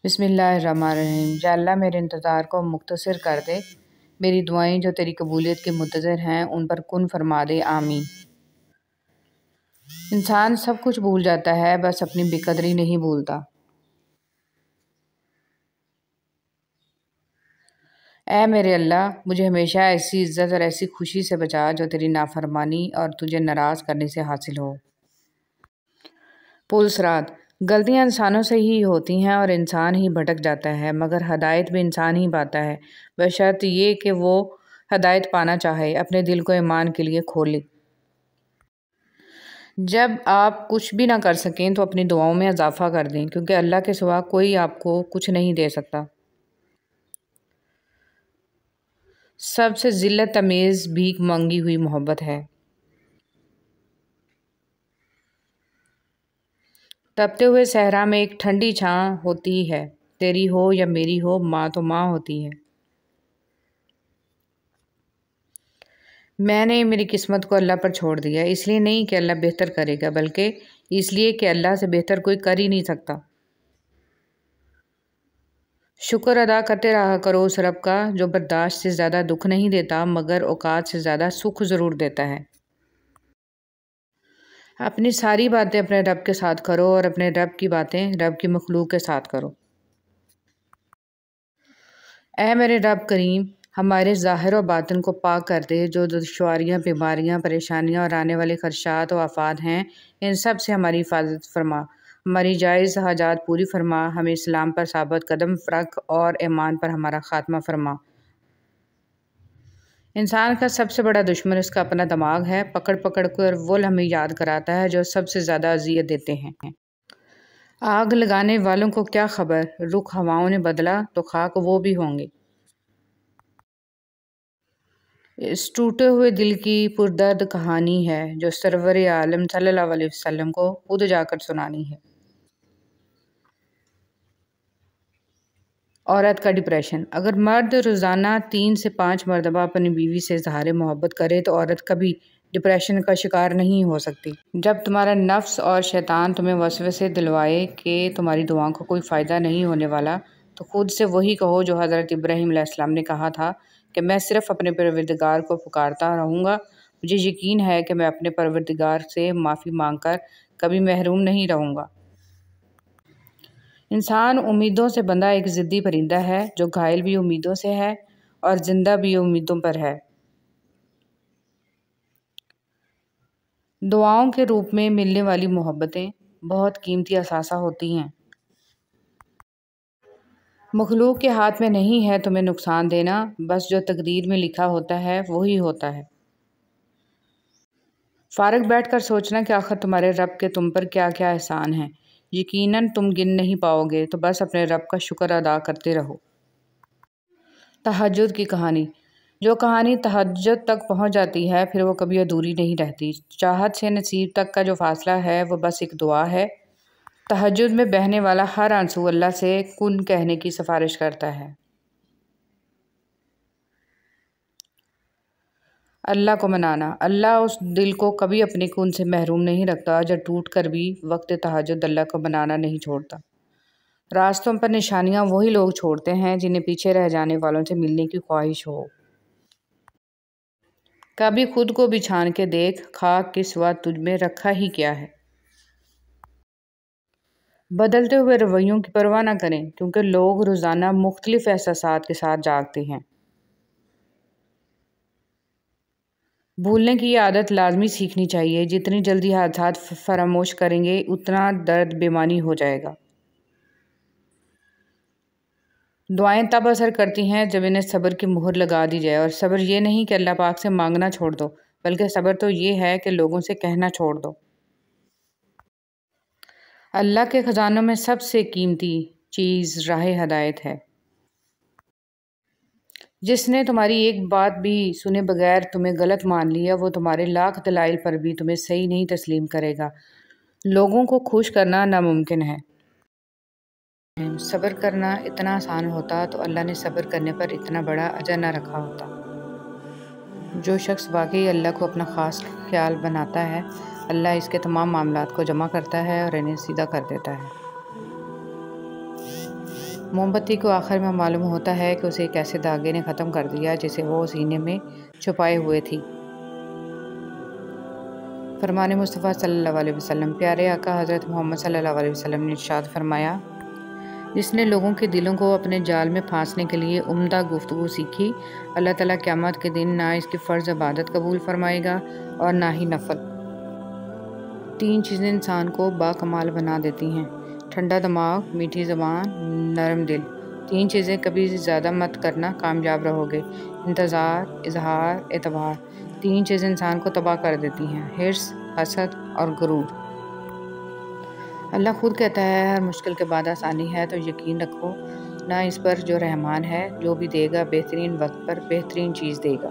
بسم اللہ الرحمن الرحیم۔ یا اللہ میرے انتظار کو مختصر کر دے، میری دعائیں جو تیری قبولیت کے منتظر ہیں ان پر کن فرما دے، آمین۔ انسان سب کچھ بھول جاتا ہے، بس اپنی بے قدری نہیں بھولتا۔ اے میرے اللہ، مجھے ہمیشہ ایسی عزت اور ایسی خوشی سے بچا جو تیری نافرمانی اور تجھے ناراض کرنے سے حاصل ہو۔ پل صراط۔ غلطیاں انسانوں سے ہی ہوتی ہیں اور انسان ہی بھٹک جاتا ہے، مگر ہدایت بھی انسان ہی پاتا ہے، بشرط یہ کہ وہ ہدایت پانا چاہے، اپنے دل کو ایمان کے لیے کھولے۔ جب آپ کچھ بھی نہ کر سکیں تو اپنی دعاؤں میں اضافہ کر دیں، کیونکہ اللہ کے سوا کوئی آپ کو کچھ نہیں دے سکتا۔ سب سے ذلت آمیز بھیک مانگی ہوئی محبت ہے۔ تپتے ہوئے صحرا میں ایک ٹھنڈی چھاں ہوتی ہے، تیری ہو یا میری ہو، ماں تو ماں ہوتی ہے۔ میں نے میری قسمت کو اللہ پر چھوڑ دیا، اس لیے نہیں کہ اللہ بہتر کرے گا، بلکہ اس لیے کہ اللہ سے بہتر کوئی کر ہی نہیں سکتا۔ شکر ادا کرتے رہا کرو اس رب کا جو برداشت سے زیادہ دکھ نہیں دیتا، مگر اوقات سے زیادہ سکھ ضرور دیتا ہے۔ اپنی ساری باتیں اپنے رب کے ساتھ کرو اور اپنے رب کی باتیں رب کی مخلوق کے ساتھ کرو۔ اے میرے رب کریم، ہمارے ظاہر و باطن کو پاک کر دے، جو دشواریاں، بیماریاں، پریشانیاں اور آنے والے خدشات و آفات ہیں، ان سب سے ہماری حفاظت فرما، ہماری جائز حاجات پوری فرما، ہمیں اسلام پر ثابت قدم رکھ اور ایمان پر ہمارا خاتمہ فرما۔ انسان کا سب سے بڑا دشمن اس کا اپنا دماغ ہے، پکڑ پکڑ کر وہ ہمیں یاد کراتا ہے جو سب سے زیادہ اذیت دیتے ہیں۔ آگ لگانے والوں کو کیا خبر، رخ ہواؤں نے بدلا تو خاک وہ بھی ہوں گے۔ اس ٹوٹے ہوئے دل کی پردرد کہانی ہے جو سرور عالم صلی اللہ علیہ وسلم کو خود جا کر سنانی ہے۔ عورت کا ڈپریشن۔ اگر مرد روزانہ 3 سے 5 مرتبہ اپنی بیوی سے اظہار محبت کرے تو عورت کبھی ڈپریشن کا شکار نہیں ہو سکتی۔ جب تمہارا نفس اور شیطان تمہیں وسوسے دلوائے کہ تمہاری دعاؤں کا کوئی فائدہ نہیں ہونے والا، تو خود سے وہی کہو جو حضرت ابراہیم علیہ السلام نے کہا تھا کہ میں صرف اپنے پروردگار کو پکارتا رہوں گا، مجھے یقین ہے کہ میں اپنے پروردگار سے معافی مانگ کر کبھی محروم نہیں رہوں گا۔ انسان امیدوں سے بندھا ایک ضدی پرندہ ہے جو گھائل بھی امیدوں سے ہے اور زندہ بھی امیدوں پر ہے۔ دعاؤں کے روپ میں ملنے والی محبتیں بہت قیمتی اثاثہ ہوتی ہیں۔ مخلوق کے ہاتھ میں نہیں ہے تمہیں نقصان دینا، بس جو تقدیر میں لکھا ہوتا ہے وہی ہوتا ہے۔ فارغ بیٹھ کر سوچنا کہ آخر تمہارے رب کے تم پر کیا کیا احسان ہیں، یقیناً تم گن نہیں پاؤ گے، تو بس اپنے رب کا شکر ادا کرتے رہو۔ تہجد کی کہانی۔ جو کہانی تہجد تک پہنچ جاتی ہے پھر وہ کبھی ادھوری نہیں رہتی۔ چاہت سے نصیب تک کا جو فاصلہ ہے وہ بس ایک دعا ہے۔ تہجد میں بہنے والا ہر آنسو اللہ سے کن کہنے کی سفارش کرتا ہے۔ اللہ کو منانا۔ اللہ اس دل کو کبھی اپنے کن سے محروم نہیں رکھتا جو ٹوٹ کر بھی وقت تہجد اللہ کو منانا نہیں چھوڑتا۔ راستوں پر نشانیاں وہی لوگ چھوڑتے ہیں جنہیں پیچھے رہ جانے والوں سے ملنے کی خواہش ہو۔ کبھی خود کو بھی چھان کے دیکھ، خاک کے سوا تجھ میں رکھا ہی کیا ہے۔ بدلتے ہوئے رویوں کی پرواہ نہ کریں، کیونکہ لوگ روزانہ مختلف احساسات کے ساتھ جاگتے ہیں۔ بھولنے کی یہ عادت لازمی سیکھنی چاہیے، جتنی جلدی حادثات فراموش کریں گے اتنا درد بےمانی ہو جائے گا۔ دعائیں تب اثر کرتی ہیں جب انہیں صبر کی مہر لگا دی جائے، اور صبر یہ نہیں کہ اللہ پاک سے مانگنا چھوڑ دو، بلکہ صبر تو یہ ہے کہ لوگوں سے کہنا چھوڑ دو۔ اللہ کے خزانوں میں سب سے قیمتی چیز راہ ہدایت ہے۔ جس نے تمہاری ایک بات بھی سنے بغیر تمہیں غلط مان لیا، وہ تمہارے لاکھ دلائل پر بھی تمہیں صحیح نہیں تسلیم کرے گا۔ لوگوں کو خوش کرنا ناممکن ہے۔ صبر کرنا اتنا آسان ہوتا تو اللہ نے صبر کرنے پر اتنا بڑا اجر نہ رکھا ہوتا۔ جو شخص واقعی اللہ کو اپنا خاص خیال بناتا ہے، اللہ اس کے تمام معاملات کو جمع کرتا ہے اور انہیں سیدھا کر دیتا ہے۔ موم بتی کو آخر میں معلوم ہوتا ہے کہ اسے ایک ایسے دھاگے نے ختم کر دیا جسے وہ سینے میں چھپائے ہوئے تھی۔ فرمان مصطفیٰ صلی اللہ علیہ وسلم۔ پیارے آقا حضرت محمد صلی اللہ علیہ وسلم نے ارشاد فرمایا، جس نے لوگوں کے دلوں کو اپنے جال میں پھانسنے کے لیے عمدہ گفتگو سیکھی، اللہ تعالیٰ قیامت کے دن نہ اس کی فرض عبادت قبول فرمائے گا اور نہ ہی نفل۔ 3 چیزیں انسان کو باکمال بنا دیتی ہیں: ٹھنڈا دماغ، میٹھی زبان، نرم دل۔ 3 چیزیں کبھی زیادہ مت کرنا، کامیاب رہو گے: انتظار، اظہار، اعتبار۔ 3 چیزیں انسان کو تباہ کر دیتی ہیں: حرص، حسد اور غرور۔ اللہ خود کہتا ہے، ہر مشکل کے بعد آسانی ہے، تو یقین رکھو نہ اس پر جو رحمان ہے، جو بھی دے گا بہترین وقت پر بہترین چیز دے گا۔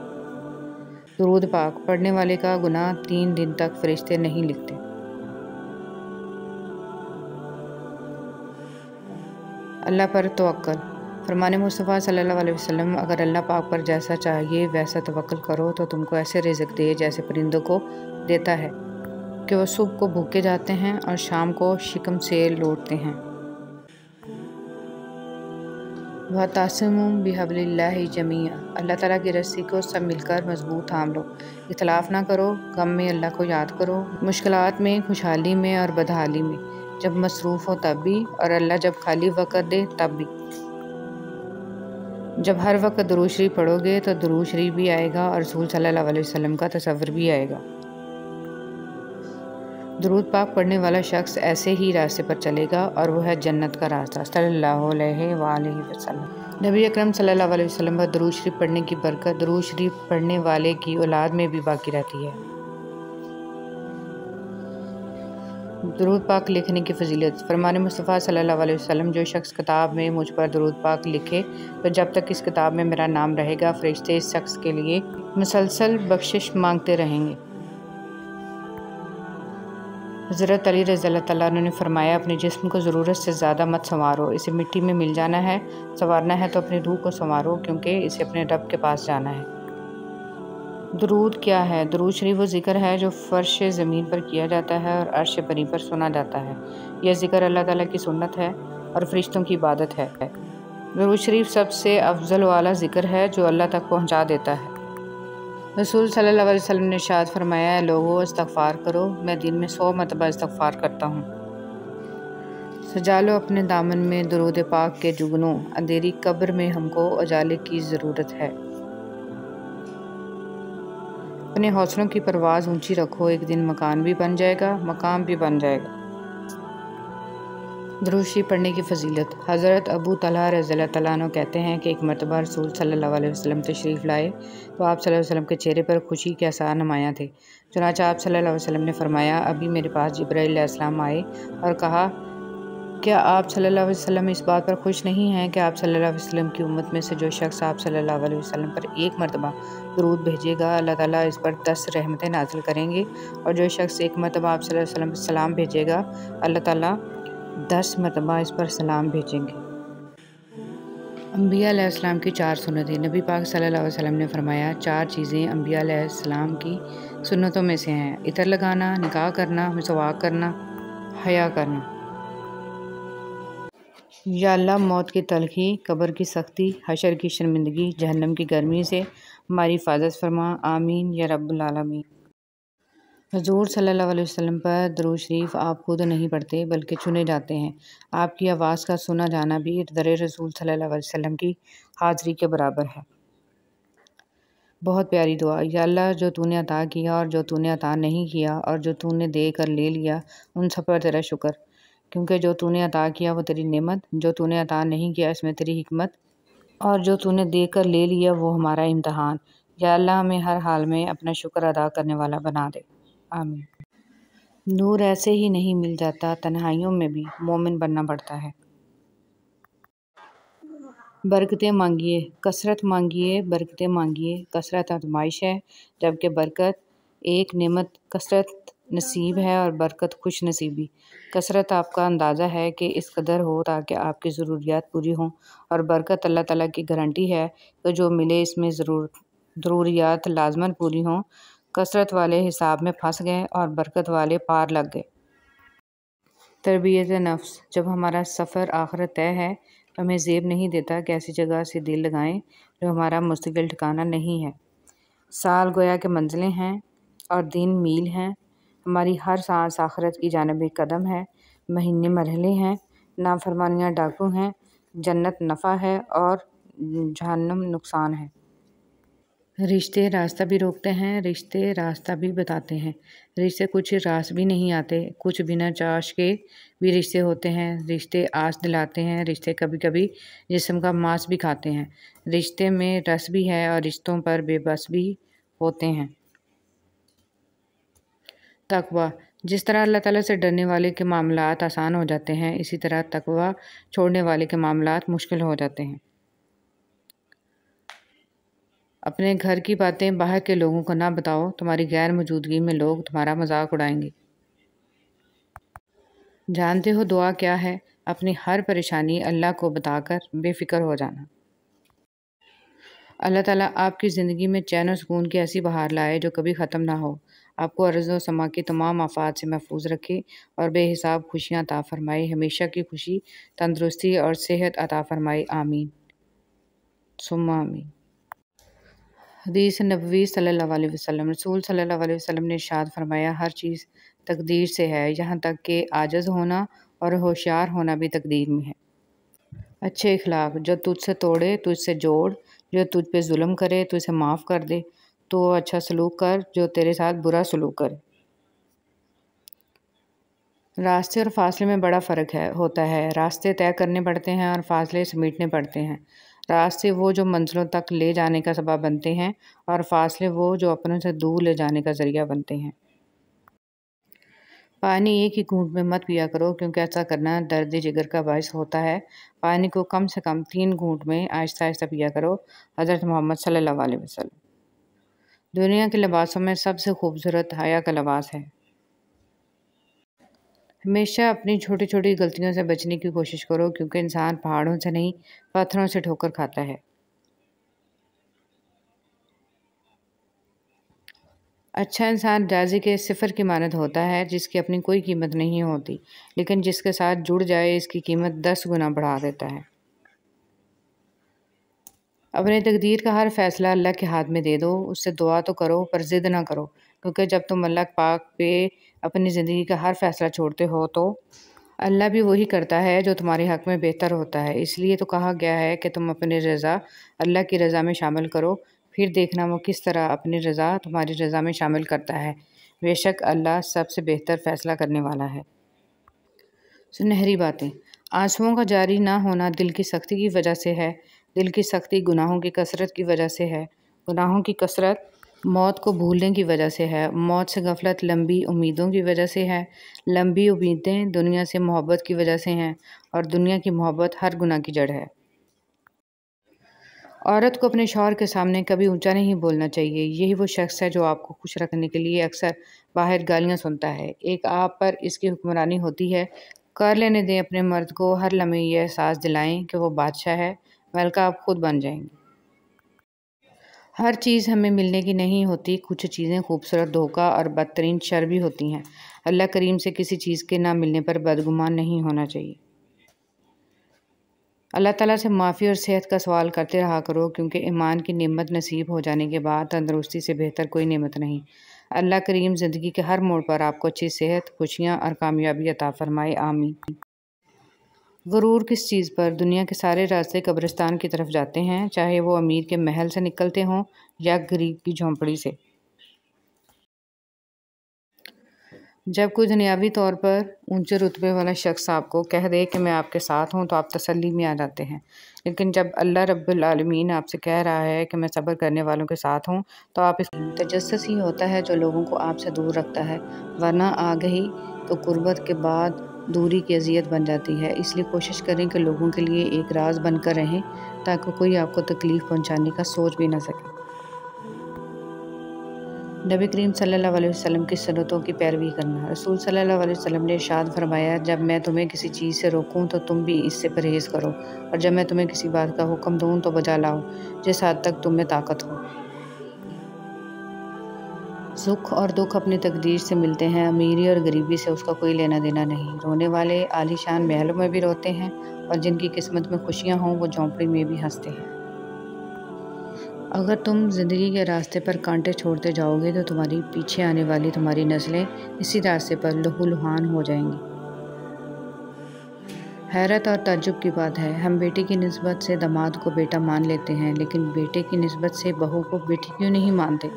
درود پاک پڑھنے والے کا گناہ 3 دن تک فرشتے نہیں لکھتے۔ اللہ پر توکل۔ فرمان مصطفیٰ صلی اللہ علیہ وسلم، اگر اللہ پاک پر جیسا چاہیے ویسا توکل کرو تو تم کو ایسے رزق دے جیسے پرندوں کو دیتا ہے کہ وہ صبح کو بھوکے جاتے ہیں اور شام کو شکم سے لوٹتے ہیں۔ وَاعْتَصِمُوا بِحَبْلِ اللَّهِ جَمِيعًا، اللہ تعالیٰ کی رسی کو سب مل کر مضبوط تھام لو۔ اختلاف نہ کرو، غم میں اللہ کو یاد کرو، مشکلات میں، خوشحالی میں اور بدحالی میں، جب مصروف ہو تب بھی اور اللہ جب خالی وقت دے تب بھی۔ جب ہر وقت درود شریف پڑھو گے تو درود شریف بھی آئے گا اور رسول صلی اللہ علیہ وسلم کا تصور بھی آئے گا۔ درود پاک پڑھنے والا شخص ایسے ہی راستے پر چلے گا اور وہ ہے جنت کا راستہ۔ صلی اللہ علیہ وآلہ وسلم۔ نبی اکرم صلی اللہ علیہ وسلم پر درود شریف پڑھنے کی برکت درود شریف پڑھنے والے کی اولاد میں بھی باقی رہتی ہے۔ درود پاک لکھنے کی فضیلت۔ فرمان مصطفیٰ صلی اللہ علیہ وسلم، جو شخص کتاب میں مجھ پر درود پاک لکھے تو جب تک اس کتاب میں میرا نام رہے گا فرشتے اس شخص کے لیے مسلسل بخشش مانگتے رہیں گے۔ حضرت علی رضی اللہ تعالیٰ عنہ نے فرمایا، اپنے جسم کو ضرورت سے زیادہ مت سنوارو، اسے مٹی میں مل جانا ہے، سنوارنا ہے تو اپنی روح کو سنوارو، کیونکہ اسے اپنے رب کے پاس جانا ہے۔ درود کیا ہے؟ درود شریف وہ ذکر ہے جو فرش زمین پر کیا جاتا ہے اور عرش بری پر سنا جاتا ہے۔ یہ ذکر اللہ تعالیٰ کی سنت ہے اور فرشتوں کی عبادت ہے۔ درود شریف سب سے افضل والا ذکر ہے جو اللہ تک پہنچا دیتا ہے۔ رسول صلی اللہ علیہ وسلم نے ارشاد فرمایا، اے لوگو استغفار کرو، میں دن میں 100 مرتبہ استغفار کرتا ہوں۔ سجا لو اپنے دامن میں درود پاک کے جگنوں، اندھیری قبر میں ہم کو اجالے کی ضرورت ہے۔ اپنے حوصلوں کی پرواز اونچی رکھو، ایک دن مکان بھی بن جائے گا، مقام بھی بن جائے گا۔ درود شریف پڑھنے کی فضیلت۔ حضرت ابو طلحہ رضی اللہ تعالیٰ عنہ کہتے ہیں کہ ایک مرتبہ رسول صلی اللہ علیہ وسلم تشریف لائے تو آپ صلی اللہ علیہ وسلم کے چہرے پر خوشی کے آثار نمایاں تھے۔ چنانچہ آپ صلی اللہ علیہ وسلم نے فرمایا، ابھی میرے پاس جبرائیل علیہ السلام آئے اور کہا، کیا آپ صلی اللہ علیہ وسلم اس بات پر خوش نہیں ہیں کہ آپ صلی اللہ علیہ وسلم کی امت میں سے جو شخص آپ صلی اللہ علیہ وسلم پر ایک مرتبہ درود بھیجے گا اللہ تعالیٰ اس پر 10 رحمتیں نازل کریں گے، اور جو شخص ایک مرتبہ آپ صلی اللہ علیہ وسلم پر سلام بھیجے گا اللہ تعالیٰ 10 مرتبہ اس پر سلام بھیجیں گے۔ انبیاء علیہ السلام کی 4 سنتیں۔ نبی پاک صلی اللہ علیہ وسلم نے فرمایا، 4 چیزیں انبیاء علیہ السلام کی سنتوں میں سے ہیں: عطر لگانا، نکاح کرنا، مسواک کرنا، حیا کرنا۔ یا اللہ موت کی تلخی، قبر کی سختی، حشر کی شرمندگی، جہنم کی گرمی سے ہماری حفاظت فرما، آمین یا رب العالمین۔ حضور صلی اللہ علیہ وسلم پر درود شریف آپ خود نہیں پڑھتے بلکہ چنے جاتے ہیں۔ آپ کی آواز کا سنا جانا بھی در رسول صلی اللہ علیہ وسلم کی حاضری کے برابر ہے۔ بہت پیاری دعا۔ یا اللہ جو تو نے عطا کیا اور جو تو نے عطا نہیں کیا اور جو تو نے دے کر لے لیا، ان سب پر تیرا شکر، کیونکہ جو تو نے عطا کیا وہ تیری نعمت، جو تو نے عطا نہیں کیا اس میں تیری حکمت، اور جو تو نے دے کر لے لیا وہ ہمارا امتحان۔ یا اللہ ہمیں ہر حال میں اپنا شکر ادا کرنے والا بنا دے، آمین۔ نور ایسے ہی نہیں مل جاتا، تنہائیوں میں بھی مومن بننا پڑتا ہے۔ برکتیں مانگیے، کثرت مانگیے، برکتیں مانگیے۔ کثرت آزمائش ہے، جبکہ برکت ایک نعمت۔ کثرت نصیب ہے اور برکت خوش نصیبی۔ کثرت آپ کا اندازہ ہے کہ اس قدر ہو تاکہ آپ کی ضروریات پوری ہوں، اور برکت اللہ تعالیٰ کی گارنٹی ہے کہ جو ملے اس میں ضروریات لازماً پوری ہوں۔ کثرت والے حساب میں پھنس گئے اور برکت والے پار لگ گئے۔ تربیت نفس۔ جب ہمارا سفر آخرت طے ہے ہمیں زیب نہیں دیتا کہ ایسی جگہ سے دل لگائیں جو ہمارا مستقل ٹھکانہ نہیں ہے۔ سال گویا کہ منزلیں ہیں اور دن میل ہیں، ہماری ہر سانس آخرت کی جانب ایک قدم ہے، مہینے مرحلے ہیں، نافرمانیاں ڈاکو ہیں، جنت نفع ہے اور جہنم نقصان ہے۔ رشتے راستہ بھی روکتے ہیں، رشتے راستہ بھی بتاتے ہیں، رشتے کچھ راس بھی نہیں آتے، کچھ بنا چاش کے بھی رشتے ہوتے ہیں، رشتے آس دلاتے ہیں، رشتے کبھی کبھی جسم کا ماس بھی کھاتے ہیں، رشتے میں رس بھی ہے اور رشتوں پر بے بس بھی ہوتے ہیں۔ تقویٰ، جس طرح اللہ تعالیٰ سے ڈرنے والے کے معاملات آسان ہو جاتے ہیں، اسی طرح تقویٰ چھوڑنے والے کے معاملات مشکل ہو جاتے ہیں۔ اپنے گھر کی باتیں باہر کے لوگوں کو نہ بتاؤ، تمہاری غیر موجودگی میں لوگ تمہارا مذاق اڑائیں گے۔ جانتے ہو دعا کیا ہے؟ اپنی ہر پریشانی اللہ کو بتا کر بے فکر ہو جانا۔ اللہ تعالیٰ آپ کی زندگی میں چین و سکون کی ایسی بہار لائے جو کبھی ختم نہ ہو، آپ کو ارض و سما کی تمام آفات سے محفوظ رکھے اور بے حساب خوشیاں عطا فرمائے، ہمیشہ کی خوشی، تندرستی اور صحت عطا فرمائے، آمین ثم آمین۔ حدیث نبوی صلی اللہ علیہ وسلم، رسول صلی اللہ علیہ وسلم نے ارشاد فرمایا، ہر چیز تقدیر سے ہے، یہاں تک کہ عاجز ہونا اور ہوشیار ہونا بھی تقدیر میں ہے۔ اچھے اخلاق، جو تجھ سے توڑے تجھ سے جوڑ، جو تجھ پہ ظلم کرے تو اسے معاف کر دے، تو اچھا سلوک کر جو تیرے ساتھ برا سلوک کرے۔ راستے اور فاصلے میں بڑا فرق ہوتا ہے، راستے طے کرنے پڑتے ہیں اور فاصلے سمیٹنے پڑتے ہیں۔ راستے وہ جو منزلوں تک لے جانے کا سبب بنتے ہیں اور فاصلے وہ جو اپنوں سے دور لے جانے کا ذریعہ بنتے ہیں۔ پانی ایک ہی گھونٹ میں مت پیا کرو کیونکہ ایسا کرنا درد جگر کا باعث ہوتا ہے، پانی کو کم سے کم 3 گھونٹ میں آہستہ آہستہ پیا کرو۔ حضرت محمد صلی اللہ علیہ وسلم۔ دنیا کے لباسوں میں سب سے خوبصورت حیا کا لباس ہے۔ ہمیشہ اپنی چھوٹی چھوٹی غلطیوں سے بچنے کی کوشش کرو کیونکہ انسان پہاڑوں سے نہیں پتھروں سے ٹھوکر کھاتا ہے۔ اچھا انسان جازی کے صفر کی مانند ہوتا ہے جس کی اپنی کوئی قیمت نہیں ہوتی، لیکن جس کے ساتھ جڑ جائے اس کی قیمت 10 گنا بڑھا دیتا ہے۔ اپنے تقدیر کا ہر فیصلہ اللہ کے ہاتھ میں دے دو، اس سے دعا تو کرو پر ضد نہ کرو، کیونکہ جب تم اللہ پاک پہ اپنی زندگی کا ہر فیصلہ چھوڑتے ہو تو اللہ بھی وہی کرتا ہے جو تمہارے حق میں بہتر ہوتا ہے۔ اس لیے تو کہا گیا ہے کہ تم اپنی رضا اللہ کی رضا میں شامل کرو، پھر دیکھنا وہ کس طرح اپنی رضا تمہاری رضا میں شامل کرتا ہے، بے شک اللہ سب سے بہتر فیصلہ کرنے والا ہے۔ سنہری باتیں، آنسوؤں کا جاری نہ ہونا دل کی سختی کی وجہ سے ہے، دل کی سختی گناہوں کی کثرت کی وجہ سے ہے، گناہوں کی کثرت موت کو بھولنے کی وجہ سے ہے، موت سے غفلت لمبی امیدوں کی وجہ سے ہے، لمبی امیدیں دنیا سے محبت کی وجہ سے ہیں اور دنیا کی محبت ہر گناہ کی جڑ ہے۔ عورت کو اپنے شوہر کے سامنے کبھی اونچا نہیں بولنا چاہیے، یہی وہ شخص ہے جو آپ کو خوش رکھنے کے لیے اکثر باہر گالیاں سنتا ہے۔ ایک آپ پر اس کی حکمرانی ہوتی ہے، کر لینے دیں، اپنے مرد کو ہر لمحے یہ احساس دلائیں کہ وہ بادشاہ ہے، ملکہ آپ خود بن جائیں گے۔ ہر چیز ہمیں ملنے کی نہیں ہوتی، کچھ چیزیں خوبصورت دھوکہ اور بدترین شر بھی ہوتی ہیں۔ اللہ کریم سے کسی چیز کے نہ ملنے پر بدگمان نہیں ہونا چاہیے۔ اللہ تعالیٰ سے معافی اور صحت کا سوال کرتے رہا کرو کیونکہ ایمان کی نعمت نصیب ہو جانے کے بعد تندرستی سے بہتر کوئی نعمت نہیں۔ اللہ کریم زندگی کے ہر موڑ پر آپ کو اچھی صحت، خوشیاں اور کامیابی عطا فرمائے، آمین۔ غرور کس چیز پر؟ دنیا کے سارے راستے قبرستان کی طرف جاتے ہیں، چاہے وہ امیر کے محل سے نکلتے ہوں یا غریب کی جھونپڑی سے۔ جب کوئی دنیاوی طور پر اونچے رتبے والا شخص آپ کو کہہ دے کہ میں آپ کے ساتھ ہوں تو آپ تسلی میں آ جاتے ہیں، لیکن جب اللہ رب العالمین آپ سے کہہ رہا ہے کہ میں صبر کرنے والوں کے ساتھ ہوں تو آپ اس تجسس ہی ہوتا ہے جو لوگوں کو آپ سے دور رکھتا ہے، ورنہ آ گئی تو قربت کے بعد دوری کی اذیت بن جاتی ہے۔ اس لیے کوشش کریں کہ لوگوں کے لیے ایک راز بن کر رہیں تاکہ کوئی آپ کو تکلیف پہنچانے کا سوچ بھی نہ سکے۔ نبی کریم صلی اللہ علیہ وسلم کی سنتوں کی پیروی کرنا۔ رسول صلی اللہ علیہ وسلم نے ارشاد فرمایا، جب میں تمہیں کسی چیز سے روکوں تو تم بھی اس سے پرہیز کرو، اور جب میں تمہیں کسی بات کا حکم دوں تو بجا لاؤ جس حد تک تم میں طاقت ہو۔ سکھ اور دکھ اپنی تقدیر سے ملتے ہیں، امیری اور غریبی سے اس کا کوئی لینا دینا نہیں۔ رونے والے عالی شان محلوں میں بھی روتے ہیں اور جن کی قسمت میں خوشیاں ہوں وہ جھونپڑی میں بھی ہنستے ہیں۔ اگر تم زندگی کے راستے پر کانٹے چھوڑتے جاؤ گے تو تمہاری پیچھے آنے والی تمہاری نسلیں اسی راستے پر لہو لہان ہو جائیں گی۔ حیرت اور تعجب کی بات ہے، ہم بیٹی کی نسبت سے داماد کو بیٹا مان لیتے ہیں، لیکن بیٹے کی نسبت سے بہو کو بیٹی کیوں نہیں مانتے؟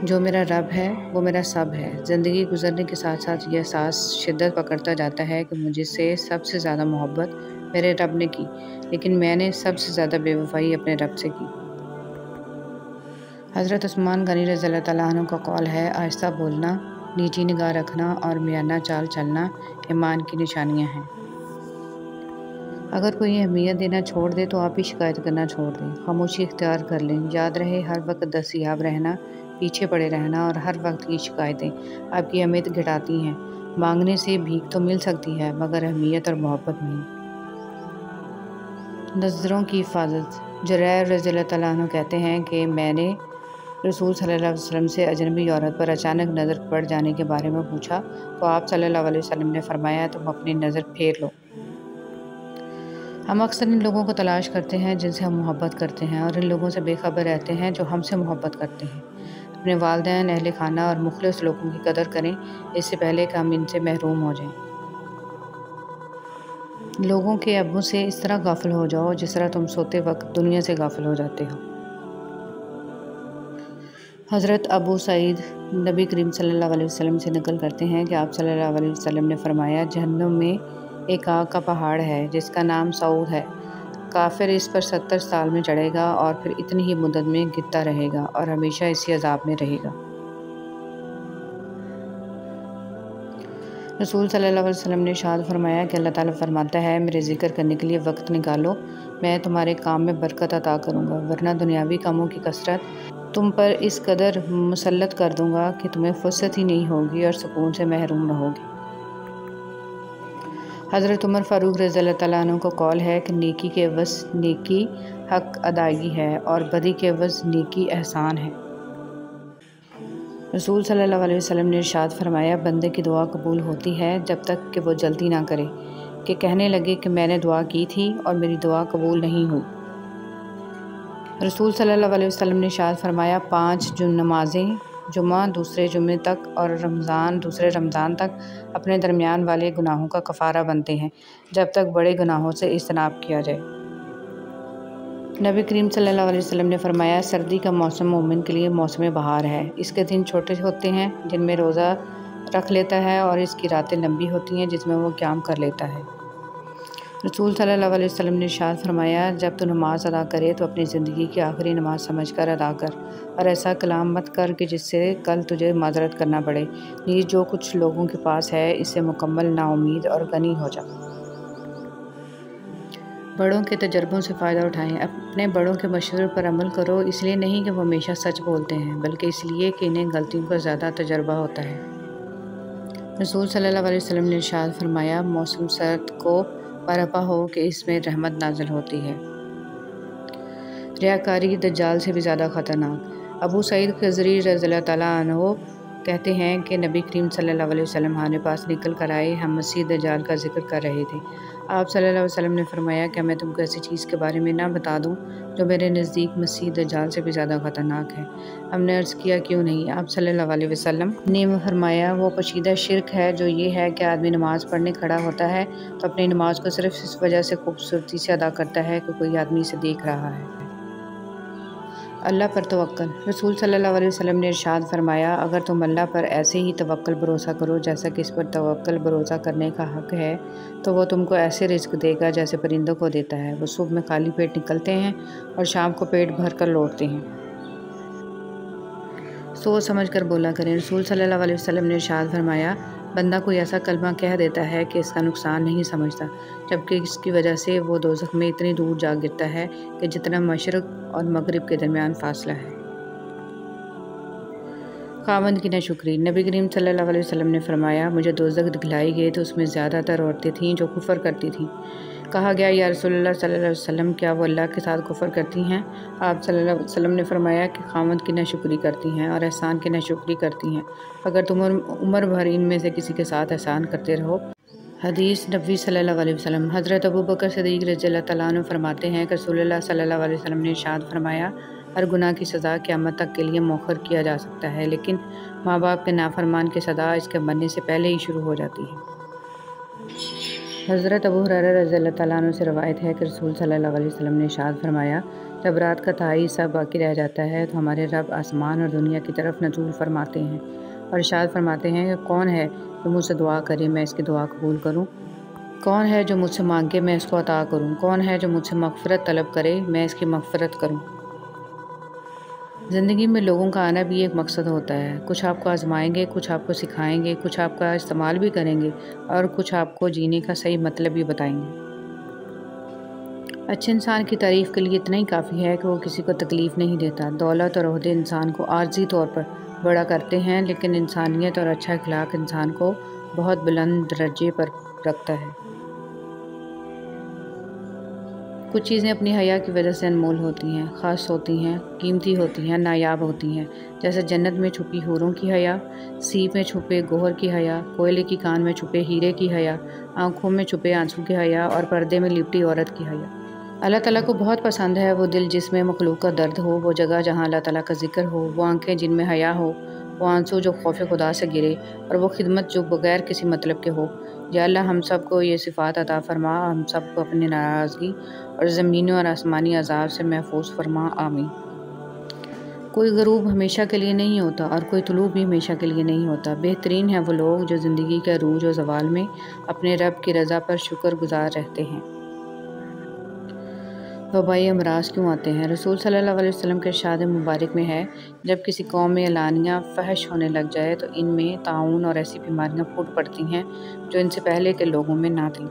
جو میرا رب ہے وہ میرا سب ہے۔ زندگی گزرنے کے ساتھ ساتھ یہ احساس شدت پکڑتا جاتا ہے کہ مجھ سے سب سے زیادہ محبت میرے رب نے کی، لیکن میں نے سب سے زیادہ بے وفائی اپنے رب سے کی۔ حضرت عثمان غنی رضی اللہ تعالیٰ عنہ کا قول ہے، آہستہ بولنا، نیچی نگاہ رکھنا اور میانہ چال چلنا ایمان کی نشانیاں ہیں۔ اگر کوئی اہمیت دینا چھوڑ دے تو آپ ہی شکایت کرنا چھوڑ دیں، خاموشی اختیار کر لیں۔ یاد رہے، ہر وقت دستیاب رہنا، پیچھے پڑے رہنا اور ہر وقت کی شکایتیں آپ کی اہمیت گھٹاتی ہیں۔ مانگنے سے بھیک تو مل سکتی ہے مگر اہمیت اور محبت نہیں۔ نظروں کی حفاظت۔ جریر رضی اللہ تعالیٰ عنہ کہتے ہیں کہ میں نے رسول صلی اللہ علیہ وسلم سے اجنبی عورت پر اچانک نظر پڑ جانے کے بارے میں پوچھا تو آپ صلی اللہ علیہ وسلم نے فرمایا، تم اپنی نظر پھیر لو۔ ہم اکثر ان لوگوں کو تلاش کرتے ہیں جن سے ہم محبت کرتے ہیں اور ان لوگوں سے بے خبر رہتے ہیں جو ہم سے محبت کرتے ہیں۔ اپنے والدین، اہل خانہ اور مخلص لوگوں کی قدر کریں اس سے پہلے کہ ہم ان سے محروم ہو جائیں۔ لوگوں کے ابوں سے اس طرح غافل ہو جاؤ جس طرح تم سوتے وقت دنیا سے غافل ہو جاتے ہو۔ حضرت ابو سعید نبی کریم صلی اللہ علیہ وسلم سے نقل کرتے ہیں کہ آپ صلی اللہ علیہ وسلم نے فرمایا، جہنم میں ایک آگ کا پہاڑ ہے جس کا نام سعود ہے۔ کافر اس پر 70 سال میں چڑھے گا اور پھر اتنی ہی مدت میں گرتا رہے گا اور ہمیشہ اسی عذاب میں رہے گا۔ رسول صلی اللہ علیہ وسلم نے ارشاد فرمایا کہ اللہ تعالیٰ فرماتا ہے، میرے ذکر کرنے کے لیے وقت نکالو، میں تمہارے کام میں برکت عطا کروں گا، ورنہ دنیاوی کاموں کی کثرت تم پر اس قدر مسلط کر دوں گا کہ تمہیں فرصت ہی نہیں ہوگی اور سکون سے محروم رہو گے۔ حضرت عمر فاروق رضی اللہ تعالیٰ عنہ کا قول ہے کہ نیکی کے عوض نیکی حق ادائیگی ہے اور بدی کے عوض نیکی احسان ہے۔ رسول صلی اللہ علیہ وسلم نے ارشاد فرمایا، بندے کی دعا قبول ہوتی ہے جب تک کہ وہ جلدی نہ کرے کہ کہنے لگے کہ میں نے دعا کی تھی اور میری دعا قبول نہیں ہوئی۔ رسول صلی اللہ علیہ وسلم نے ارشاد فرمایا، 5 نمازیں جمعہ دوسرے جمعے تک اور رمضان دوسرے رمضان تک اپنے درمیان والے گناہوں کا کفارہ بنتے ہیں جب تک بڑے گناہوں سے اجتناب کیا جائے۔ نبی کریم صلی اللہ علیہ وسلم نے فرمایا، سردی کا موسم مومن کے لیے موسم بہار ہے۔ اس کے دن چھوٹے ہوتے ہیں جن میں روزہ رکھ لیتا ہے اور اس کی راتیں لمبی ہوتی ہیں جس میں وہ قیام کر لیتا ہے۔ رسول صلی اللہ علیہ وسلم نے ارشاد فرمایا، جب تو نماز ادا کرے تو اپنی زندگی کی آخری نماز سمجھ کر ادا کر اور ایسا کلام مت کر کہ جس سے کل تجھے معذرت کرنا پڑے، نیز جو کچھ لوگوں کے پاس ہے اس سے مکمل نا امید اور غنی ہو جا۔ بڑوں کے تجربوں سے فائدہ اٹھائیں۔ اپنے بڑوں کے مشورے پر عمل کرو، اس لیے نہیں کہ وہ ہمیشہ سچ بولتے ہیں بلکہ اس لیے کہ انہیں غلطیوں کا زیادہ تجربہ ہوتا ہے۔ رسول صلی اللہ علیہ وسلم نے ارشاد فرمایا، موسم سرد کو برپا ہو کہ اس میں رحمت نازل ہوتی ہے۔ ریاکاری دجال سے بھی زیادہ خطرناک۔ ابو سعید خضری رضی اللہ تعالیٰ عنہ کہتے ہیں کہ نبی کریم صلی اللہ علیہ وسلم ہمارے پاس نکل کر آئے، ہم مسیح دجال کا ذکر کر رہے تھے۔ آپ صلی اللہ علیہ وسلم نے فرمایا، کیا میں تم کو ایسی چیز کے بارے میں نہ بتا دوں جو میرے نزدیک مسیح دجال سے بھی زیادہ خطرناک ہے؟ ہم نے عرض کیا، کیوں نہیں؟ آپ صلی اللہ علیہ وسلم نے فرمایا، وہ پوشیدہ شرک ہے جو یہ ہے کہ آدمی نماز پڑھنے کھڑا ہوتا ہے تو اپنی نماز کو صرف اس وجہ سے خوبصورتی سے ادا کرتا ہے کہ کوئی آدمی اسے دیکھ رہا ہے۔ اللہ پر توکل۔ رسول صلی اللہ علیہ وسلم نے ارشاد فرمایا، اگر تم اللہ پر ایسے ہی توکل بھروسہ کرو جیسا کہ اس پر توکل بھروسہ کرنے کا حق ہے تو وہ تم کو ایسے رزق دے گا جیسے پرندوں کو دیتا ہے۔ وہ صبح میں خالی پیٹ نکلتے ہیں اور شام کو پیٹ بھر کر لوٹتے ہیں۔ سوچ سمجھ کر بولا کریں۔ رسول صلی اللہ علیہ وسلم نے ارشاد فرمایا، بندہ کوئی ایسا کلمہ کہہ دیتا ہے کہ اس کا نقصان نہیں سمجھتا، جبکہ اس کی وجہ سے وہ دوزخ میں اتنی دور جا گرتا ہے کہ جتنا مشرق اور مغرب کے درمیان فاصلہ ہے۔ خاوند کی ناشکری۔ نبی کریم صلی اللہ علیہ وسلم نے فرمایا، مجھے دوزخ دکھلائی گئی تو اس میں زیادہ تر عورتیں تھیں جو کفر کرتی تھیں۔ کہا گیا یا رسول اللہ صلی اللہ علیہ وسلم کیا وہ اللہ کے ساتھ کفر کرتی ہیں؟ آپ صلی اللہ علیہ وسلم نے فرمایا کہ خاوند کی ناشکری کرتی ہیں اور احسان کی ناشکری کرتی ہیں۔ اگر تم عمر بھر ان میں سے کسی کے ساتھ احسان کرتے رہو۔ حدیث نبوی صلی اللہ علیہ وسلم۔ حضرت ابوبکر صدیق رضی اللہ تعالیٰ عنہ فرماتے ہیں کہ رسول اللہ صلی اللہ علیہ وسلم نے ارشاد فرمایا، ہر گناہ کی سزا قیامت تک کے لیے مؤخر کیا جا سکتا ہے، لیکن ماں باپ کے نافرمان کی سزا اس کے بننے سے پہلے ہی شروع ہو جاتی ہے۔ حضرت ابو ہریرہ رضی اللہ تعالیٰ عنہ سے روایت ہے کہ رسول صلی اللہ علیہ وسلم نے ارشاد فرمایا، جب رات کا تہائی حصہ باقی رہ جاتا ہے تو ہمارے رب آسمان اور دنیا کی طرف نزول فرماتے ہیں اور ارشاد فرماتے ہیں کہ کون ہے جو مجھ سے دعا کرے میں اس کی دعا قبول کروں، کون ہے جو مجھ سے مانگے میں اس کو عطا کروں، کون ہے جو مجھ سے مغفرت طلب کرے میں اس کی مغفرت کروں۔ زندگی میں لوگوں کا آنا بھی ایک مقصد ہوتا ہے، کچھ آپ کو آزمائیں گے، کچھ آپ کو سکھائیں گے، کچھ آپ کا استعمال بھی کریں گے اور کچھ آپ کو جینے کا صحیح مطلب بھی بتائیں گے۔ اچھے انسان کی تعریف کے لیے اتنا ہی کافی ہے کہ وہ کسی کو تکلیف نہیں دیتا۔ دولت اور عہدے انسان کو عارضی طور پر بڑا کرتے ہیں، لیکن انسانیت اور اچھا اخلاق انسان کو بہت بلند درجے پر رکھتا ہے۔ کچھ چیزیں اپنی حیا کی وجہ سے انمول ہوتی ہیں، خاص ہوتی ہیں، قیمتی ہوتی ہیں، نایاب ہوتی ہیں، جیسے جنت میں چھپی حوروں کی حیا، سیپ میں چھپے گوہر کی حیا، کوئلے کی کان میں چھپے ہیرے کی حیا، آنکھوں میں چھپے آنسو کی حیا اور پردے میں لپٹی عورت کی حیا۔ اللہ تعالیٰ کو بہت پسند ہے وہ دل جس میں مخلوق کا درد ہو، وہ جگہ جہاں اللہ تعالیٰ کا ذکر ہو، وہ آنکھیں جن میں حیا ہو، وہ آنسو جو خوف خدا سے گرے اور وہ خدمت جو بغیر کسی مطلب کے ہو۔ یا اللہ ہم سب کو یہ صفات عطا فرما، ہم سب کو اپنی ناراضگی اور زمینی اور آسمانی عذاب سے محفوظ فرما، آمین۔ کوئی غروب ہمیشہ کے لیے نہیں ہوتا اور کوئی طلوع بھی ہمیشہ کے لیے نہیں ہوتا۔ بہترین ہیں وہ لوگ جو زندگی کے عروج و زوال میں اپنے رب کی رضا پر شکر گزار رہتے ہیں۔ وبائی امراض کیوں آتے ہیں؟ رسول صلی اللہ علیہ وسلم کے ارشاد مبارک میں ہے، جب کسی قوم میں اعلانیہ فحش ہونے لگ جائے تو ان میں طاعون اور ایسی بیماریاں پھوٹ پڑتی ہیں جو ان سے پہلے کے لوگوں میں نہ تھیں۔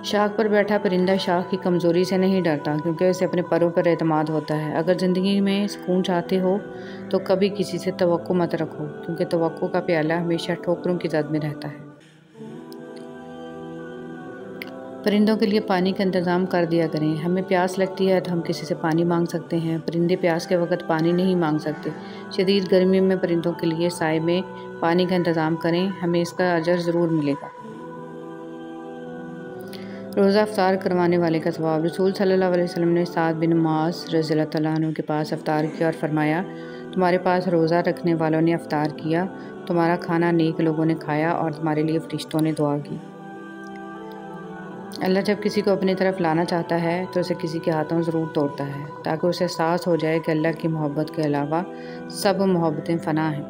شاخ پر بیٹھا پرندہ شاخ کی کمزوری سے نہیں ڈرتا کیونکہ اسے اپنے پروں پر اعتماد ہوتا ہے۔ اگر زندگی میں سکون چاہتے ہو تو کبھی کسی سے توقع مت رکھو کیونکہ توقع کا پیالہ ہمیشہ ٹھوکروں کی زد میں رہتا ہے۔ پرندوں کے لیے پانی کا انتظام کر دیا کریں۔ ہمیں پیاس لگتی ہے تو ہم کسی سے پانی مانگ سکتے ہیں، پرندے پیاس کے وقت پانی نہیں مانگ سکتے۔ شدید گرمی میں پرندوں کے لیے سائے میں پانی کا انتظام کریں، ہمیں اس کا اجر ضرور ملے گا۔ روزہ افطار کروانے والے کا ثواب۔ رسول صلی اللہ علیہ وسلم نے سعد بن معاذ رضی اللہ تعالیٰ عنہ کے پاس افطار کیا اور فرمایا، تمہارے پاس روزہ رکھنے والوں نے افطار کیا، تمہارا کھانا نیک لوگوں نے کھایا اور تمہارے لیے فرشتوں نے دعا کی۔ اللہ جب کسی کو اپنی طرف لانا چاہتا ہے تو اسے کسی کے ہاتھوں ضرور توڑتا ہے تاکہ اسے احساس ہو جائے کہ اللہ کی محبت کے علاوہ سب محبتیں فنا ہیں۔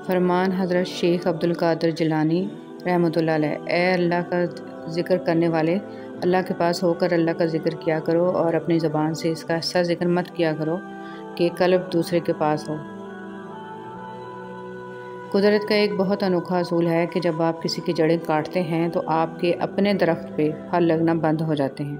فرمان حضرت شیخ عبد القادر جیلانی رحمۃ اللہ علیہ، اے اللہ کا ذکر کرنے والے، اللہ کے پاس ہو کر اللہ کا ذکر کیا کرو اور اپنی زبان سے اس کا ایسا ذکر مت کیا کرو کہ قلب دوسرے کے پاس ہو۔ قدرت کا ایک بہت انوکھا اصول ہے کہ جب آپ کسی کی جڑیں کاٹتے ہیں تو آپ کے اپنے درخت پہ پھل لگنا بند ہو جاتے ہیں۔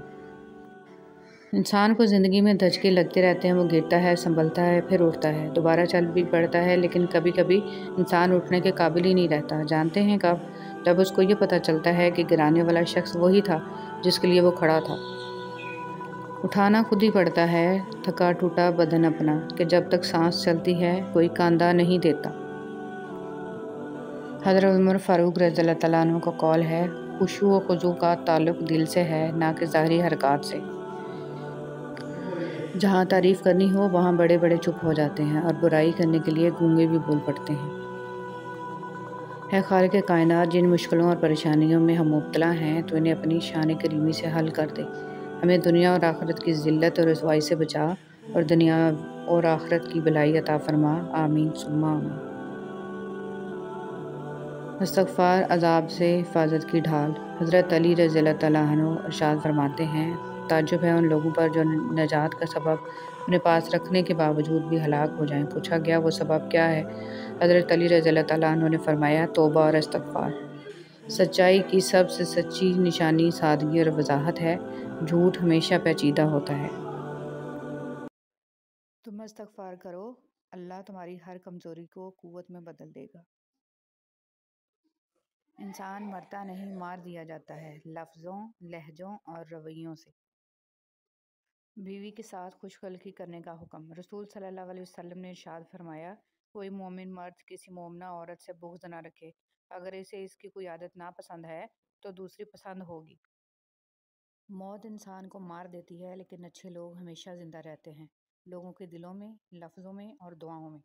انسان کو زندگی میں دھچکے لگتے رہتے ہیں، وہ گرتا ہے، سنبھلتا ہے، پھر اٹھتا ہے، دوبارہ چل بھی پڑتا ہے، لیکن کبھی کبھی انسان اٹھنے کے قابل ہی نہیں رہتا۔ جانتے ہیں کب؟ جب اس کو یہ پتہ چلتا ہے کہ گرانے والا شخص وہی تھا جس کے لیے وہ کھڑا تھا۔ اٹھانا خود ہی پڑتا ہے تھکا ٹوٹا بدن اپنا، کہ جب تک سانس چلتی ہے کوئی کاندھا نہیں دیتا۔ حضرت عمر فاروق رضی اللہ تعالیٰ عنہ کا قول ہے، خشوع و خضوع کا تعلق دل سے ہے نہ کہ ظاہری حرکات سے۔ جہاں تعریف کرنی ہو وہاں بڑے بڑے چپ ہو جاتے ہیں اور برائی کرنے کے لیے گونگے بھی بول پڑتے ہیں۔ اے خالق کائنات، جن مشکلوں اور پریشانیوں میں ہم مبتلا ہیں تو انہیں اپنی شان کریمی سے حل کر دے۔ ہمیں دنیا اور آخرت کی ذلت اور رسوائی سے بچا اور دنیا اور آخرت کی بھلائی عطا فرما، آمین ثم آمین۔ استغفار عذاب سے حفاظت کی ڈھال۔ حضرت علی رضی اللہ تعالیٰ عنہ ارشاد فرماتے ہیں، تعجب ہے ان لوگوں پر جو نجات کا سبب اپنے پاس رکھنے کے باوجود بھی ہلاک ہو جائیں۔ پوچھا گیا وہ سبب کیا ہے؟ حضرت علی رضی اللہ تعالیٰ عنہ نے فرمایا، توبہ اور استغفار۔ سچائی کی سب سے سچی نشانی سادگی اور وضاحت ہے، جھوٹ ہمیشہ پیچیدہ ہوتا ہے۔ تم استغفار کرو، اللہ تمہاری ہر کمزوری کو قوت میں بدل دے گا۔ انسان مرتا نہیں، مار دیا جاتا ہے، لفظوں، لہجوں اور رویوں سے۔ بیوی کے ساتھ خوش خلقی کرنے کا حکم۔ رسول صلی اللہ علیہ وسلم نے ارشاد فرمایا، کوئی مومن مرد کسی مومنہ عورت سے بغض نہ رکھے، اگر اسے اس کی کوئی عادت ناپسند ہے تو دوسری پسند ہوگی۔ موت انسان کو مار دیتی ہے، لیکن اچھے لوگ ہمیشہ زندہ رہتے ہیں، لوگوں کے دلوں میں، لفظوں میں اور دعاؤں میں۔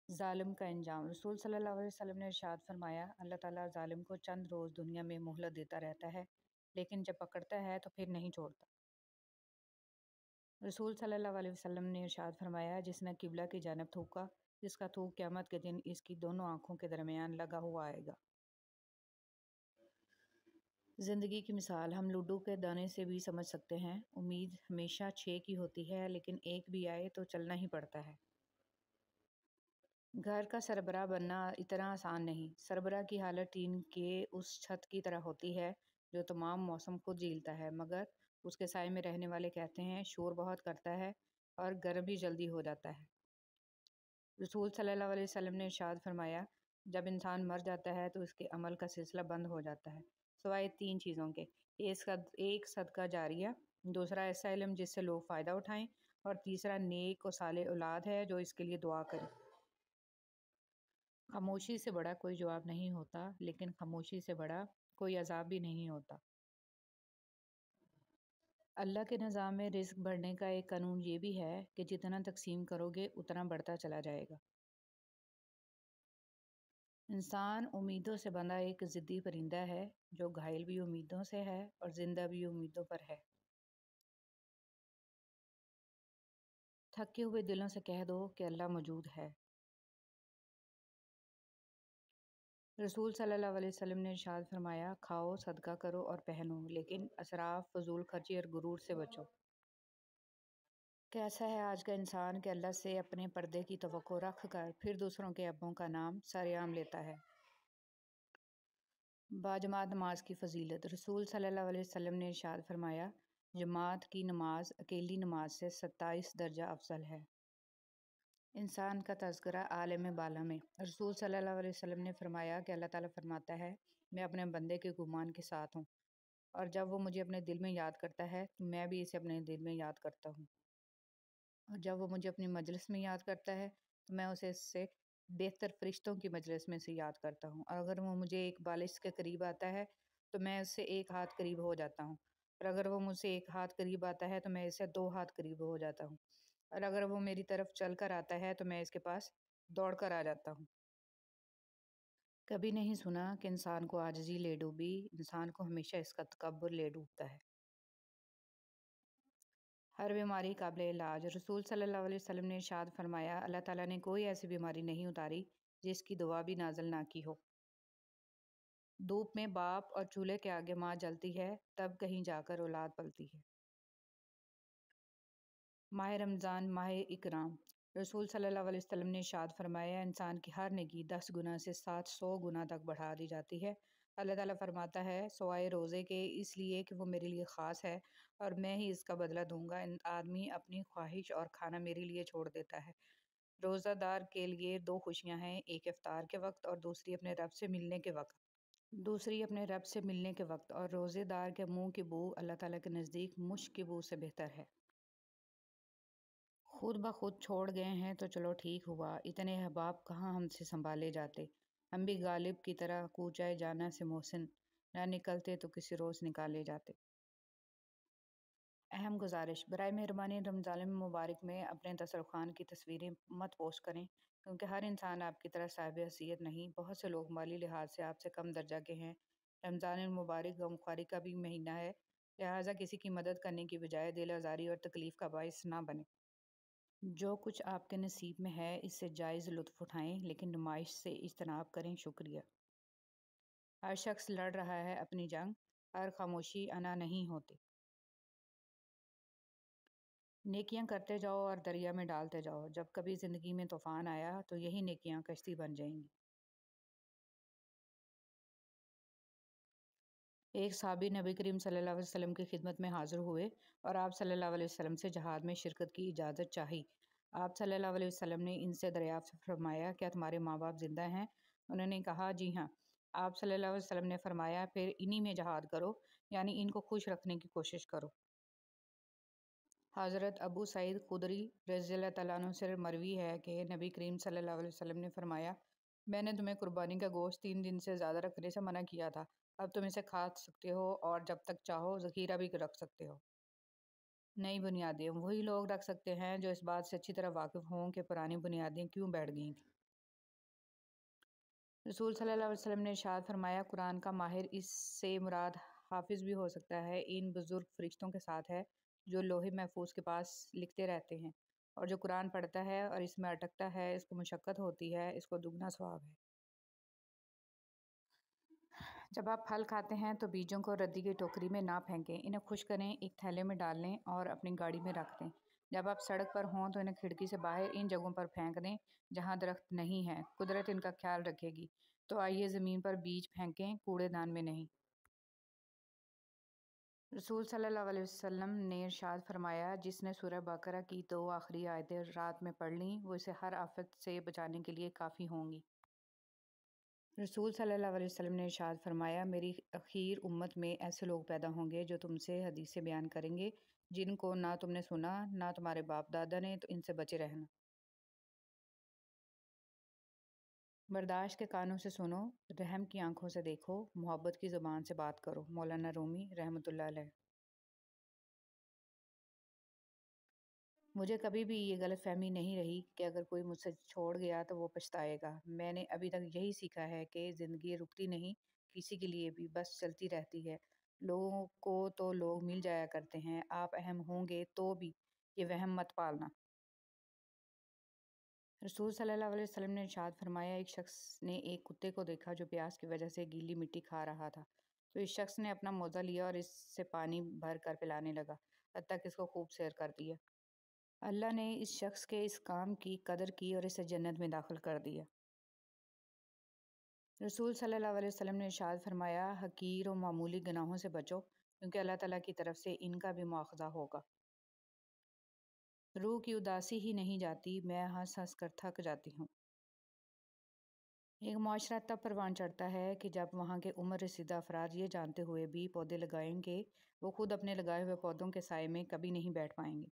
ظالم کا انجام۔ رسول صلی اللہ علیہ وسلم نے ارشاد فرمایا، اللہ تعالیٰ ظالم کو چند روز دنیا میں مہلت دیتا رہتا ہے، لیکن جب پکڑتا ہے تو پھر نہیں چھوڑتا۔ رسول صلی اللہ علیہ وسلم نے ارشاد فرمایا، جس نے قبلہ کی جانب تھوکا، جس کا تھوک قیامت کے دن اس کی دونوں آنکھوں کے درمیان لگا ہوا آئے گا۔ زندگی کی مثال ہم لوڈو کے دانے سے بھی سمجھ سکتے ہیں۔ امید ہمیشہ 6 کی ہوتی ہے، لیکن ایک بھی آئے تو چلنا ہی پڑتا ہے۔ گھر کا سربراہ بننا اتنا آسان نہیں۔ سربراہ کی حالت ٹین کے اس چھت کی طرح ہوتی ہے جو تمام موسم خود جھیلتا ہے، مگر اس کے سائے میں رہنے والے کہتے ہیں شور بہت کرتا ہے اور گرم بھی جلدی ہو جاتا ہے۔ رسول صلی اللہ علیہ وسلم نے ارشاد فرمایا، جب انسان مر جاتا ہے تو اس کے عمل کا سلسلہ بند ہو جاتا ہے، سوائے 3 چیزوں کے: ایک صدقہ جاریہ، دوسرا ایسا علم جس سے لوگ فائدہ اٹھائیں، اور تیسرا نیک و صالح اولاد ہے جو اس کے لیے دعا کرے۔ خاموشی سے بڑا کوئی جواب نہیں ہوتا، لیکن خاموشی سے بڑا کوئی عذاب بھی نہیں ہوتا۔ اللہ کے نظام میں رزق بڑھنے کا ایک قانون یہ بھی ہے کہ جتنا تقسیم کرو گے اتنا بڑھتا چلا جائے گا۔ انسان امیدوں سے بندھا ایک ضدی پرندہ ہے جو گھائل بھی امیدوں سے ہے اور زندہ بھی امیدوں پر ہے۔ تھکے ہوئے دلوں سے کہہ دو کہ اللہ موجود ہے۔ رسول صلی اللہ علیہ وسلم نے ارشاد فرمایا، کھاؤ، صدقہ کرو اور پہنو، لیکن اسراف، فضول خرچی اور غرور سے بچو۔ کیسا ہے آج کا انسان کہ اللہ سے اپنے پردے کی توقع رکھ کر پھر دوسروں کے ایبوں کا نام سرعام لیتا ہے۔ باجماعت نماز کی فضیلت۔ رسول صلی اللہ علیہ وسلم نے ارشاد فرمایا، جماعت کی نماز اکیلی نماز سے 27 درجہ افضل ہے۔ انسان کا تذکرہ عالم بالا میں۔ رسول صلی اللہ علیہ وسلم نے فرمایا کہ اللہ تعالیٰ فرماتا ہے، میں اپنے بندے کے گمان کے ساتھ ہوں، اور جب وہ مجھے اپنے دل میں یاد کرتا ہے تو میں بھی اسے اپنے دل میں یاد کرتا ہوں، اور جب وہ مجھے اپنی مجلس میں یاد کرتا ہے تو میں اسے اس سے بہتر فرشتوں کی مجلس میں سے یاد کرتا ہوں، اور اگر وہ مجھے ایک بالش کے قریب آتا ہے تو میں اس سے 1 ہاتھ قریب ہو جاتا ہوں، اور اگر وہ مجھ سے 1 ہاتھ قریب آتا ہے تو میں اس سے 2 ہاتھ قریب ہو جاتا ہوں، اور اگر وہ میری طرف چل کر آتا ہے تو میں اس کے پاس دوڑ کر آ جاتا ہوں۔ کبھی نہیں سنا کہ انسان کو عاجزی لے ڈوبی، انسان کو ہمیشہ اس کا تکبر لے ڈوبتا ہے۔ ہر بیماری قابل علاج۔ رسول صلی اللہ علیہ وسلم نے ارشاد فرمایا، اللہ تعالیٰ نے کوئی ایسی بیماری نہیں اتاری جس کی دوا بھی نازل نہ کی ہو۔ دھوپ میں باپ اور چولہے کے آگے ماں جلتی ہے، تب کہیں جا کر اولاد پلتی ہے۔ ماہ رمضان ماہ اکرام۔ رسول صلی اللہ علیہ وسلم نے ارشاد فرمایا، انسان کی ہر نیکی 10 گنا سے 700 گنا تک بڑھا دی جاتی ہے۔ اللہ تعالیٰ فرماتا ہے، سوائے روزے کے، اس لیے کہ وہ میرے لیے خاص ہے اور میں ہی اس کا بدلہ دوں گا۔ آدمی اپنی خواہش اور کھانا میرے لیے چھوڑ دیتا ہے۔ روزہ دار کے لیے 2 خوشیاں ہیں، ایک افطار کے وقت اور دوسری اپنے رب سے ملنے کے وقت۔ اور روزے دار کے منہ کی بو اللہ تعالیٰ کے نزدیک مشک کی بو سے بہتر ہے۔ خود بخود چھوڑ گئے ہیں تو چلو ٹھیک ہوا، اتنے احباب کہاں ہم سے سنبھالے جاتے، ہم بھی غالب کی طرح کوچائے جانا سے محسن، نہ نکلتے تو کسی روز نکالے جاتے۔ اہم گزارش، برائے مہربانی رمضان مبارک میں اپنے دسترخوان کی تصویریں مت پوسٹ کریں، کیونکہ ہر انسان آپ کی طرح صاحب حیثیت نہیں، بہت سے لوگ مالی لحاظ سے آپ سے کم درجہ کے ہیں۔ رمضان المبارک غمخواری کا بھی مہینہ ہے، لہٰذا کسی کی مدد کرنے کی بجائے دل آزاری اور تکلیف کا باعث نہ بنیں۔ جو کچھ آپ کے نصیب میں ہے اس سے جائز لطف اٹھائیں، لیکن نمائش سے اجتناب کریں۔ شکریہ۔ ہر شخص لڑ رہا ہے اپنی جنگ، ہر خاموشی انا نہیں ہوتی۔ نیکیاں کرتے جاؤ اور دریا میں ڈالتے جاؤ، جب کبھی زندگی میں طوفان آیا تو یہی نیکیاں کشتی بن جائیں گی۔ ایک صحابی نبی کریم صلی اللہ علیہ وسلم کی خدمت میں حاضر ہوئے اور آپ صلی اللہ علیہ وسلم سے جہاد میں شرکت کی اجازت چاہی۔ آپ صلی اللہ علیہ وسلم نے ان سے دریافت فرمایا، کیا تمہارے ماں باپ زندہ ہیں؟ انہوں نے کہا، جی ہاں۔ آپ صلی اللہ علیہ وسلم نے فرمایا پھر انہی میں جہاد کرو، یعنی ان کو خوش رکھنے کی کوشش کرو۔ حضرت ابو سعید خدری رضی اللہ تعالیٰ عنہ سے مروی ہے کہ نبی کریم صلی اللہ علیہ وسلم نے فرمایا، میں نے تمہیں قربانی کا گوشت 3 دن سے زیادہ رکھنے سے منع کیا تھا، اب تم اسے کھا سکتے ہو اور جب تک چاہو ذخیرہ بھی رکھ سکتے ہو۔ نئی بنیادیں وہی لوگ رکھ سکتے ہیں جو اس بات سے اچھی طرح واقف ہوں کہ پرانی بنیادیں کیوں بیٹھ گئی تھیں۔ رسول صلی اللہ علیہ وسلم نے ارشاد فرمایا، قرآن کا ماہر اس سے مراد حافظ بھی ہو سکتا ہے، ان بزرگ فرشتوں کے ساتھ ہے جو لوح محفوظ کے پاس لکھتے رہتے ہیں، اور جو قرآن پڑھتا ہے اور اس میں اٹکتا ہے، اس کو مشقت ہوتی ہے، اس کو دگنا ثواب ہے۔ جب آپ پھل کھاتے ہیں تو بیجوں کو ردی کی ٹوکری میں نہ پھینکیں، انہیں خشک کریں، ایک تھیلے میں ڈال لیں اور اپنی گاڑی میں رکھ دیں۔ جب آپ سڑک پر ہوں تو انہیں کھڑکی سے باہر ان جگہوں پر پھینک دیں جہاں درخت نہیں ہے، قدرت ان کا خیال رکھے گی۔ تو آئیے زمین پر بیج پھینکیں، کوڑے دان میں نہیں۔ رسول صلی اللہ علیہ وسلم نے ارشاد فرمایا، جس نے سورہ بقرہ کی 2 آخری آیتیں رات میں پڑھ لیں وہ اسے ہر آفت سے بچانے کے لیے کافی ہوں گی۔ رسول صلی اللہ علیہ وسلم نے ارشاد فرمایا، میری اخیر امت میں ایسے لوگ پیدا ہوں گے جو تم سے حدیثیں بیان کریں گے جن کو نہ تم نے سنا نہ تمہارے باپ دادا نے، تو ان سے بچے رہنا۔ برداشت کے کانوں سے سنو، رحم کی آنکھوں سے دیکھو، محبت کی زبان سے بات کرو۔ مولانا رومی رحمۃ اللہ علیہ۔ مجھے کبھی بھی یہ غلط فہمی نہیں رہی کہ اگر کوئی مجھ سے چھوڑ گیا تو وہ پچھتائے گا۔ میں نے ابھی تک یہی سیکھا ہے کہ زندگی رکتی نہیں، کسی کے لیے بھی بس چلتی رہتی ہے۔ لوگوں کو تو لوگ مل جایا کرتے ہیں، آپ اہم ہوں گے تو بھی یہ وہم مت پالنا۔ رسول صلی اللہ علیہ وسلم نے ارشاد فرمایا، ایک شخص نے ایک کتے کو دیکھا جو پیاس کی وجہ سے گیلی مٹی کھا رہا تھا، تو اس شخص نے اپنا موزہ لیا اور اس سے پانی بھر کر پلانے لگا، حتیٰ کہ اس کو خوب سیر کر دیا۔ اللہ نے اس شخص کے اس کام کی قدر کی اور اسے جنت میں داخل کر دیا۔ رسول صلی اللہ علیہ وسلم نے ارشاد فرمایا، حقیر و معمولی گناہوں سے بچو، کیونکہ اللہ تعالیٰ کی طرف سے ان کا بھی مواخذہ ہوگا۔ روح کی اداسی ہی نہیں جاتی، میں ہنس ہنس کر تھک جاتی ہوں۔ ایک معاشرہ تب پروان چڑھتا ہے کہ جب وہاں کے عمر رسیدہ افراد یہ جانتے ہوئے بھی پودے لگائیں گے وہ خود اپنے لگائے ہوئے پودوں کے سائے میں کبھی نہیں بیٹھ پائیں گے۔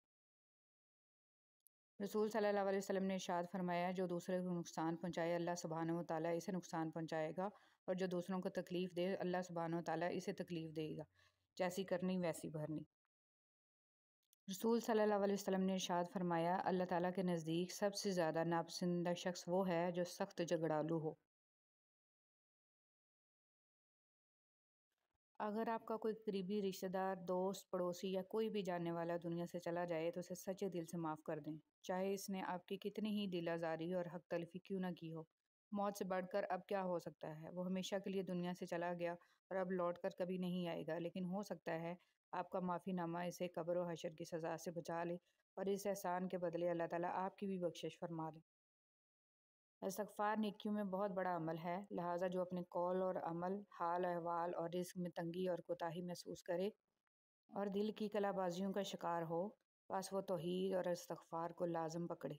رسول صلی اللہ علیہ وسلم نے ارشاد فرمایا، جو دوسرے کو نقصان پہنچائے اللہ سبحانہ و تعالیٰ اسے نقصان پہنچائے گا، اور جو دوسروں کو تکلیف دے اللہ سبحانہ و تعالیٰ اسے تکلیف دے گا، جیسی کرنی ویسی بھرنی۔ رسول صلی اللہ علیہ وسلم نے ارشاد فرمایا، اللہ تعالیٰ کے نزدیک سب سے زیادہ ناپسندیدہ شخص وہ ہے جو سخت جھگڑالو ہو۔ اگر آپ کا کوئی قریبی رشتہ دار، دوست، پڑوسی یا کوئی بھی جاننے والا دنیا سے چلا جائے تو اسے سچے دل سے معاف کر دیں، چاہے اس نے آپ کی کتنی ہی دل آزاری اور حق تلفی کیوں نہ کی ہو۔ موت سے بڑھ کر اب کیا ہو سکتا ہے؟ وہ ہمیشہ کے لیے دنیا سے چلا گیا اور اب لوٹ کر کبھی نہیں آئے گا، لیکن ہو سکتا ہے آپ کا معافی نامہ اسے قبر و حشر کی سزا سے بچا لے اور اس احسان کے بدلے اللہ تعالیٰ آپ کی بھی بخشش فرما لے۔ استغفار نیکیوں میں بہت بڑا عمل ہے، لہٰذا جو اپنے قول اور عمل، حال احوال اور رزق میں تنگی اور کوتاہی محسوس کرے اور دل کی کلا بازیوں کا شکار ہو، بس وہ توحید اور استغفار کو لازم پکڑے۔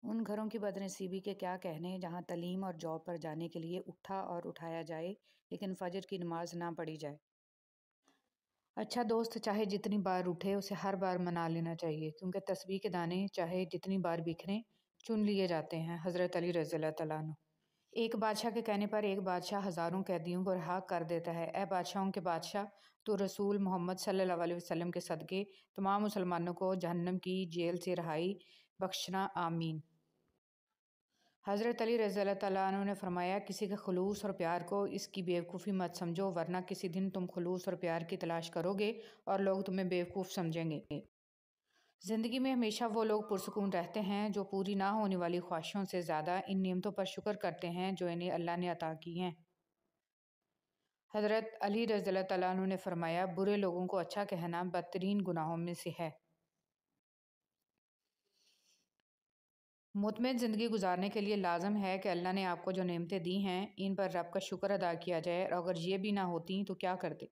ان گھروں کی بدنصیبی کے کیا کہنے جہاں تعلیم اور جاب پر جانے کے لیے اٹھا اور اٹھایا جائے لیکن فجر کی نماز نہ پڑھی جائے۔ اچھا دوست چاہے جتنی بار اٹھے اسے ہر بار منا لینا چاہیے، کیونکہ تسبیح کے دانے چاہے جتنی بار بکھریں چن لیے جاتے ہیں۔ حضرت علی رضی اللہ تعالیٰ عنہ۔ ایک بادشاہ کے کہنے پر ایک بادشاہ ہزاروں قیدیوں کو رہا کر دیتا ہے۔ اے بادشاہوں کے بادشاہ، تو رسول محمد صلی اللہ علیہ وسلم کے صدقے تمام مسلمانوں کو جہنم کی جیل سے رہائی بخشنا، آمین۔ حضرت علی رضی اللہ تعالیٰ عنہ نے فرمایا، کسی کے خلوص اور پیار کو اس کی بیوقوفی مت سمجھو، ورنہ کسی دن تم خلوص اور پیار کی تلاش کرو گے اور لوگ تمہیں بیوقوف سمجھیں گے۔ زندگی میں ہمیشہ وہ لوگ پرسکون رہتے ہیں جو پوری نہ ہونے والی خواہشوں سے زیادہ ان نعمتوں پر شکر کرتے ہیں جو انہیں اللہ نے عطا کی ہیں۔ حضرت علی رضی اللہ تعالیٰ عنہ نے فرمایا، برے لوگوں کو اچھا کہنا بدترین گناہوں میں سے ہے۔ مطمئن زندگی گزارنے کے لیے لازم ہے کہ اللہ نے آپ کو جو نعمتیں دی ہیں ان پر رب کا شکر ادا کیا جائے، اور اگر یہ بھی نہ ہوتیں تو کیا کرتے؟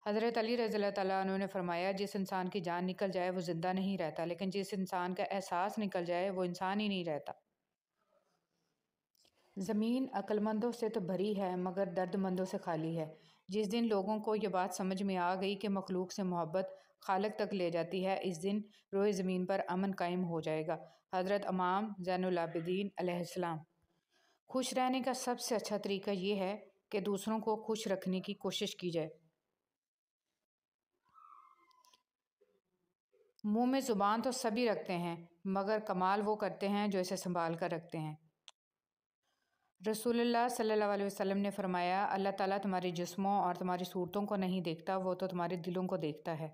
حضرت علی رضی اللہ تعالیٰ عنہ نے فرمایا، جس انسان کی جان نکل جائے وہ زندہ نہیں رہتا، لیکن جس انسان کا احساس نکل جائے وہ انسان ہی نہیں رہتا۔ زمین عقلمندوں سے تو بھری ہے مگر درد مندوں سے خالی ہے۔ جس دن لوگوں کو یہ بات سمجھ میں آ گئی کہ مخلوق سے محبت خالق تک لے جاتی ہے، اس دن روئے زمین پر امن قائم ہو جائے گا۔ حضرت امام زین العابدین علیہ السلام۔ خوش رہنے کا سب سے اچھا طریقہ یہ ہے کہ دوسروں کو خوش رکھنے کی کوشش کی جائے۔ منہ میں زبان تو سبھی رکھتے ہیں مگر کمال وہ کرتے ہیں جو اسے سنبھال کر رکھتے ہیں۔ رسول اللہ صلی اللہ علیہ وسلم نے فرمایا، اللہ تعالیٰ تمہارے جسموں اور تمہاری صورتوں کو نہیں دیکھتا، وہ تو تمہارے دلوں کو دیکھتا ہے۔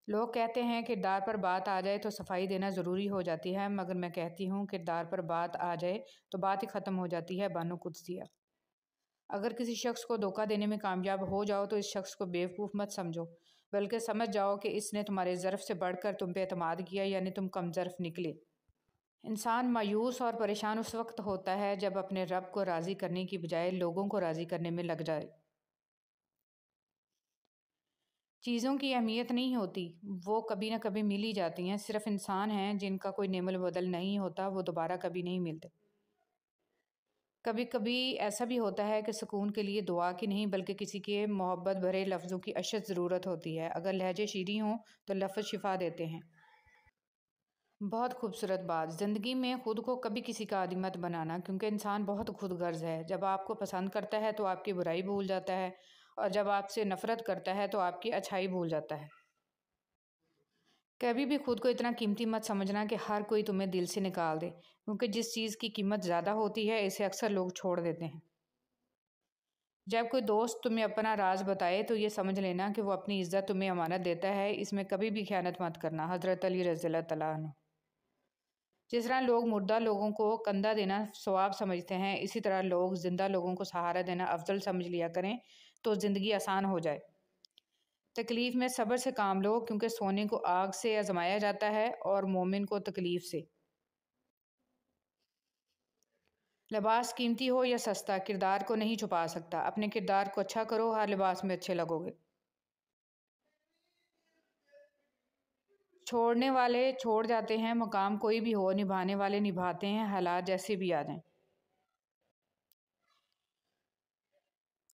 لوگ کہتے ہیں کردار پر بات آ جائے تو صفائی دینا ضروری ہو جاتی ہے، مگر میں کہتی ہوں کردار پر بات آ جائے تو بات ہی ختم ہو جاتی ہے۔ بانو قدسیہ۔ اگر کسی شخص کو دھوکہ دینے میں کامیاب ہو جاؤ تو اس شخص کو بیوقوف مت سمجھو، بلکہ سمجھ جاؤ کہ اس نے تمہارے ظرف سے بڑھ کر تم پہ اعتماد کیا، یعنی تم کم ظرف نکلے۔ انسان مایوس اور پریشان اس وقت ہوتا ہے جب اپنے رب کو راضی کرنے کی بجائے لوگوں کو راضی کرنے میں لگ جائے۔ چیزوں کی اہمیت نہیں ہوتی، وہ کبھی نہ کبھی مل ہی جاتی ہیں۔ صرف انسان ہیں جن کا کوئی نعم البدل نہیں ہوتا، وہ دوبارہ کبھی نہیں ملتے۔ کبھی کبھی ایسا بھی ہوتا ہے کہ سکون کے لیے دعا کی نہیں بلکہ کسی کے محبت بھرے لفظوں کی اشد ضرورت ہوتی ہے۔ اگر لہجے شیریں ہوں تو لفظ شفا دیتے ہیں۔ بہت خوبصورت بات۔ زندگی میں خود کو کبھی کسی کا عادی مت بنانا، کیونکہ انسان بہت خود غرض ہے۔ جب آپ کو پسند کرتا ہے تو آپ کی برائی بھول جاتا ہے، اور جب آپ سے نفرت کرتا ہے تو آپ کی اچھائی بھول جاتا ہے۔ کبھی بھی خود کو اتنا قیمتی مت سمجھنا کہ ہر کوئی تمہیں دل سے نکال دے، کیونکہ جس چیز کی قیمت زیادہ ہوتی ہے اسے اکثر لوگ چھوڑ دیتے ہیں۔ جب کوئی دوست تمہیں اپنا راز بتائے تو یہ سمجھ لینا کہ وہ اپنی عزت تمہیں امانت دیتا ہے، اس میں کبھی بھی خیانت مت کرنا۔ حضرت علی رضی اللہ تعالیٰ عنہ۔ جس طرح لوگ مردہ لوگوں کو کندھا دینا ثواب سمجھتے ہیں، اسی طرح لوگ زندہ لوگوں کو سہارا دینا افضل سمجھ لیا کریں تو زندگی آسان ہو جائے۔ تکلیف میں صبر سے کام لو، کیونکہ سونے کو آگ سے آزمایا جاتا ہے اور مومن کو تکلیف سے۔ لباس قیمتی ہو یا سستا، کردار کو نہیں چھپا سکتا۔ اپنے کردار کو اچھا کرو، ہر لباس میں اچھے لگو گے۔ چھوڑنے والے چھوڑ جاتے ہیں، مقام کوئی بھی ہو، نبھانے والے نبھاتے ہیں، حالات جیسے بھی آ جائیں۔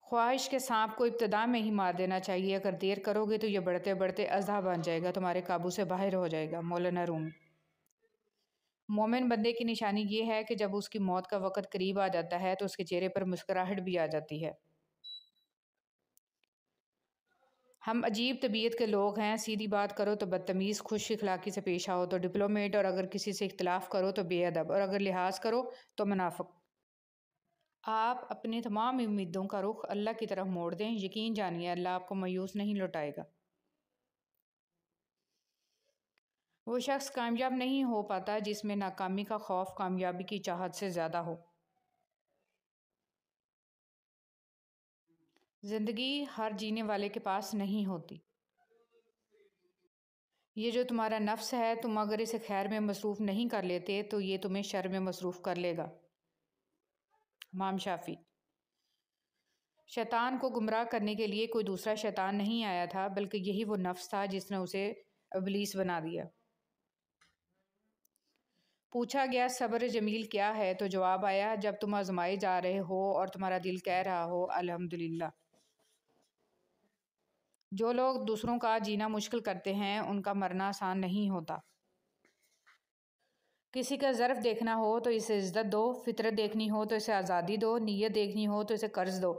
خواہش کے سانپ کو ابتدا میں ہی مار دینا چاہیے، اگر دیر کرو گے تو یہ بڑھتے بڑھتے اژدہا بن جائے گا، تمہارے قابو سے باہر ہو جائے گا۔ مولانا رومی۔ مومن بندے کی نشانی یہ ہے کہ جب اس کی موت کا وقت قریب آ جاتا ہے تو اس کے چہرے پر مسکراہٹ بھی آ جاتی ہے۔ ہم عجیب طبیعت کے لوگ ہیں، سیدھی بات کرو تو بدتمیز، خوش اخلاقی سے پیش آؤ تو ڈپلومیٹ، اور اگر کسی سے اختلاف کرو تو بے ادب، اور اگر لحاظ کرو تو منافق۔ آپ اپنے تمام امیدوں کا رخ اللہ کی طرف موڑ دیں، یقین جانیے اللہ آپ کو مایوس نہیں لوٹائے گا۔ وہ شخص کامیاب نہیں ہو پاتا جس میں ناکامی کا خوف کامیابی کی چاہت سے زیادہ ہو۔ زندگی ہر جینے والے کے پاس نہیں ہوتی۔ یہ جو تمہارا نفس ہے، تم اگر اسے خیر میں مصروف نہیں کر لیتے تو یہ تمہیں شر میں مصروف کر لے گا۔ امام شافعی۔ شیطان کو گمراہ کرنے کے لیے کوئی دوسرا شیطان نہیں آیا تھا، بلکہ یہی وہ نفس تھا جس نے اسے ابلیس بنا دیا۔ پوچھا گیا صبر جمیل کیا ہے تو جواب آیا، جب تم آزمائے جا رہے ہو اور تمہارا دل کہہ رہا ہو الحمدللہ۔ جو لوگ دوسروں کا جینا مشکل کرتے ہیں ان کا مرنا آسان نہیں ہوتا۔ کسی کا ظرف دیکھنا ہو تو اسے عزت دو، فطرت دیکھنی ہو تو اسے آزادی دو، نیت دیکھنی ہو تو اسے قرض دو،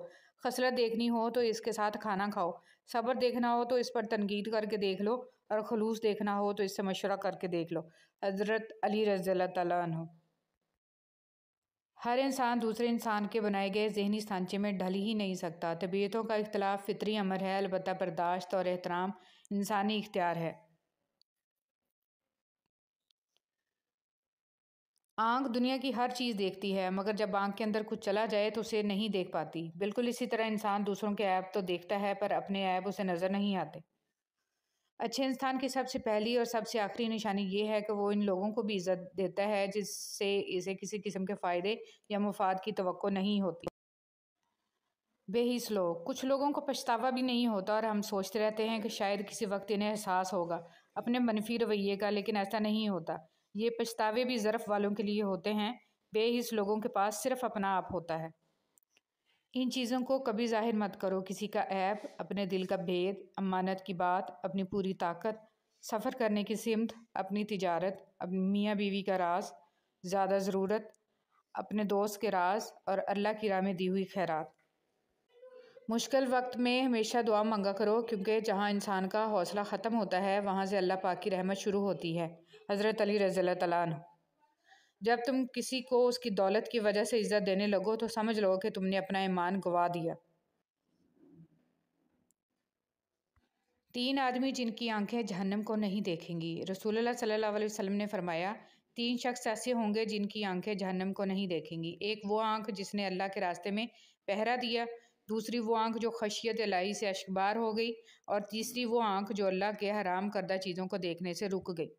خصلت دیکھنی ہو تو اس کے ساتھ کھانا کھاؤ، صبر دیکھنا ہو تو اس پر تنقید کر کے دیکھ لو، اور خلوص دیکھنا ہو تو اس سے مشورہ کر کے دیکھ لو۔ حضرت علی رضی اللہ تعالیٰ عنہ۔ ہر انسان دوسرے انسان کے بنائے گئے ذہنی سانچے میں ڈھل ہی نہیں سکتا۔ طبیعتوں کا اختلاف فطری امر ہے، البتہ برداشت اور احترام انسانی اختیار ہے۔ آنکھ دنیا کی ہر چیز دیکھتی ہے، مگر جب آنکھ کے اندر کچھ چلا جائے تو اسے نہیں دیکھ پاتی۔ بالکل اسی طرح انسان دوسروں کے عیب تو دیکھتا ہے پر اپنے عیب اسے نظر نہیں آتے۔ اچھے انسان کی سب سے پہلی اور سب سے آخری نشانی یہ ہے کہ وہ ان لوگوں کو بھی عزت دیتا ہے جس سے اسے کسی قسم کے فائدے یا مفاد کی توقع نہیں ہوتی۔ بے حس لوگ۔ کچھ لوگوں کو پچھتاوا بھی نہیں ہوتا اور ہم سوچتے رہتے ہیں کہ شاید کسی وقت انہیں احساس ہوگا اپنے منفی رویے کا، لیکن ایسا نہیں ہوتا۔ یہ پچھتاوے بھی ظرف والوں کے لیے ہوتے ہیں بے حس لوگوں کے پاس صرف اپنا آپ ہوتا ہے۔ ان چیزوں کو کبھی ظاہر مت کرو، کسی کا عیب، اپنے دل کا بھید، امانت کی بات، اپنی پوری طاقت، سفر کرنے کی سمت، اپنی تجارت، اپنی میاں بیوی کا راز، زیادہ ضرورت، اپنے دوست کے راز اور اللہ کی راہ میں دی ہوئی خیرات۔ مشکل وقت میں ہمیشہ دعا مانگا کرو، کیونکہ جہاں انسان کا حوصلہ ختم ہوتا ہے وہاں سے اللہ پاک کی رحمت شروع ہوتی ہے۔ حضرت علی رضی اللہ تعالیٰ عنہ۔ جب تم کسی کو اس کی دولت کی وجہ سے عزت دینے لگو تو سمجھ لو کہ تم نے اپنا ایمان گوا دیا۔ 3 آدمی جن کی آنکھیں جہنم کو نہیں دیکھیں گی۔ رسول اللہ صلی اللہ علیہ وسلم نے فرمایا 3 شخص ایسے ہوں گے جن کی آنکھیں جہنم کو نہیں دیکھیں گی۔ ایک وہ آنکھ جس نے اللہ کے راستے میں پہرا دیا، دوسری وہ آنکھ جو خشیت الہی سے اشکبار ہو گئی، اور تیسری وہ آنکھ جو اللہ کے حرام کردہ چیزوں کو دیکھنے سے رک گئی۔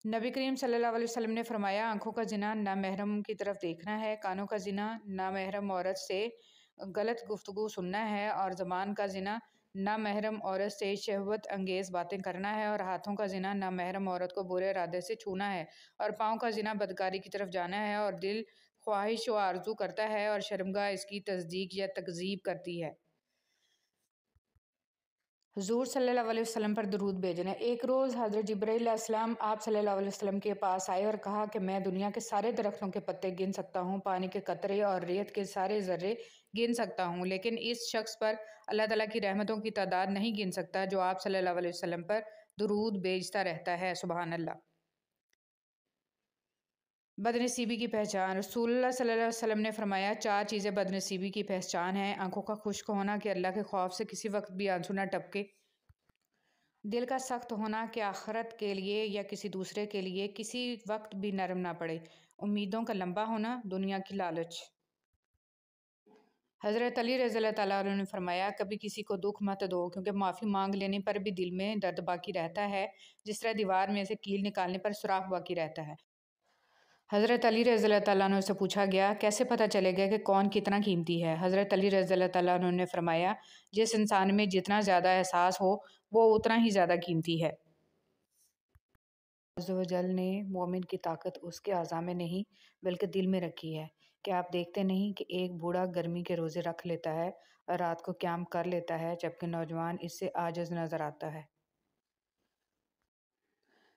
نبی کریم صلی اللہ علیہ وسلم نے فرمایا آنکھوں کا زنا نامحرم کی طرف دیکھنا ہے، کانوں کا زنا نامحرم عورت سے غلط گفتگو سننا ہے، اور زبان کا زنا نامحرم عورت سے شہوت انگیز باتیں کرنا ہے، اور ہاتھوں کا زنا نامحرم عورت کو برے ارادے سے چھونا ہے، اور پاؤں کا زنا بدکاری کی طرف جانا ہے، اور دل خواہش و آرزو کرتا ہے اور شرمگاہ اس کی تصدیق یا تکذیب کرتی ہے۔ حضور صلی اللہ علیہ وسلم پر درود بھیجنا۔ ایک روز حضرت جبرائیل علیہ السلام آپ صلی اللہ علیہ وسلم کے پاس آئے اور کہا کہ میں دنیا کے سارے درختوں کے پتے گن سکتا ہوں، پانی کے قطرے اور ریت کے سارے ذرے گن سکتا ہوں، لیکن اس شخص پر اللہ تعالیٰ کی رحمتوں کی تعداد نہیں گن سکتا جو آپ صلی اللہ علیہ وسلم پر درود بھیجتا رہتا ہے۔ سبحان اللہ۔ بدنصیبی کی پہچان۔ رسول اللہ صلی اللہ علیہ وسلم نے فرمایا 4 چیزیں بدنصیبی کی پہچان ہیں: آنکھوں کا خشک ہونا کہ اللہ کے خوف سے کسی وقت بھی آنسو نہ ٹپکے، دل کا سخت ہونا کہ آخرت کے لیے یا کسی دوسرے کے لیے کسی وقت بھی نرم نہ پڑے، امیدوں کا لمبا ہونا، دنیا کی لالچ۔ حضرت علی رضی اللہ تعالیٰ عنہ نے فرمایا کبھی کسی کو دکھ مت دو، کیونکہ معافی مانگ لینے پر بھی دل میں درد باقی رہتا ہے، جس طرح دیوار میں سے کیل نکالنے پر سوراخ باقی رہتا ہے۔ حضرت علی رضی اللہ تعالیٰ عنہ سے پوچھا گیا کیسے پتہ چلے گا کہ کون کتنا قیمتی ہے؟ حضرت علی رضی اللہ تعالیٰ عنہ نے فرمایا جس انسان میں جتنا زیادہ احساس ہو وہ اتنا ہی زیادہ قیمتی ہے۔ عز و جل نے مومن کی طاقت اس کے اعضاء میں نہیں بلکہ دل میں رکھی ہے۔ کیا آپ دیکھتے نہیں کہ ایک بوڑھا گرمی کے روزے رکھ لیتا ہے اور رات کو قیام کر لیتا ہے، جبکہ نوجوان اس سے عاجز نظر آتا ہے۔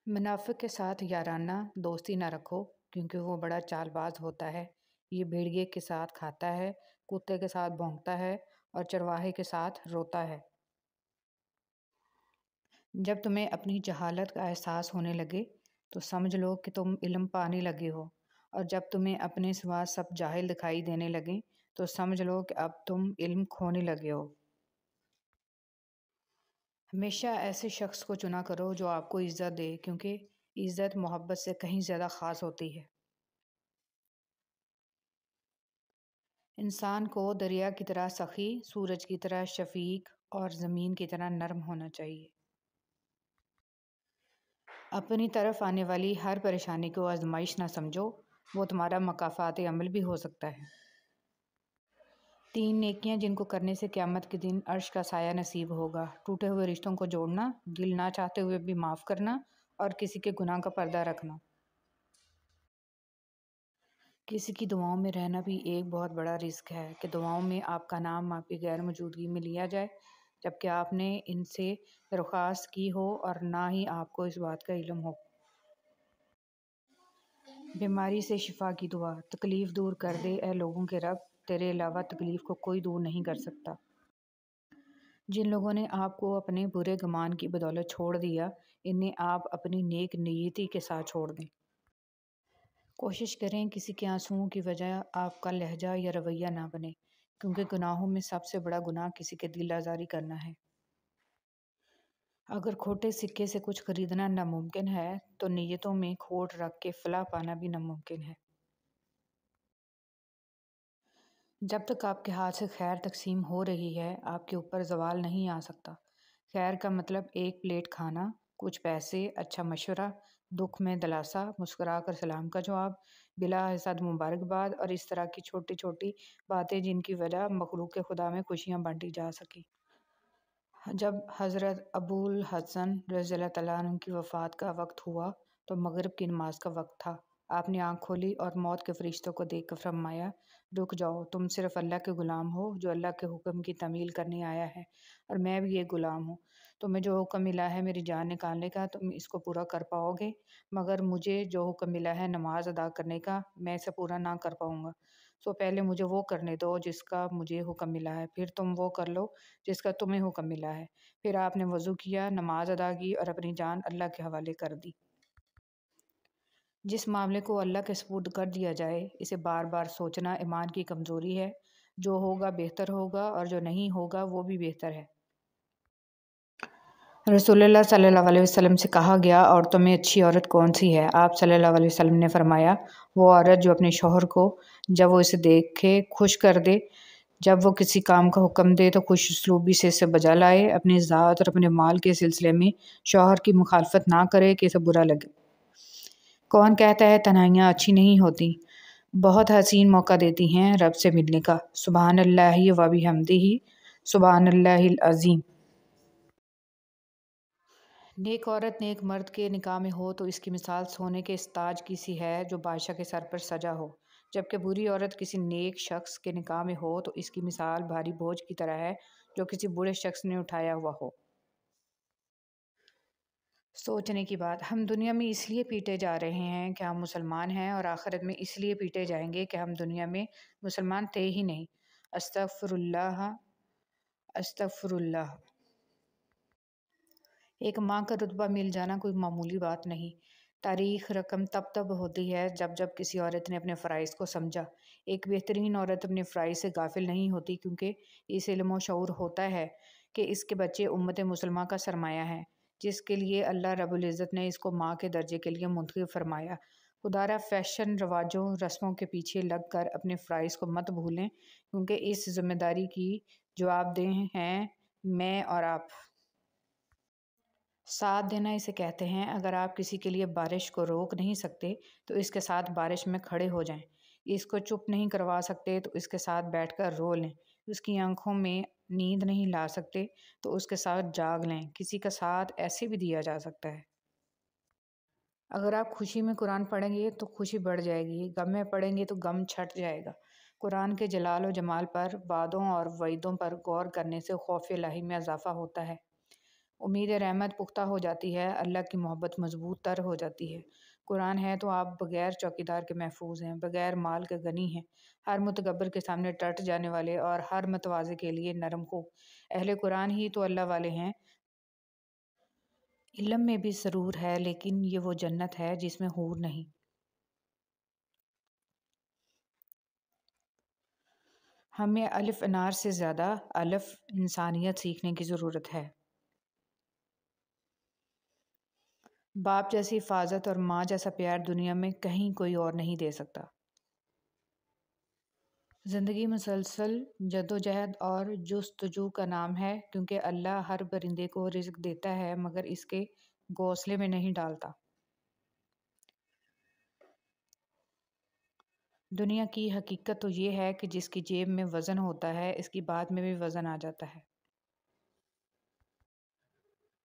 منافق کے ساتھ یارانہ دوستی نہ رکھو، کیونکہ وہ بڑا چال باز ہوتا ہے۔ یہ بھیڑیے کے ساتھ کھاتا ہے، کتے کے ساتھ بھونکتا ہے اور چرواہے کے ساتھ روتا ہے۔ جب تمہیں اپنی جہالت کا احساس ہونے لگے تو سمجھ لو کہ تم علم پانے لگے ہو، اور جب تمہیں اپنے سوا سب جاہل دکھائی دینے لگیں تو سمجھ لو کہ اب تم علم کھونے لگے ہو۔ ہمیشہ ایسے شخص کو چنا کرو جو آپ کو عزت دے، کیونکہ عزت محبت سے کہیں زیادہ خاص ہوتی ہے۔ انسان کو دریا کی طرح سخی، سورج کی طرح شفیق اور زمین کی طرح نرم ہونا چاہیے۔ اپنی طرف آنے والی ہر پریشانی کو آزمائش نہ سمجھو، وہ تمہارا مکافات عمل بھی ہو سکتا ہے۔ 3 نیکیاں جن کو کرنے سے قیامت کے دن عرش کا سایہ نصیب ہوگا: ٹوٹے ہوئے رشتوں کو جوڑنا، دل نہ چاہتے ہوئے بھی معاف کرنا، اور کسی کے گناہ کا پردہ رکھنا۔ کسی کی دعاؤں میں رہنا بھی ایک بہت بڑا رزق ہے کہ دعاؤں میں آپ کا نام آپ کی غیر موجودگی میں لیا جائے، جبکہ آپ نے ان سے درخواست کی ہو اور نہ ہی آپ کو اس بات کا علم ہو۔ بیماری سے شفا کی دعا: تکلیف دور کر دے اے لوگوں کے رب، تیرے علاوہ تکلیف کو کوئی دور نہیں کر سکتا۔ جن لوگوں نے آپ کو اپنے برے گمان کی بدولت چھوڑ دیا، انہیں آپ اپنی نیک نیتی کے ساتھ چھوڑ دیں۔ کوشش کریں کسی کے آنسوؤں کی وجہ آپ کا لہجہ یا رویہ نہ بنے، کیونکہ گناہوں میں سب سے بڑا گناہ کسی کے دل آزاری کرنا ہے۔ اگر کھوٹے سکے سے کچھ خریدنا ناممکن ہے تو نیتوں میں کھوٹ رکھ کے فلاح پانا بھی ناممکن ہے۔ جب تک آپ کے ہاتھ سے خیر تقسیم ہو رہی ہے آپ کے اوپر زوال نہیں آ سکتا۔ خیر کا مطلب ایک پلیٹ کھانا، کچھ پیسے، اچھا مشورہ، دکھ میں دلاسا، مسکرا کر سلام کا جواب، بلا حسد مبارکباد، اور اس طرح کی چھوٹی چھوٹی باتیں جن کی وجہ مخلوق خدا میں خوشیاں بانٹی جا سکیں۔ جب حضرت ابو الحسن رضی اللہ تعالیٰ عنہ کی وفات کا وقت ہوا تو مغرب کی نماز کا وقت تھا۔ آپ نے آنکھ کھولی اور موت کے فرشتوں کو دیکھ کر فرمایا، رک جاؤ، تم صرف اللہ کے غلام ہو جو اللہ کے حکم کی تعمیل کرنے آیا ہے، اور میں بھی ایک غلام ہوں۔ تمہیں جو حکم ملا ہے میری جان نکالنے کا، تم اس کو پورا کر پاؤ گے، مگر مجھے جو حکم ملا ہے نماز ادا کرنے کا، میں اسے پورا نہ کر پاؤں گا۔ سو پہلے مجھے وہ کرنے دو جس کا مجھے حکم ملا ہے، پھر تم وہ کر لو جس کا تمہیں حکم ملا ہے۔ پھر آپ نے وضو کیا، نماز ادا کی اور اپنی جان اللہ کے حوالے کر دی۔ جس معاملے کو اللہ کے سپرد کر دیا جائے، اسے بار بار سوچنا ایمان کی کمزوری ہے۔ جو ہوگا بہتر ہوگا اور جو نہیں ہوگا وہ بھی بہتر ہے۔ رسول اللہ صلی اللہ علیہ وسلم سے کہا گیا، عورتوں میں اچھی عورت کون سی ہے؟ آپ صلی اللہ علیہ وسلم نے فرمایا، وہ عورت جو اپنے شوہر کو جب وہ اسے دیکھے خوش کر دے، جب وہ کسی کام کا حکم دے تو خوش اسلوبی سے اسے بجا لائے، اپنی ذات اور اپنے مال کے سلسلے میں شوہر کی مخالفت نہ کرے کہ اسے برا لگے۔ کون کہتا ہے تنہائیاں اچھی نہیں ہوتی؟ بہت حسین موقع دیتی ہیں رب سے ملنے کا۔ سبحان اللہ و بحمدہ، سبحان اللہ العظیم۔ نیک عورت نیک مرد کے نکاح میں ہو تو اس کی مثال سونے کے اس تاج کی سی ہے جو بادشاہ کے سر پر سجا ہو، جبکہ بری عورت کسی نیک شخص کے نکاح میں ہو تو اس کی مثال بھاری بوجھ کی طرح ہے جو کسی برے شخص نے اٹھایا ہوا ہو۔ سوچنے کی بات، ہم دنیا میں اس لیے پیٹے جا رہے ہیں کہ ہم مسلمان ہیں، اور آخرت میں اس لیے پیٹے جائیں گے کہ ہم دنیا میں مسلمان تھے ہی نہیں۔ استغفر اللہ، استغفر اللہ۔ ایک ماں کا رتبہ مل جانا کوئی معمولی بات نہیں۔ تاریخ رقم تب ہوتی ہے جب کسی عورت نے اپنے فرائض کو سمجھا۔ ایک بہترین عورت اپنے فرائض سے غافل نہیں ہوتی، کیونکہ اس علم و شعور ہوتا ہے کہ اس کے بچے امت مسلمہ کا سرمایہ ہیں، جس کے لیے اللہ رب العزت نے اس کو ماں کے درجے کے لیے منتخب فرمایا۔ خدا را فیشن، رواجوں، رسموں کے پیچھے لگ کر اپنے فرائض کو مت بھولیں، کیونکہ اس ذمہ داری کی جوابدہ ہیں میں اور آپ۔ ساتھ دینا اسے کہتے ہیں۔ اگر آپ کسی کے لیے بارش کو روک نہیں سکتے تو اس کے ساتھ بارش میں کھڑے ہو جائیں۔ اس کو چپ نہیں کروا سکتے تو اس کے ساتھ بیٹھ کر رو لیں۔ اس کی آنکھوں میں نیند نہیں لا سکتے تو اس کے ساتھ جاگ لیں۔ کسی کا ساتھ ایسے بھی دیا جا سکتا ہے۔ اگر آپ خوشی میں قرآن پڑھیں گے تو خوشی بڑھ جائے گی، غم میں پڑھیں گے تو غم چھٹ جائے گا۔ قرآن کے جلال و جمال پر، وعدوں اور وعیدوں پر غور کرنے سے خوف الہی میں اضافہ ہوتا ہے، امید رحمت پختہ ہو جاتی ہے، اللہ کی محبت مضبوط تر ہو جاتی ہے۔ قرآن ہے تو آپ بغیر چوکیدار کے محفوظ ہیں، بغیر مال کے غنی ہیں، ہر متکبر کے سامنے ڈٹ جانے والے اور ہر متواضع کے لیے نرم خو۔ اہل قرآن ہی تو اللہ والے ہیں۔ علم میں بھی سرور ہے، لیکن یہ وہ جنت ہے جس میں حور نہیں۔ ہمیں الف انار سے زیادہ الف انسانیت سیکھنے کی ضرورت ہے۔ باپ جیسی حفاظت اور ماں جیسا پیار دنیا میں کہیں کوئی اور نہیں دے سکتا۔ زندگی مسلسل جدوجہد اور جستجو کا نام ہے، کیونکہ اللہ ہر پرندے کو رزق دیتا ہے مگر اس کے گھونسلے میں نہیں ڈالتا۔ دنیا کی حقیقت تو یہ ہے کہ جس کی جیب میں وزن ہوتا ہے اس کی بات میں بھی وزن آ جاتا ہے۔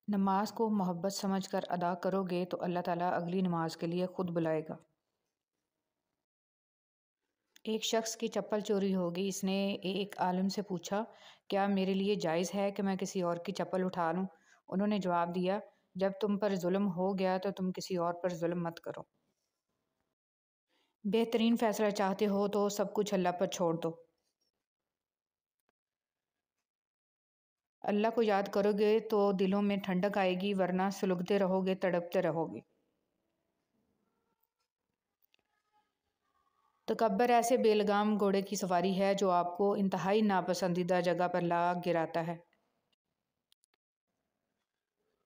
نماز کو محبت سمجھ کر ادا کرو گے تو اللہ تعالیٰ اگلی نماز کے لیے خود بلائے گا۔ ایک شخص کی چپل چوری ہو گئی۔ اس نے ایک عالم سے پوچھا، کیا میرے لیے جائز ہے کہ میں کسی اور کی چپل اٹھا لوں؟ انہوں نے جواب دیا، جب تم پر ظلم ہو گیا تو تم کسی اور پر ظلم مت کرو۔ بہترین فیصلہ چاہتے ہو تو سب کچھ اللہ پر چھوڑ دو۔ اللہ کو یاد کرو گے تو دلوں میں ٹھنڈک آئے گی، ورنہ سلگتے رہو گے، تڑپتے رہو گے۔ تکبر ایسے بے لگام گھوڑے کی سواری ہے جو آپ کو انتہائی ناپسندیدہ جگہ پر لا گراتا ہے۔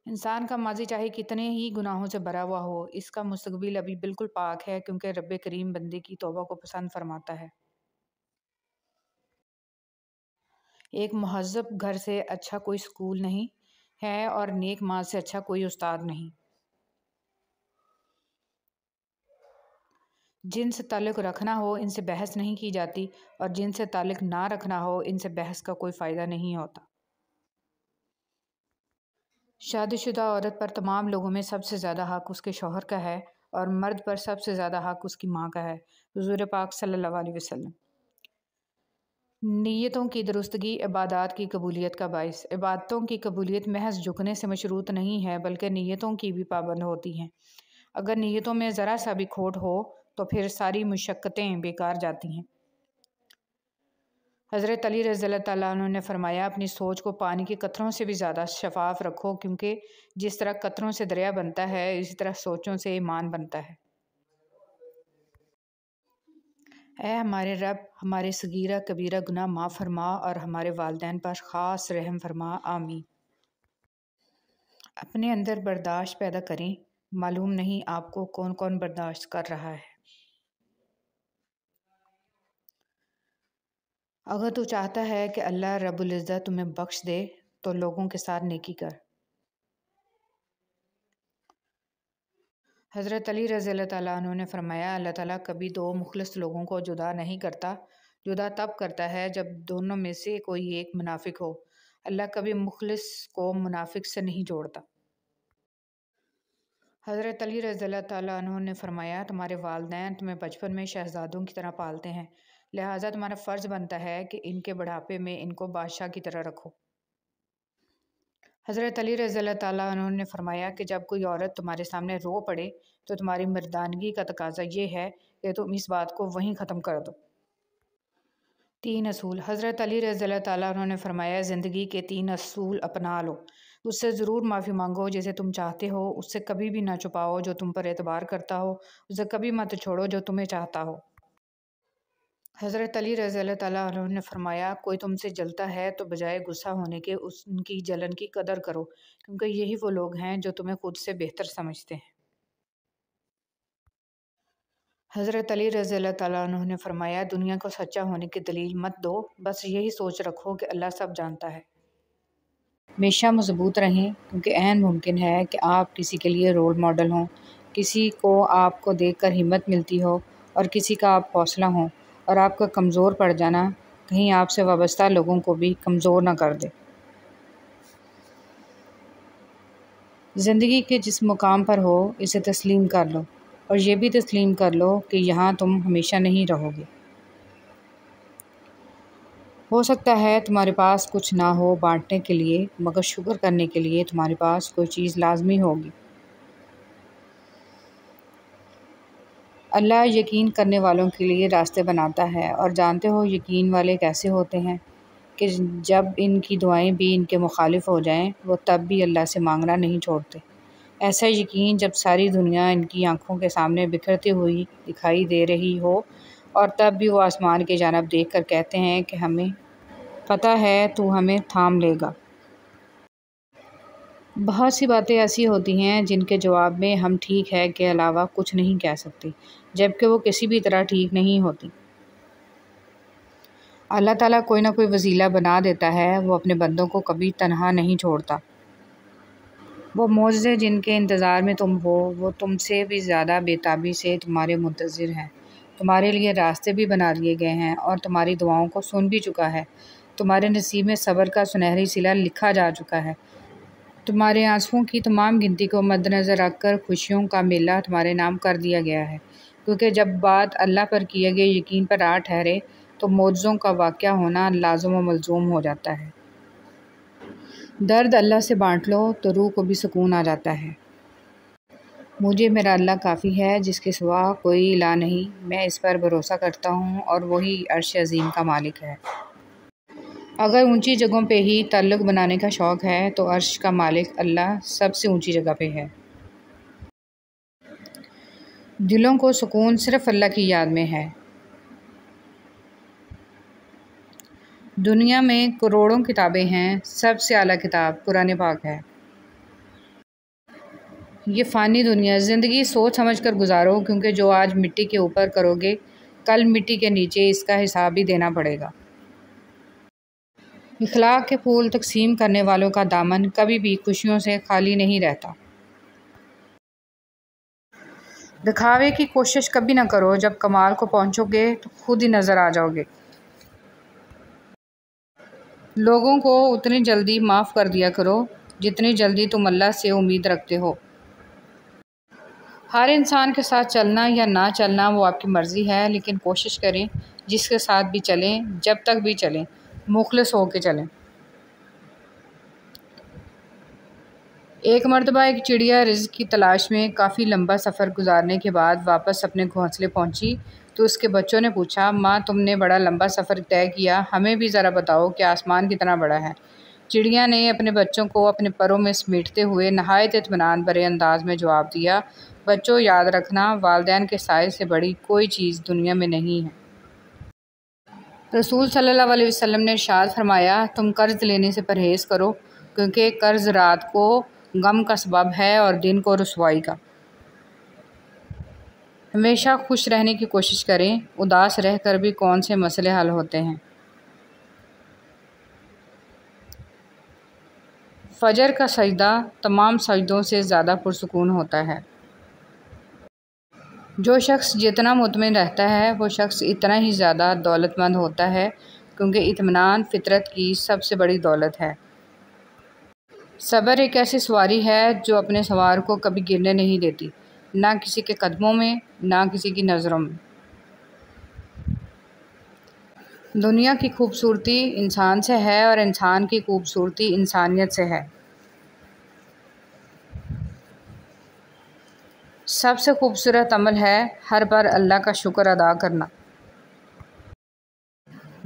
انسان کا ماضی چاہے کتنے ہی گناہوں سے بھرا ہوا ہو، اس کا مستقبل ابھی بالکل پاک ہے، کیونکہ رب کریم بندے کی توبہ کو پسند فرماتا ہے۔ ایک مہذب گھر سے اچھا کوئی سکول نہیں ہے اور نیک ماں سے اچھا کوئی استاد نہیں۔ جن سے تعلق رکھنا ہو ان سے بحث نہیں کی جاتی، اور جن سے تعلق نہ رکھنا ہو ان سے بحث کا کوئی فائدہ نہیں ہوتا۔ شادی شدہ عورت پر تمام لوگوں میں سب سے زیادہ حق اس کے شوہر کا ہے اور مرد پر سب سے زیادہ حق اس کی ماں کا ہے۔ حضور پاک صلی اللہ علیہ وسلم۔ نیتوں کی درستگی عبادات کی قبولیت کا باعث۔ عبادتوں کی قبولیت محض جھکنے سے مشروط نہیں ہے بلکہ نیتوں کی بھی پابند ہوتی ہیں۔ اگر نیتوں میں ذرا سا بھی کھوٹ ہو تو پھر ساری مشقتیں بیکار جاتی ہیں۔ حضرت علی رضی اللہ تعالیٰ عنہ نے فرمایا، اپنی سوچ کو پانی کے قطروں سے بھی زیادہ شفاف رکھو، کیونکہ جس طرح قطروں سے دریا بنتا ہے اسی طرح سوچوں سے ایمان بنتا ہے۔ اے ہمارے رب، ہمارے صغیرہ کبیرہ گناہ معاف فرما اور ہمارے والدین پر خاص رحم فرما، آمین۔ اپنے اندر برداشت پیدا کریں، معلوم نہیں آپ کو کون کون برداشت کر رہا ہے۔ اگر تو چاہتا ہے کہ اللہ رب العزت تمہیں بخش دے تو لوگوں کے ساتھ نیکی کر۔ حضرت علی رضی اللہ تعالیٰ عنہ نے فرمایا، اللہ تعالیٰ کبھی دو مخلص لوگوں کو جدا نہیں کرتا، جدا تب کرتا ہے جب دونوں میں سے کوئی ایک منافق ہو۔ اللہ کبھی مخلص کو منافق سے نہیں جوڑتا۔ حضرت علی رضی اللہ تعالیٰ عنہ نے فرمایا، تمہارے والدین تمہیں بچپن میں شہزادوں کی طرح پالتے ہیں، لہٰذا تمہارا فرض بنتا ہے کہ ان کے بڑھاپے میں ان کو بادشاہ کی طرح رکھو۔ حضرت علی رضی اللہ تعالیٰ عنہ نے فرمایا کہ جب کوئی عورت تمہارے سامنے رو پڑے تو تمہاری مردانگی کا تقاضا یہ ہے کہ تم اس بات کو وہیں ختم کر دو۔ 3 اصول۔ حضرت علی رضی اللہ تعالیٰ عنہ نے فرمایا، زندگی کے 3 اصول اپنا لو، اس سے ضرور معافی مانگو جسے تم چاہتے ہو، اس سے کبھی بھی نہ چھپاؤ جو تم پر اعتبار کرتا ہو، اسے کبھی مت چھوڑو جو تمہیں چاہتا ہو۔ حضرت علی رضی اللہ تعالیٰ عنہ نے فرمایا، کوئی تم سے جلتا ہے تو بجائے غصہ ہونے کے ان کی جلن کی قدر کرو، کیونکہ یہی وہ لوگ ہیں جو تمہیں خود سے بہتر سمجھتے ہیں۔ حضرت علی رضی اللہ تعالیٰ عنہ نے فرمایا، دنیا کو سچا ہونے کی دلیل مت دو، بس یہی سوچ رکھو کہ اللہ سب جانتا ہے۔ ہمیشہ مضبوط رہیں، کیونکہ عین ممکن ہے کہ آپ کسی کے لیے رول ماڈل ہوں، کسی کو آپ کو دیکھ کر ہمت ملتی ہو اور کسی کا آپ حوصلہ ہوں، اور آپ کا کمزور پڑ جانا کہیں آپ سے وابستہ لوگوں کو بھی کمزور نہ کر دے۔ زندگی کے جس مقام پر ہو اسے تسلیم کر لو، اور یہ بھی تسلیم کر لو کہ یہاں تم ہمیشہ نہیں رہو گے۔ ہو سکتا ہے تمہارے پاس کچھ نہ ہو بانٹنے کے لیے، مگر شکر کرنے کے لیے تمہارے پاس کوئی چیز لازمی ہوگی۔ اللہ یقین کرنے والوں کے لیے راستے بناتا ہے، اور جانتے ہو یقین والے کیسے ہوتے ہیں کہ جب ان کی دعائیں بھی ان کے مخالف ہو جائیں وہ تب بھی اللہ سے مانگنا نہیں چھوڑتے۔ ایسا یقین جب ساری دنیا ان کی آنکھوں کے سامنے بکھرتی ہوئی دکھائی دے رہی ہو، اور تب بھی وہ آسمان کی جانب دیکھ کر کہتے ہیں کہ ہمیں پتہ ہے تو ہمیں تھام لے گا۔ بہت سی باتیں ایسی ہوتی ہیں جن کے جواب میں ہم ٹھیک ہے کے علاوہ کچھ نہیں کہہ سکتے، جبکہ وہ کسی بھی طرح ٹھیک نہیں ہوتی۔ اللہ تعالیٰ کوئی نہ کوئی وسیلہ بنا دیتا ہے، وہ اپنے بندوں کو کبھی تنہا نہیں چھوڑتا۔ وہ معجزے جن کے انتظار میں تم ہو وہ تم سے بھی زیادہ بے تابی سے تمہارے منتظر ہیں، تمہارے لیے راستے بھی بنا دیے گئے ہیں اور تمہاری دعاؤں کو سن بھی چکا ہے، تمہارے نصیب میں صبر کا سنہری صلہ لکھا جا چکا ہے، تمہارے آنسوؤں کی تمام گنتی کو مد نظر رکھ کر خوشیوں کا میلہ تمہارے نام کر دیا گیا ہے، کیونکہ جب بات اللہ پر کیے گئے یقین پر آ ٹھہرے تو معجزوں کا واقعہ ہونا لازم و ملزوم ہو جاتا ہے۔ درد اللہ سے بانٹ لو تو روح کو بھی سکون آ جاتا ہے۔ مجھے میرا اللہ کافی ہے جس کے سوا کوئی الہ نہیں، میں اس پر بھروسہ کرتا ہوں اور وہی عرش عظیم کا مالک ہے۔ اگر اونچی جگہوں پہ ہی تعلق بنانے کا شوق ہے تو عرش کا مالک اللہ سب سے اونچی جگہ پہ ہے۔ دلوں کو سکون صرف اللہ کی یاد میں ہے۔ دنیا میں کروڑوں کتابیں ہیں، سب سے اعلیٰ کتاب قرآن پاک ہے۔ یہ فانی دنیا، زندگی سوچ سمجھ کر گزارو، کیونکہ جو آج مٹی کے اوپر کرو گے کل مٹی کے نیچے اس کا حساب بھی دینا پڑے گا۔ اخلاق کے پھول تقسیم کرنے والوں کا دامن کبھی بھی خوشیوں سے خالی نہیں رہتا۔ دکھاوے کی کوشش کبھی نہ کرو، جب کمال کو پہنچو گے تو خود ہی نظر آ جاؤ گے۔ لوگوں کو اتنی جلدی معاف کر دیا کرو جتنی جلدی تم اللہ سے امید رکھتے ہو۔ ہر انسان کے ساتھ چلنا یا نہ چلنا وہ آپ کی مرضی ہے، لیکن کوشش کریں جس کے ساتھ بھی چلیں، جب تک بھی چلیں، مخلص ہو کے چلیں۔ ایک مرتبہ ایک چڑیا رزق کی تلاش میں کافی لمبا سفر گزارنے کے بعد واپس اپنے گھونسلے پہنچی تو اس کے بچوں نے پوچھا، ماں تم نے بڑا لمبا سفر طے کیا، ہمیں بھی ذرا بتاؤ کہ آسمان کتنا بڑا ہے۔ چڑیا نے اپنے بچوں کو اپنے پروں میں سمیٹتے ہوئے نہایت اطمینان بھرے انداز میں جواب دیا، بچوں یاد رکھنا، والدین کے سائے سے بڑی کوئی چیز دنیا میں نہیں ہے۔ رسول صلی اللہ علیہ وسلم نے ارشاد فرمایا، تم قرض لینے سے پرہیز کرو، کیونکہ قرض رات کو غم کا سبب ہے اور دن کو رسوائی کا۔ ہمیشہ خوش رہنے کی کوشش کریں، اداس رہ کر بھی کون سے مسئلے حل ہوتے ہیں۔ فجر کا سجدہ تمام سجدوں سے زیادہ پرسکون ہوتا ہے۔ جو شخص جتنا مطمئن رہتا ہے وہ شخص اتنا ہی زیادہ دولت مند ہوتا ہے، کیونکہ اطمینان فطرت کی سب سے بڑی دولت ہے۔ صبر ایک ایسی سواری ہے جو اپنے سوار کو کبھی گرنے نہیں دیتی، نہ کسی کے قدموں میں، نہ کسی کی نظروں میں۔ دنیا کی خوبصورتی انسان سے ہے اور انسان کی خوبصورتی انسانیت سے ہے۔ سب سے خوبصورت عمل ہے ہر بار اللہ کا شکر ادا کرنا۔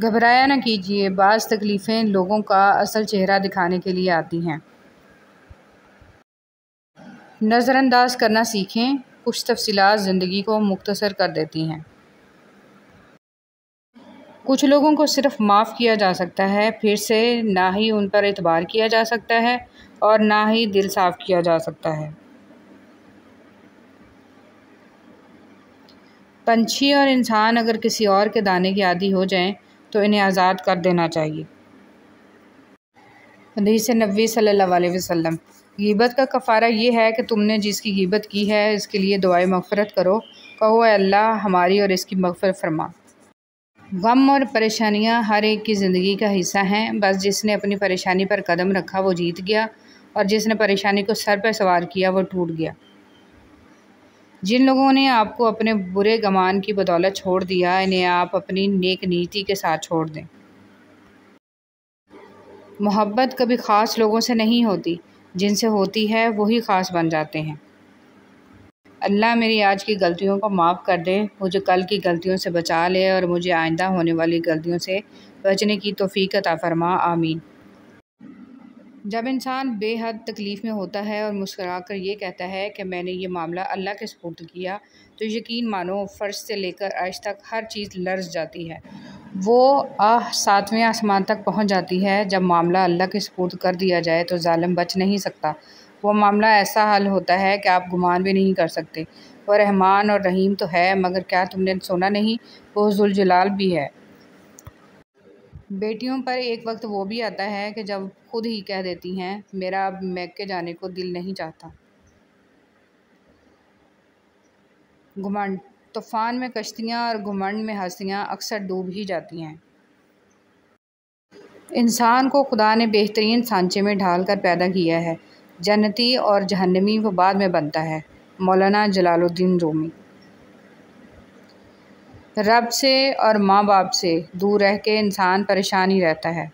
گھبرایا نہ کیجیے، بعض تکلیفیں لوگوں کا اصل چہرہ دکھانے کے لیے آتی ہیں۔ نظر انداز کرنا سیکھیں، کچھ تفصیلات زندگی کو مختصر کر دیتی ہیں۔ کچھ لوگوں کو صرف معاف کیا جا سکتا ہے، پھر سے نہ ہی ان پر اعتبار کیا جا سکتا ہے اور نہ ہی دل صاف کیا جا سکتا ہے۔ پنچھی اور انسان اگر کسی اور کے دانے کے عادی ہو جائیں تو انہیں آزاد کر دینا چاہیے۔ حدیث نبوی صلی اللہ علیہ وسلم، غیبت کا کفارہ یہ ہے کہ تم نے جس کی غیبت کی ہے اس کے لیے دعائے مغفرت کرو، کہو اے اللہ ہماری اور اس کی مغفرت فرما۔ غم اور پریشانیاں ہر ایک کی زندگی کا حصہ ہیں، بس جس نے اپنی پریشانی پر قدم رکھا وہ جیت گیا اور جس نے پریشانی کو سر پہ سوار کیا وہ ٹوٹ گیا۔ جن لوگوں نے آپ کو اپنے برے گمان کی بدولت چھوڑ دیا، انہیں آپ اپنی نیک نیتی کے ساتھ چھوڑ دیں۔ محبت کبھی خاص لوگوں سے نہیں ہوتی، جن سے ہوتی ہے وہی خاص بن جاتے ہیں۔ اللہ میری آج کی غلطیوں کو معاف کر دے، مجھے کل کی غلطیوں سے بچا لے اور مجھے آئندہ ہونے والی غلطیوں سے بچنے کی توفیق عطا فرما، آمین۔ جب انسان بے حد تکلیف میں ہوتا ہے اور مسکرا کر یہ کہتا ہے کہ میں نے یہ معاملہ اللہ کے سپرد کیا، تو یقین مانو فرش سے لے کر عرش تک ہر چیز لرز جاتی ہے۔ وہ آہ 7ویں آسمان تک پہنچ جاتی ہے۔ جب معاملہ اللہ کے سپرد کر دیا جائے تو ظالم بچ نہیں سکتا۔ وہ معاملہ ایسا حل ہوتا ہے کہ آپ گمان بھی نہیں کر سکتے۔ وہ رحمان اور رحیم تو ہے، مگر کیا تم نے سنا نہیں، وہ ذوالجلال بھی ہے۔ بیٹیوں پر ایک وقت وہ بھی آتا ہے کہ جب خود ہی کہہ دیتی ہیں، میرا اب میکے جانے کو دل نہیں چاہتا۔ گھمنڈ، طوفان میں کشتیاں اور گھمنڈ میں ہستیاں اکثر ڈوب ہی جاتی ہیں۔ انسان کو خدا نے بہترین سانچے میں ڈھال کر پیدا کیا ہے، جنتی اور جہنمی وہ بعد میں بنتا ہے۔ مولانا جلال الدین رومی۔ رب سے اور ماں باپ سے دور رہ کے انسان پریشان ہی رہتا ہے۔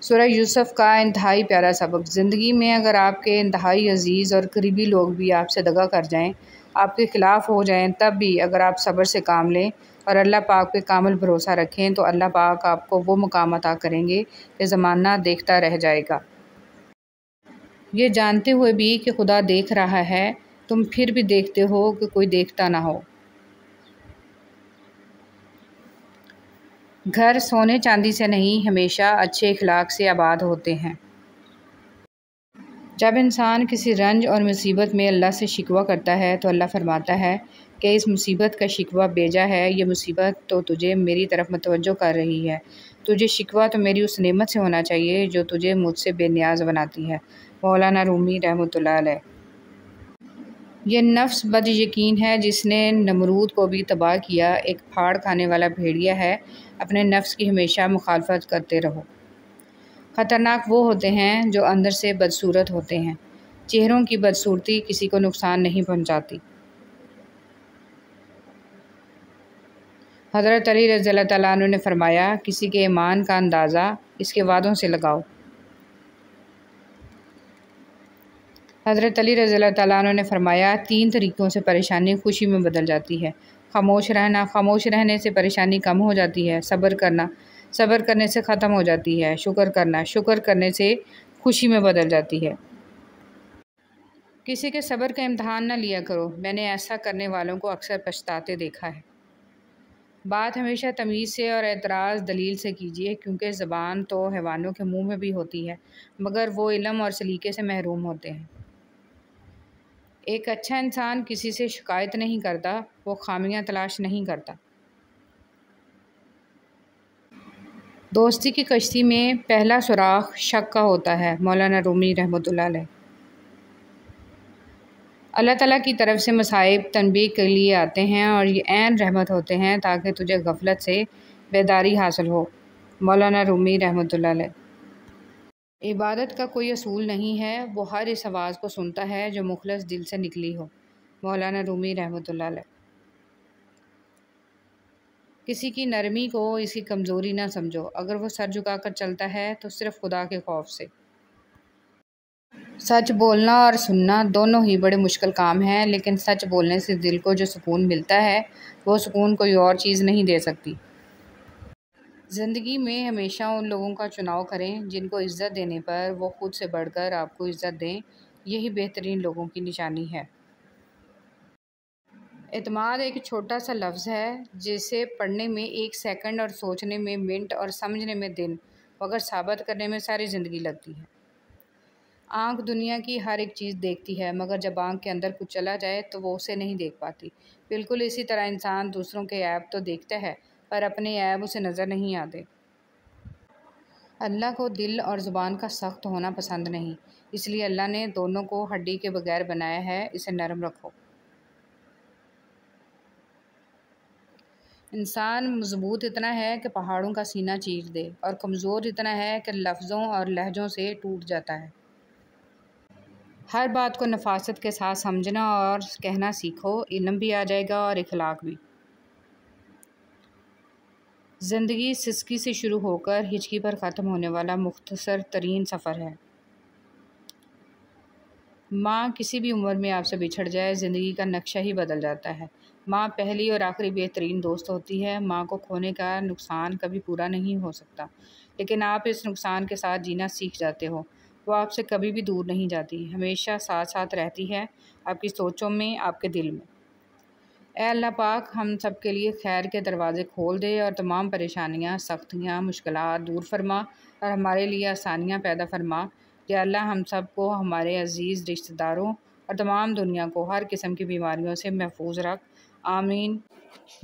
سورہ یوسف کا انتہائی پیارا سبق، زندگی میں اگر آپ کے انتہائی عزیز اور قریبی لوگ بھی آپ سے دغا کر جائیں، آپ کے خلاف ہو جائیں، تب بھی اگر آپ صبر سے کام لیں اور اللہ پاک پہ کامل بھروسہ رکھیں تو اللہ پاک آپ کو وہ مقام عطا کریں گے کہ زمانہ دیکھتا رہ جائے گا۔ یہ جانتے ہوئے بھی کہ خدا دیکھ رہا ہے، تم پھر بھی دیکھتے ہو کہ کوئی دیکھتا نہ ہو۔ گھر سونے چاندی سے نہیں، ہمیشہ اچھے اخلاق سے آباد ہوتے ہیں۔ جب انسان کسی رنج اور مصیبت میں اللہ سے شکوہ کرتا ہے تو اللہ فرماتا ہے کہ اس مصیبت کا شکوہ بیجا ہے، یہ مصیبت تو تجھے میری طرف متوجہ کر رہی ہے۔ تجھے شکوہ تو میری اس نعمت سے ہونا چاہیے جو تجھے مجھ سے بے نیاز بناتی ہے۔ مولانا رومی رحمۃ اللہ علیہ۔ یہ نفس بد یقین ہے جس نے نمرود کو بھی تباہ کیا، ایک پھاڑ کھانے والا بھیڑیا ہے، اپنے نفس کی ہمیشہ مخالفت کرتے رہو۔ خطرناک وہ ہوتے ہیں جو اندر سے بدصورت ہوتے ہیں۔ چہروں کی بدصورتی کسی کو نقصان نہیں پہنچاتی۔ حضرت علی رضی اللہ تعالیٰ عنہ نے فرمایا، کسی کے ایمان کا اندازہ اس کے وعدوں سے لگاؤ۔ حضرت علی رضی اللہ تعالیٰ عنہ نے فرمایا، 3 طریقوں سے پریشانی خوشی میں بدل جاتی ہے۔ خاموش رہنا، خاموش رہنے سے پریشانی کم ہو جاتی ہے۔ صبر کرنا، صبر کرنے سے ختم ہو جاتی ہے۔ شکر کرنا، شکر کرنے سے خوشی میں بدل جاتی ہے۔ کسی کے صبر کا امتحان نہ لیا کرو، میں نے ایسا کرنے والوں کو اکثر پچھتاتے دیکھا ہے۔ بات ہمیشہ تمیز سے اور اعتراض دلیل سے کیجیے، کیونکہ زبان تو حیوانوں کے منہ میں بھی ہوتی ہے، مگر وہ علم اور سلیقے سے محروم ہوتے ہیں۔ ایک اچھا انسان کسی سے شکایت نہیں کرتا، وہ خامیاں تلاش نہیں کرتا۔ دوستی کی کشتی میں پہلا سوراخ شک کا ہوتا ہے۔ مولانا رومی رحمۃ اللہ علیہ۔ اللہ تعالیٰ کی طرف سے مصائب تنبیہ کے لیے آتے ہیں اور یہ عین رحمت ہوتے ہیں تاکہ تجھے غفلت سے بیداری حاصل ہو۔ مولانا رومی رحمۃ اللہ علیہ۔ عبادت کا کوئی اصول نہیں ہے، وہ ہر اس آواز کو سنتا ہے جو مخلص دل سے نکلی ہو۔ مولانا رومی رحمۃ اللہ علیہ۔ کسی کی نرمی کو اس کی کمزوری نہ سمجھو، اگر وہ سر جھکا کر چلتا ہے تو صرف خدا کے خوف سے۔ سچ بولنا اور سننا دونوں ہی بڑے مشکل کام ہیں، لیکن سچ بولنے سے دل کو جو سکون ملتا ہے وہ سکون کوئی اور چیز نہیں دے سکتی۔ زندگی میں ہمیشہ ان لوگوں کا چناؤ کریں جن کو عزت دینے پر وہ خود سے بڑھ کر آپ کو عزت دیں، یہی بہترین لوگوں کی نشانی ہے۔ اعتماد ایک چھوٹا سا لفظ ہے جسے پڑھنے میں 1 سیکنڈ اور سوچنے میں منٹ اور سمجھنے میں دن، مگر ثابت کرنے میں ساری زندگی لگتی ہے۔ آنکھ دنیا کی ہر ایک چیز دیکھتی ہے، مگر جب آنکھ کے اندر کچھ چلا جائے تو وہ اسے نہیں دیکھ پاتی۔ بالکل اسی طرح انسان دوسروں کے عیب تو دیکھتا ہے، پر اپنے عیب اسے نظر نہیں آتے۔ اللہ کو دل اور زبان کا سخت ہونا پسند نہیں، اس لیے اللہ نے دونوں کو ہڈی کے بغیر بنایا ہے، اسے نرم رکھو۔ انسان مضبوط اتنا ہے کہ پہاڑوں کا سینہ چیر دے، اور کمزور اتنا ہے کہ لفظوں اور لہجوں سے ٹوٹ جاتا ہے۔ ہر بات کو نفاست کے ساتھ سمجھنا اور کہنا سیکھو، علم بھی آ جائے گا اور اخلاق بھی۔ زندگی سسکی سے شروع ہو کر ہچکی پر ختم ہونے والا مختصر ترین سفر ہے۔ ماں کسی بھی عمر میں آپ سے بچھڑ جائے، زندگی کا نقشہ ہی بدل جاتا ہے۔ ماں پہلی اور آخری بہترین دوست ہوتی ہے۔ ماں کو کھونے کا نقصان کبھی پورا نہیں ہو سکتا، لیکن آپ اس نقصان کے ساتھ جینا سیکھ جاتے ہو۔ وہ آپ سے کبھی بھی دور نہیں جاتی، ہمیشہ ساتھ ساتھ رہتی ہے، آپ کی سوچوں میں، آپ کے دل میں۔ اے اللہ پاک، ہم سب کے لیے خیر کے دروازے کھول دے اور تمام پریشانیاں، سختیاں، مشکلات دور فرما اور ہمارے لیے آسانیاں پیدا فرما۔ یا اللہ ہم سب کو، ہمارے عزیز رشتہ داروں اور تمام دنیا کو ہر قسم کی بیماریوں سے محفوظ رکھ، آمین۔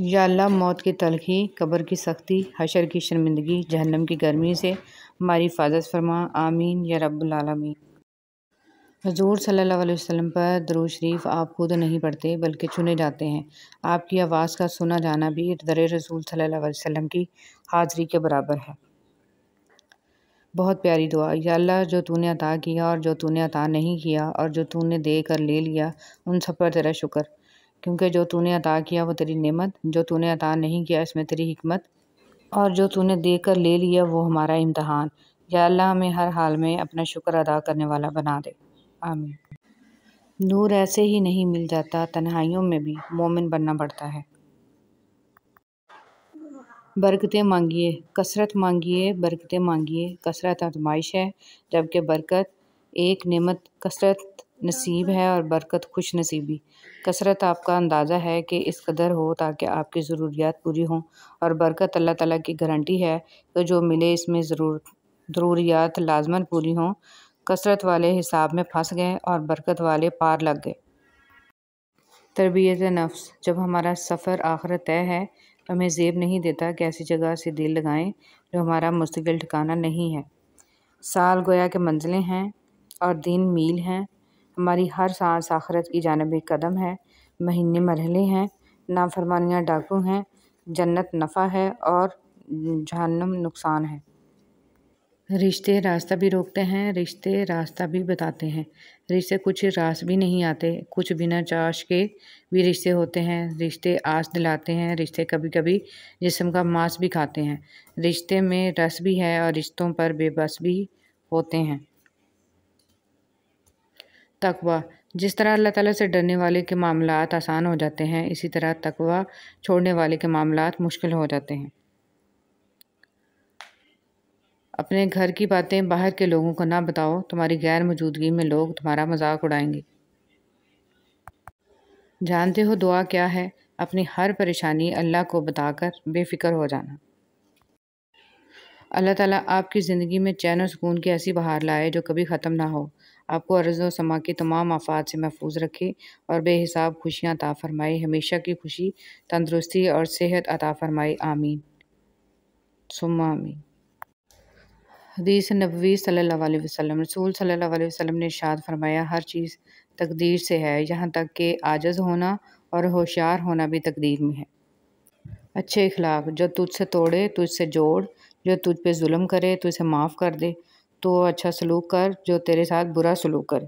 یا اللہ موت کی تلخی، قبر کی سختی، حشر کی شرمندگی، جہنم کی گرمی سے ہماری حفاظت فرما، آمین یا رب العالمین۔ حضور صلی اللہ علیہ وسلم پر درود شریف آپ خود نہیں پڑھتے بلکہ چنے جاتے ہیں۔ آپ کی آواز کا سنا جانا بھی در رسول صلی اللہ علیہ وسلم کی حاضری کے برابر ہے۔ بہت پیاری دعا۔ یا اللہ جو تو نے عطا کیا اور جو تو نے عطا نہیں کیا اور جو تو نے دے کر لے لیا، ان سب پر تیرا شکر، کیونکہ جو تو نے عطا کیا وہ تیری نعمت، جو تو نے عطا نہیں کیا اس میں تیری حکمت، اور جو تو نے دے کر لے لیا وہ ہمارا امتحان۔ یا اللہ ہمیں ہر حال میں اپنا شکر ادا کرنے والا بنا دے، آمین۔ نور ایسے ہی نہیں مل جاتا، تنہائیوں میں بھی مومن بننا پڑتا ہے۔ برکتیں مانگیے، کثرت مانگیے، برکتیں مانگیے۔ کثرت آزمائش ہے، جبکہ برکت ایک نعمت۔ کثرت نصیب ہے اور برکت خوش نصیبی۔ کثرت آپ کا اندازہ ہے کہ اس قدر ہو تاکہ آپ کی ضروریات پوری ہوں، اور برکت اللہ تعالیٰ کی گارنٹی ہے کہ جو ملے اس میں ضروریات لازماً پوری ہوں۔ کثرت والے حساب میں پھنس گئے اور برکت والے پار لگ گئے۔ تربیت نفس۔ جب ہمارا سفر آخرت طے ہے تو ہمیں زیب نہیں دیتا کہ ایسی جگہ سے دل لگائیں جو ہمارا مستقل ٹھکانہ نہیں ہے۔ سال گویا کہ منزلیں ہیں اور دن میل ہیں، ہماری ہر سانس آخرت کی جانب ایک قدم ہے، مہینے مرحلے ہیں، نافرمانیاں ڈاکو ہیں، جنت نفع ہے اور جہنم نقصان ہے۔ رشتے راستہ بھی روکتے ہیں، رشتے راستہ بھی بتاتے ہیں۔ رشتے کچھ راست بھی نہیں آتے، کچھ بنا چاش کے بھی رشتے ہوتے ہیں۔ رشتے آس دلاتے ہیں، رشتے کبھی کبھی جسم کا ماس بھی کھاتے ہیں۔ رشتے میں رس بھی ہے اور رشتوں پر بے بس بھی ہوتے ہیں۔ تقویٰ: جس طرح اللہ تعالیٰ سے ڈرنے والے کے معاملات آسان ہو جاتے ہیں، اسی طرح تقویٰ چھوڑنے والے کے معاملات مشکل ہو جاتے ہیں۔ اپنے گھر کی باتیں باہر کے لوگوں کو نہ بتاؤ، تمہاری غیر موجودگی میں لوگ تمہارا مذاق اڑائیں گے۔ جانتے ہو دعا کیا ہے؟ اپنی ہر پریشانی اللہ کو بتا کر بے فکر ہو جانا۔ اللہ تعالیٰ آپ کی زندگی میں چین و سکون کی ایسی بہار لائے جو کبھی ختم نہ ہو، آپ کو ارض و سما کی تمام آفات سے محفوظ رکھے اور بے حساب خوشیاں عطا فرمائے، ہمیشہ کی خوشی، تندرستی اور صحت عطا فرمائے، آمین ثم آمین۔ حدیث نبوی صلی اللہ علیہ وسلم: رسول صلی اللہ علیہ وسلم نے ارشاد فرمایا، ہر چیز تقدیر سے ہے، یہاں تک کہ عاجز ہونا اور ہوشیار ہونا بھی تقدیر میں ہے۔ اچھے اخلاق: جو تجھ سے توڑے تجھ سے جوڑ، جو تجھ پہ ظلم کرے تو اسے معاف کر دے، تو اچھا سلوک کر، جو تیرے ساتھ برا سلوک کرے۔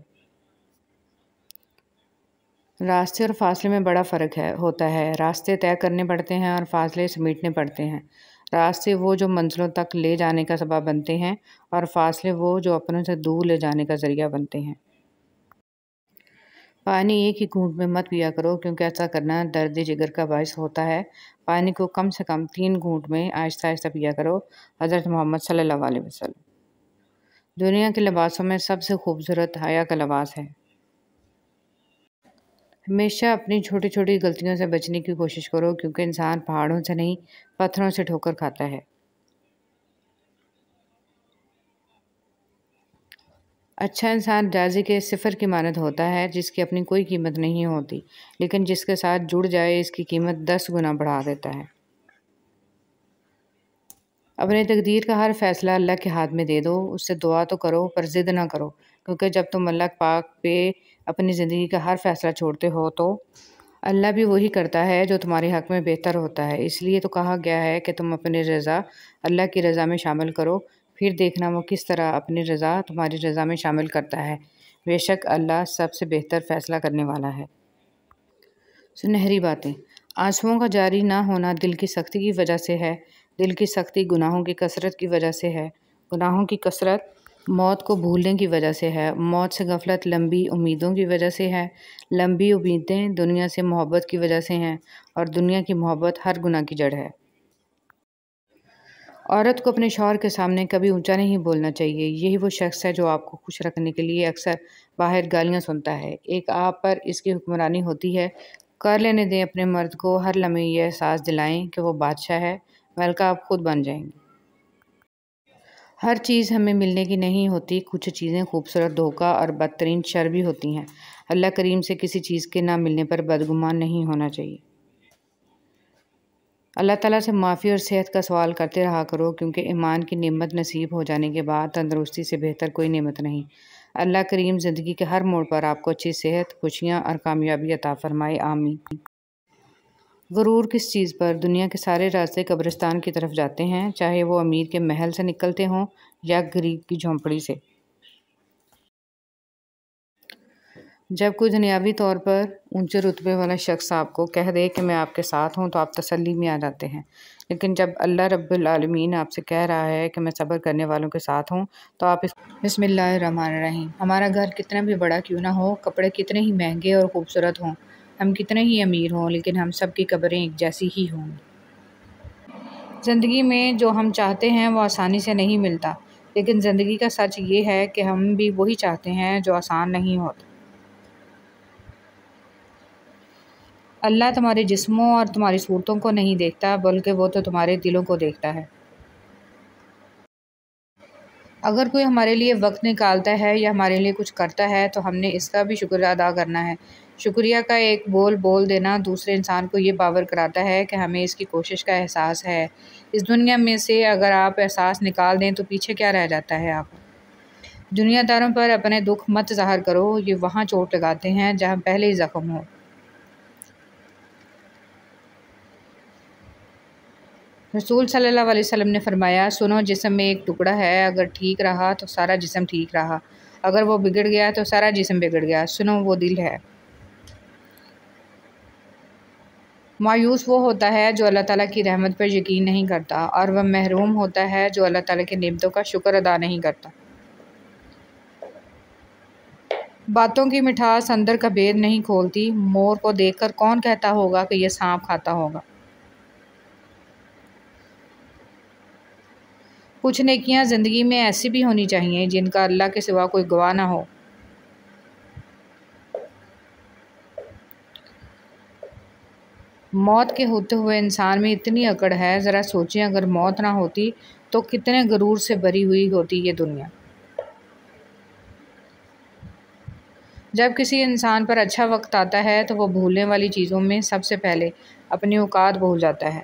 راستے اور فاصلے میں بڑا فرق ہوتا ہے۔ راستے طے کرنے پڑتے ہیں اور فاصلے سمیٹنے پڑتے ہیں۔ راستے وہ جو منزلوں تک لے جانے کا سبب بنتے ہیں اور فاصلے وہ جو اپنوں سے دور لے جانے کا ذریعہ بنتے ہیں۔ پانی ایک ہی گھونٹ میں مت پیا کرو، کیونکہ ایسا کرنا درد جگر کا باعث ہوتا ہے۔ پانی کو کم سے کم 3 گھونٹ میں آہستہ آہستہ پیا کرو۔ حضرت محمد صلی اللہ علیہ وسلم۔ دنیا کے لباسوں میں سب سے خوبصورت حیا کا لباس ہے۔ ہمیشہ اپنی چھوٹی چھوٹی غلطیوں سے بچنے کی کوشش کرو، کیونکہ انسان پہاڑوں سے نہیں پتھروں سے ٹھوکر کھاتا ہے۔ اچھا انسان جائزے کے صفر کی مانند ہوتا ہے، جس کی اپنی کوئی قیمت نہیں ہوتی، لیکن جس کے ساتھ جڑ جائے اس کی قیمت 10 گنا بڑھا دیتا ہے۔ اپنے تقدیر کا ہر فیصلہ اللہ کے ہاتھ میں دے دو، اس سے دعا تو کرو پر ضد نہ کرو، کیونکہ جب تم اللہ پاک پہ اپنی زندگی کا ہر فیصلہ چھوڑتے ہو تو اللہ بھی وہی کرتا ہے جو تمہارے حق میں بہتر ہوتا ہے۔ اس لیے تو کہا گیا ہے کہ تم اپنی رضا اللہ کی رضا میں شامل کرو، پھر دیکھنا وہ کس طرح اپنی رضا تمہاری رضا میں شامل کرتا ہے۔ بے شک اللہ سب سے بہتر فیصلہ کرنے والا ہے۔ سنہری باتیں: آنسوؤں کا جاری نہ ہونا دل کی سختی کی وجہ سے ہے، دل کی سختی گناہوں کی کثرت کی وجہ سے ہے، گناہوں کی کثرت موت کو بھولنے کی وجہ سے ہے، موت سے غفلت لمبی امیدوں کی وجہ سے ہے، لمبی امیدیں دنیا سے محبت کی وجہ سے ہیں، اور دنیا کی محبت ہر گناہ کی جڑ ہے۔ عورت کو اپنے شوہر کے سامنے کبھی اونچا نہیں بولنا چاہیے۔ یہی وہ شخص ہے جو آپ کو خوش رکھنے کے لیے اکثر باہر گالیاں سنتا ہے۔ ایک آپ پر اس کی حکمرانی ہوتی ہے۔ کر لینے دیں اپنے مرد کو، ہر لمحے یہ احساس دلائیں کہ وہ بادشاہ ہے، ملکہ آپ خود بن جائیں گے۔ ہر چیز ہمیں ملنے کی نہیں ہوتی، کچھ چیزیں خوبصورت دھوکہ اور بدترین شر بھی ہوتی ہیں۔ اللہ کریم سے کسی چیز کے نہ ملنے پر بدگمان نہیں ہونا چاہیے۔ اللہ تعالیٰ سے معافی اور صحت کا سوال کرتے رہا کرو، کیونکہ ایمان کی نعمت نصیب ہو جانے کے بعد تندرستی سے بہتر کوئی نعمت نہیں۔ اللہ کریم زندگی کے ہر موڑ پر آپ کو اچھی صحت، خوشیاں اور کامیابی عطا فرمائے، آمین۔ غرور کس چیز پر؟ دنیا کے سارے راستے قبرستان کی طرف جاتے ہیں، چاہے وہ امیر کے محل سے نکلتے ہوں یا غریب کی جھونپڑی سے۔ جب کوئی دنیاوی طور پر اونچے رتبے والا شخص آپ کو کہہ دے کہ میں آپ کے ساتھ ہوں تو آپ تسلی میں آ جاتے ہیں، لیکن جب اللہ رب العالمین آپ سے کہہ رہا ہے کہ میں صبر کرنے والوں کے ساتھ ہوں تو آپ بسم اللہ الرحمن الرحیم۔ ہمارا گھر کتنا بھی بڑا کیوں نہ ہو، کپڑے کتنے ہی مہنگے اور خوبصورت ہوں، ہم کتنے ہی امیر ہوں، لیکن ہم سب کی قبریں ایک جیسی ہی ہوں گی۔ زندگی میں جو ہم چاہتے ہیں وہ آسانی سے نہیں ملتا، لیکن زندگی کا سچ یہ ہے کہ ہم بھی وہی چاہتے ہیں جو آسان نہیں ہوتا۔ اللہ تمہارے جسموں اور تمہاری صورتوں کو نہیں دیکھتا، بلکہ وہ تو تمہارے دلوں کو دیکھتا ہے۔ اگر کوئی ہمارے لیے وقت نکالتا ہے یا ہمارے لیے کچھ کرتا ہے تو ہم نے اس کا بھی شکر ادا کرنا ہے۔ شکریہ کا ایک بول دینا دوسرے انسان کو یہ باور کراتا ہے کہ ہمیں اس کی کوشش کا احساس ہے۔ اس دنیا میں سے اگر آپ احساس نکال دیں تو پیچھے کیا رہ جاتا ہے آپ؟ دنیا داروں پر اپنے دکھ مت ظاہر کرو، یہ وہاں چوٹ لگاتے ہیں جہاں پہلے ہی زخم ہو۔ رسول صلی اللہ علیہ وسلم نے فرمایا، سنو، جسم میں ایک ٹکڑا ہے، اگر ٹھیک رہا تو سارا جسم ٹھیک رہا، اگر وہ بگڑ گیا تو سارا جسم بگڑ گیا، سنو وہ دل ہے۔ مایوس وہ ہوتا ہے جو اللہ تعالیٰ کی رحمت پر یقین نہیں کرتا، اور وہ محروم ہوتا ہے جو اللہ تعالیٰ کی نعمتوں کا شکر ادا نہیں کرتا۔ باتوں کی مٹھاس اندر کا بید نہیں کھولتی، مور کو دیکھ کر کون کہتا ہوگا کہ یہ سانپ کھاتا ہوگا۔ کچھ نیکیاں زندگی میں ایسی بھی ہونی چاہیے جن کا اللہ کے سوا کوئی گواہ نہ ہو۔ موت کے ہوتے ہوئے انسان میں اتنی اکڑ ہے، ذرا سوچیں اگر موت نہ ہوتی تو کتنے غرور سے بھری ہوئی ہوتی یہ دنیا۔ جب کسی انسان پر اچھا وقت آتا ہے تو وہ بھولنے والی چیزوں میں سب سے پہلے اپنی اوقات بھول جاتا ہے۔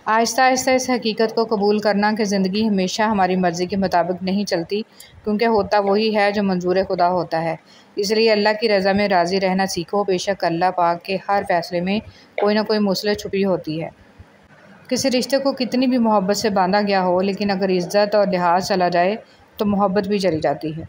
آہستہ آہستہ اس حقیقت کو قبول کرنا کہ زندگی ہمیشہ ہماری مرضی کے مطابق نہیں چلتی، کیونکہ ہوتا وہی ہے جو منظور خدا ہوتا ہے۔ اس لیے اللہ کی رضا میں راضی رہنا سیکھو، بے شک اللہ پاک کے ہر فیصلے میں کوئی نہ کوئی مصلحت چھپی ہوتی ہے۔ کسی رشتے کو کتنی بھی محبت سے باندھا گیا ہو، لیکن اگر عزت اور لحاظ چلا جائے تو محبت بھی چلی جاتی ہے۔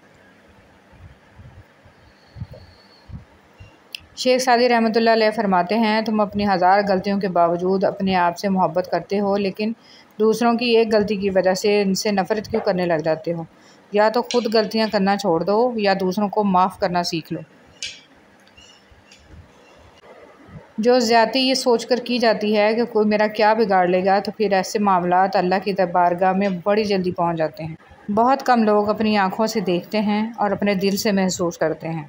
شیخ سعدی رحمۃ اللہ علیہ فرماتے ہیں، تم اپنی ہزار غلطیوں کے باوجود اپنے آپ سے محبت کرتے ہو، لیکن دوسروں کی ایک غلطی کی وجہ سے ان سے نفرت کیوں کرنے لگ جاتے ہو؟ یا تو خود غلطیاں کرنا چھوڑ دو یا دوسروں کو معاف کرنا سیکھ لو۔ جو زیادتی یہ سوچ کر کی جاتی ہے کہ کوئی میرا کیا بگاڑ لے گا، تو پھر ایسے معاملات اللہ کی بارگاہ میں بڑی جلدی پہنچ جاتے ہیں۔ بہت کم لوگ اپنی آنکھوں سے دیکھتے ہیں اور اپنے دل سے محسوس کرتے ہیں۔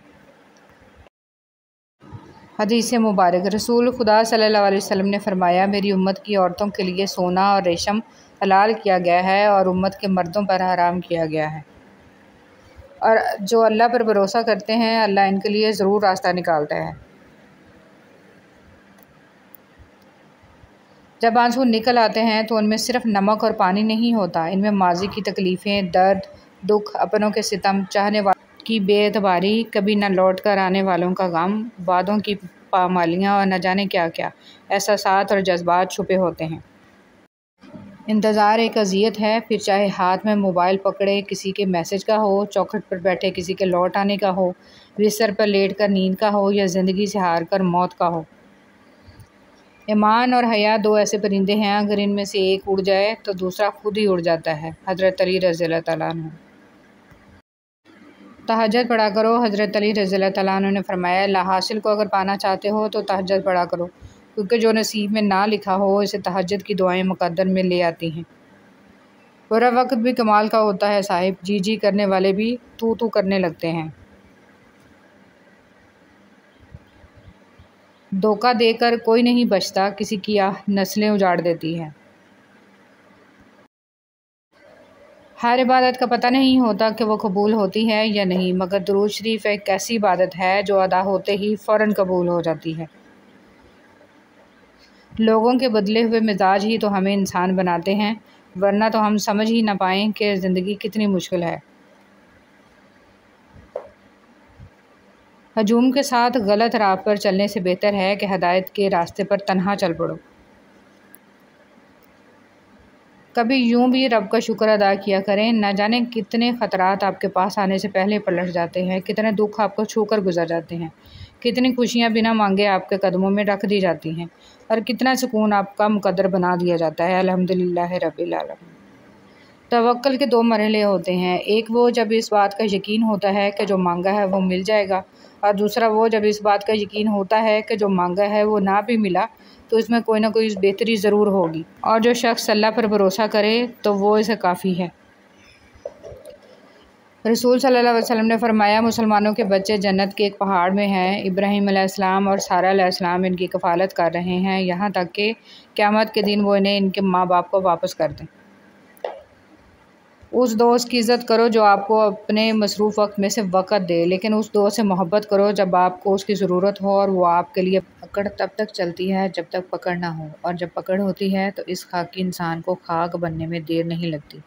حدیث مبارک، رسول خدا صلی اللہ علیہ وسلم نے فرمایا، میری امت کی عورتوں کے لیے سونا اور ریشم حلال کیا گیا ہے اور امت کے مردوں پر حرام کیا گیا ہے، اور جو اللہ پر بھروسہ کرتے ہیں اللہ ان کے لیے ضرور راستہ نکالتا ہے۔ جب آنسو نکل آتے ہیں تو ان میں صرف نمک اور پانی نہیں ہوتا، ان میں ماضی کی تکلیفیں، درد، دکھ، اپنوں کے ستم، چاہنے والوں کی بے اعتباری، کبھی نہ لوٹ کر آنے والوں کا غم، وعدوں کی پامالیاں اور نہ جانے کیا کیا احساسات اور جذبات چھپے ہوتے ہیں۔ انتظار ایک اذیت ہے، پھر چاہے ہاتھ میں موبائل پکڑے کسی کے میسج کا ہو، چوکھٹ پر بیٹھے کسی کے لوٹ آنے کا ہو، بستر پر لیٹ کر نیند کا ہو، یا زندگی سے ہار کر موت کا ہو۔ ایمان اور حیا دو ایسے پرندے ہیں، اگر ان میں سے ایک اڑ جائے تو دوسرا خود ہی اڑ جاتا ہے۔ حضرت علی رضی اللہ تعالیٰ عنہ۔ تہجد پڑھا کرو، حضرت علی رضی اللہ تعالیٰ عنہ نے فرمایا، لا حاصل کو اگر پانا چاہتے ہو تو تہجد پڑھا کرو، کیونکہ جو نصیب میں نہ لکھا ہو اسے تہجد کی دعائیں مقدر میں لے آتی ہیں۔ برا وقت بھی کمال کا ہوتا ہے صاحب، جی جی کرنے والے بھی تو تو کرنے لگتے ہیں۔ دھوکہ دے کر کوئی نہیں بچتا، کسی کی آہ نسلیں اجاڑ دیتی ہے۔ ہر عبادت کا پتہ نہیں ہوتا کہ وہ قبول ہوتی ہے یا نہیں، مگر درود شریف ایک ایسی عبادت ہے جو ادا ہوتے ہی فوراً قبول ہو جاتی ہے۔ لوگوں کے بدلے ہوئے مزاج ہی تو ہمیں انسان بناتے ہیں، ورنہ تو ہم سمجھ ہی نہ پائیں کہ زندگی کتنی مشکل ہے۔ ہجوم کے ساتھ غلط راہ پر چلنے سے بہتر ہے کہ ہدایت کے راستے پر تنہا چل پڑو۔ کبھی یوں بھی رب کا شکر ادا کیا کریں، نہ جانے کتنے خطرات آپ کے پاس آنے سے پہلے پلٹ جاتے ہیں، کتنے دکھ آپ کو چھو کر گزر جاتے ہیں، کتنی خوشیاں بنا مانگے آپ کے قدموں میں رکھ دی جاتی ہیں، اور کتنا سکون آپ کا مقدر بنا دیا جاتا ہے۔ الحمدللہ رب العالمین۔ توکل کے دو مرحلے ہوتے ہیں، ایک وہ جب اس بات کا یقین ہوتا ہے کہ جو مانگا ہے وہ مل جائے گا، اور دوسرا وہ جب اس بات کا یقین ہوتا ہے کہ جو مانگا ہے وہ نہ بھی ملا تو اس میں کوئی نہ کوئی بہتری ضرور ہوگی، اور جو شخص اللہ پر بھروسہ کرے تو وہ اسے کافی ہے۔ رسول صلی اللہ علیہ وسلم نے فرمایا، مسلمانوں کے بچے جنت کے ایک پہاڑ میں ہیں، ابراہیم علیہ السلام اور سارہ علیہ السلام ان کی کفالت کر رہے ہیں، یہاں تک کہ قیامت کے دن وہ انہیں ان کے ماں باپ کو واپس کر دیں۔ اس دوست کی عزت کرو جو آپ کو اپنے مصروف وقت میں سے وقت دے، لیکن اس دوست سے محبت کرو جب آپ کو اس کی ضرورت ہو، اور وہ آپ کے لیے پکڑ تب تک چلتی ہے جب تک پکڑ نہ ہو، اور جب پکڑ ہوتی ہے تو اس خاکی انسان کو خاک بننے میں دیر نہیں لگتی۔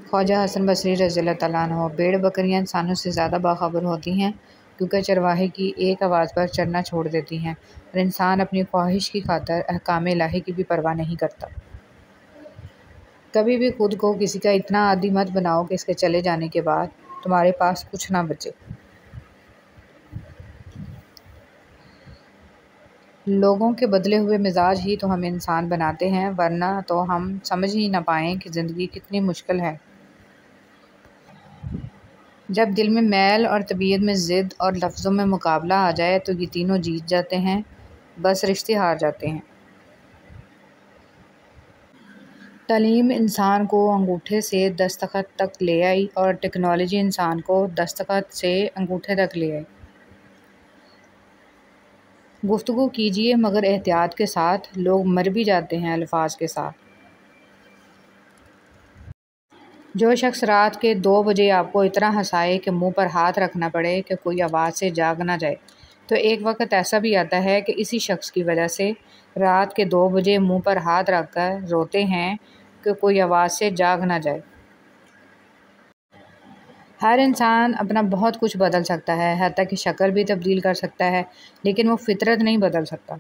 خواجہ حسن بصری رضی اللہ تعالیٰ عنہ۔ بھیڑ بکریاں انسانوں سے زیادہ باخبر ہوتی ہیں، کیونکہ چرواہے کی ایک آواز پر چرنا چھوڑ دیتی ہیں اور انسان اپنی خواہش کی خاطر احکام الہی کی بھی پرواہ نہیں کرتا۔ کبھی بھی خود کو کسی کا اتنا عادی مت بناؤ کہ اس کے چلے جانے کے بعد تمہارے پاس کچھ نہ بچے۔ لوگوں کے بدلے ہوئے مزاج ہی تو ہمیں انسان بناتے ہیں، ورنہ تو ہم سمجھ ہی نہ پائیں کہ زندگی کتنی مشکل ہے۔ جب دل میں میل اور طبیعت میں ضد اور لفظوں میں مقابلہ آ جائے تو یہ تینوں جیت جاتے ہیں، بس رشتے ہار جاتے ہیں۔ تعلیم انسان کو انگوٹھے سے دستخط تک لے آئی اور ٹیکنالوجی انسان کو دستخط سے انگوٹھے تک لے آئی۔ گفتگو کیجیے مگر احتیاط کے ساتھ، لوگ مر بھی جاتے ہیں الفاظ کے ساتھ۔ جو شخص رات کے 2 بجے آپ کو اتنا ہنسائے کہ منہ پر ہاتھ رکھنا پڑے کہ کوئی آواز سے جاگ نہ جائے، تو ایک وقت ایسا بھی آتا ہے کہ اسی شخص کی وجہ سے رات کے 2 بجے منہ پر ہاتھ رکھ کر روتے ہیں کہ کوئی آواز سے جاگ نہ جائے۔ ہر انسان اپنا بہت کچھ بدل سکتا ہے، حتیٰ کہ شکل بھی تبدیل کر سکتا ہے، لیکن وہ فطرت نہیں بدل سکتا۔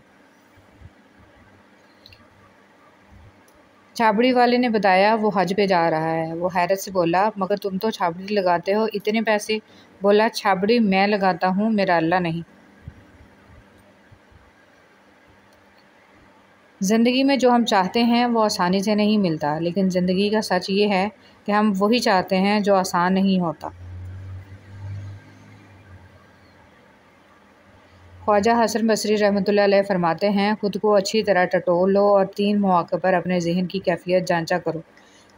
چھابڑی والے نے بتایا وہ حج پہ جا رہا ہے۔ وہ حیرت سے بولا، مگر تم تو چھابڑی لگاتے ہو، اتنے پیسے؟ بولا، چھابڑی میں لگاتا ہوں، میرا اللہ نہیں۔ زندگی میں جو ہم چاہتے ہیں وہ آسانی سے نہیں ملتا، لیکن زندگی کا سچ یہ ہے کہ ہم وہی چاہتے ہیں جو آسان نہیں ہوتا۔ خواجہ حسن بصری رحمۃ اللہ علیہ فرماتے ہیں، خود کو اچھی طرح ٹٹول لو اور 3 مواقع پر اپنے ذہن کی کیفیت جانچا کرو: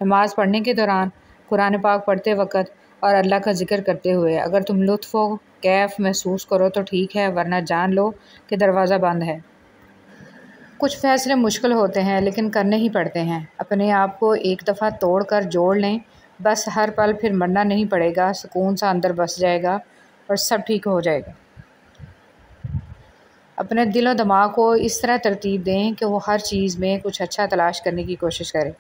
نماز پڑھنے کے دوران، قرآن پاک پڑھتے وقت اور اللہ کا ذکر کرتے ہوئے۔ اگر تم لطف و کیف محسوس کرو تو ٹھیک ہے، ورنہ جان لو کہ دروازہ بند ہے۔ کچھ فیصلے مشکل ہوتے ہیں لیکن کرنے ہی پڑتے ہیں۔ اپنے آپ کو ایک دفعہ توڑ کر جوڑ لیں، بس ہر پل پھر مرنا نہیں پڑے گا، سکون سا اندر بس جائے گا اور سب ٹھیک ہو جائے گا۔ اپنے دل و دماغ کو اس طرح ترتیب دیں کہ وہ ہر چیز میں کچھ اچھا تلاش کرنے کی کوشش کرے۔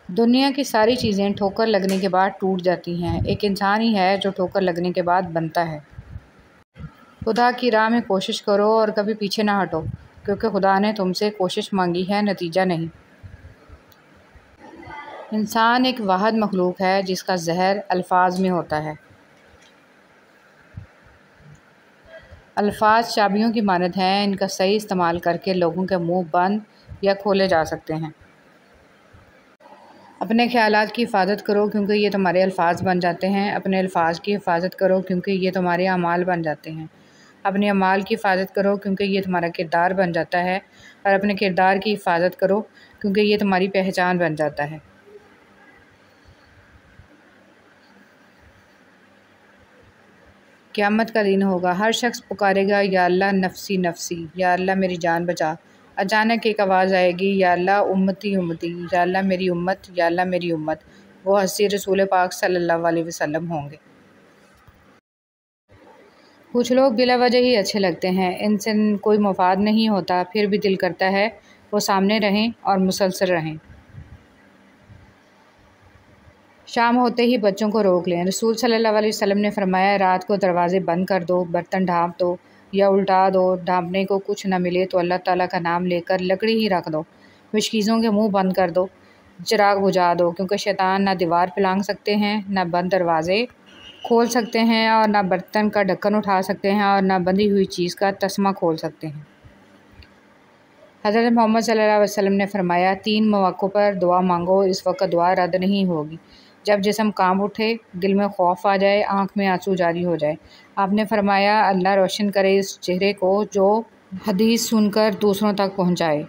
دنیا کی ساری چیزیں ٹھوکر لگنے کے بعد ٹوٹ جاتی ہیں، ایک انسان ہی ہے جو ٹھوکر لگنے کے بعد بنتا ہے۔ خدا کی راہ میں کوشش کرو اور کبھی پیچھے نہ ہٹو، کیونکہ خدا نے تم سے کوشش مانگی ہے، نتیجہ نہیں۔ انسان ایک واحد مخلوق ہے جس کا زہر الفاظ میں ہوتا ہے۔ الفاظ چابیوں کی مانند ہیں، ان کا صحیح استعمال کر کے لوگوں کے منہ بند یا کھولے جا سکتے ہیں۔ اپنے خیالات کی حفاظت کرو کیونکہ یہ تمہارے الفاظ بن جاتے ہیں۔ اپنے الفاظ کی حفاظت کرو کیونکہ یہ تمہارے اعمال بن جاتے ہیں۔ اپنے اعمال کی حفاظت کرو کیونکہ یہ تمہارا کردار بن جاتا ہے، اور اپنے کردار کی حفاظت کرو کیونکہ یہ تمہاری پہچان بن جاتا ہے۔ قیامت کا دن ہوگا، ہر شخص پکارے گا، یا اللہ نفسی نفسی، یا اللہ میری جان بچا۔ اچانک ایک آواز آئے گی، یا اللہ امتی امتی، یا اللہ میری امت، یا اللہ میری امت۔ وہ ہستی رسول پاک صلی اللہ علیہ وسلم ہوں گے۔ کچھ لوگ بلا وجہ ہی اچھے لگتے ہیں، ان سے کوئی مفاد نہیں ہوتا، پھر بھی دل کرتا ہے وہ سامنے رہیں اور مسلسل رہیں۔ شام ہوتے ہی بچوں کو روک لیں۔ رسول صلی اللہ علیہ وسلم نے فرمایا، رات کو دروازے بند کر دو، برتن ڈھانپ دو یا الٹا دو، ڈھانپنے کو کچھ نہ ملے تو اللہ تعالیٰ کا نام لے کر لکڑی ہی رکھ دو، مشکیزوں کے منہ بند کر دو، چراغ بجھا دو، کیونکہ شیطان نہ دیوار پلانگ سکتے ہیں، نہ بند دروازے کھول سکتے ہیں، اور نہ برتن کا ڈھکن اٹھا سکتے ہیں، اور نہ بندھی ہوئی چیز کا تسمہ کھول سکتے ہیں۔ حضرت محمد صلی اللہ علیہ وسلم نے فرمایا، 3 مواقع پر دعا مانگو، اس وقت دعا رد نہیں ہوگی: جب جسم کانپ اٹھے، دل میں خوف آ جائے، آنکھ میں آنسو جاری ہو جائے۔ آپ نے فرمایا، اللہ روشن کرے اس چہرے کو جو حدیث سن کر دوسروں تک پہنچائے۔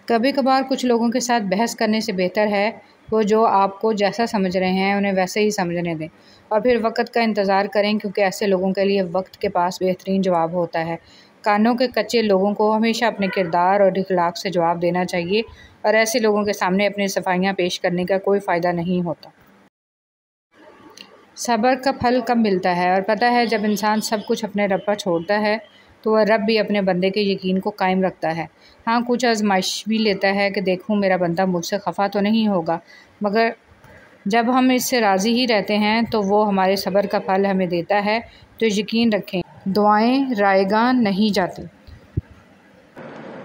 کبھی کبھار کچھ لوگوں کے ساتھ بحث کرنے سے بہتر ہے وہ جو آپ کو جیسا سمجھ رہے ہیں انہیں ویسے ہی سمجھنے دیں، اور پھر وقت کا انتظار کریں، کیونکہ ایسے لوگوں کے لیے وقت کے پاس بہترین جواب ہوتا ہے۔ کانوں کے کچے لوگوں کو ہمیشہ اپنے کردار اور اخلاق سے جواب دینا چاہیے، اور ایسے لوگوں کے سامنے اپنی صفائیاں پیش کرنے کا کوئی فائدہ نہیں ہوتا۔ صبر کا پھل کب ملتا ہے؟ اور پتہ ہے جب انسان سب کچھ اپنے رب پر چھوڑتا ہے تو وہ رب بھی اپنے بندے کے یقین کو قائم رکھتا ہے۔ ہاں، کچھ آزمائش بھی لیتا ہے کہ دیکھوں میرا بندہ مجھ سے خفا تو نہیں ہوگا، مگر جب ہم اس سے راضی ہی رہتے ہیں تو وہ ہمارے صبر کا پھل ہمیں دیتا ہے۔ تو یقین رکھیں، دعائیں رائیگاں نہیں جاتی۔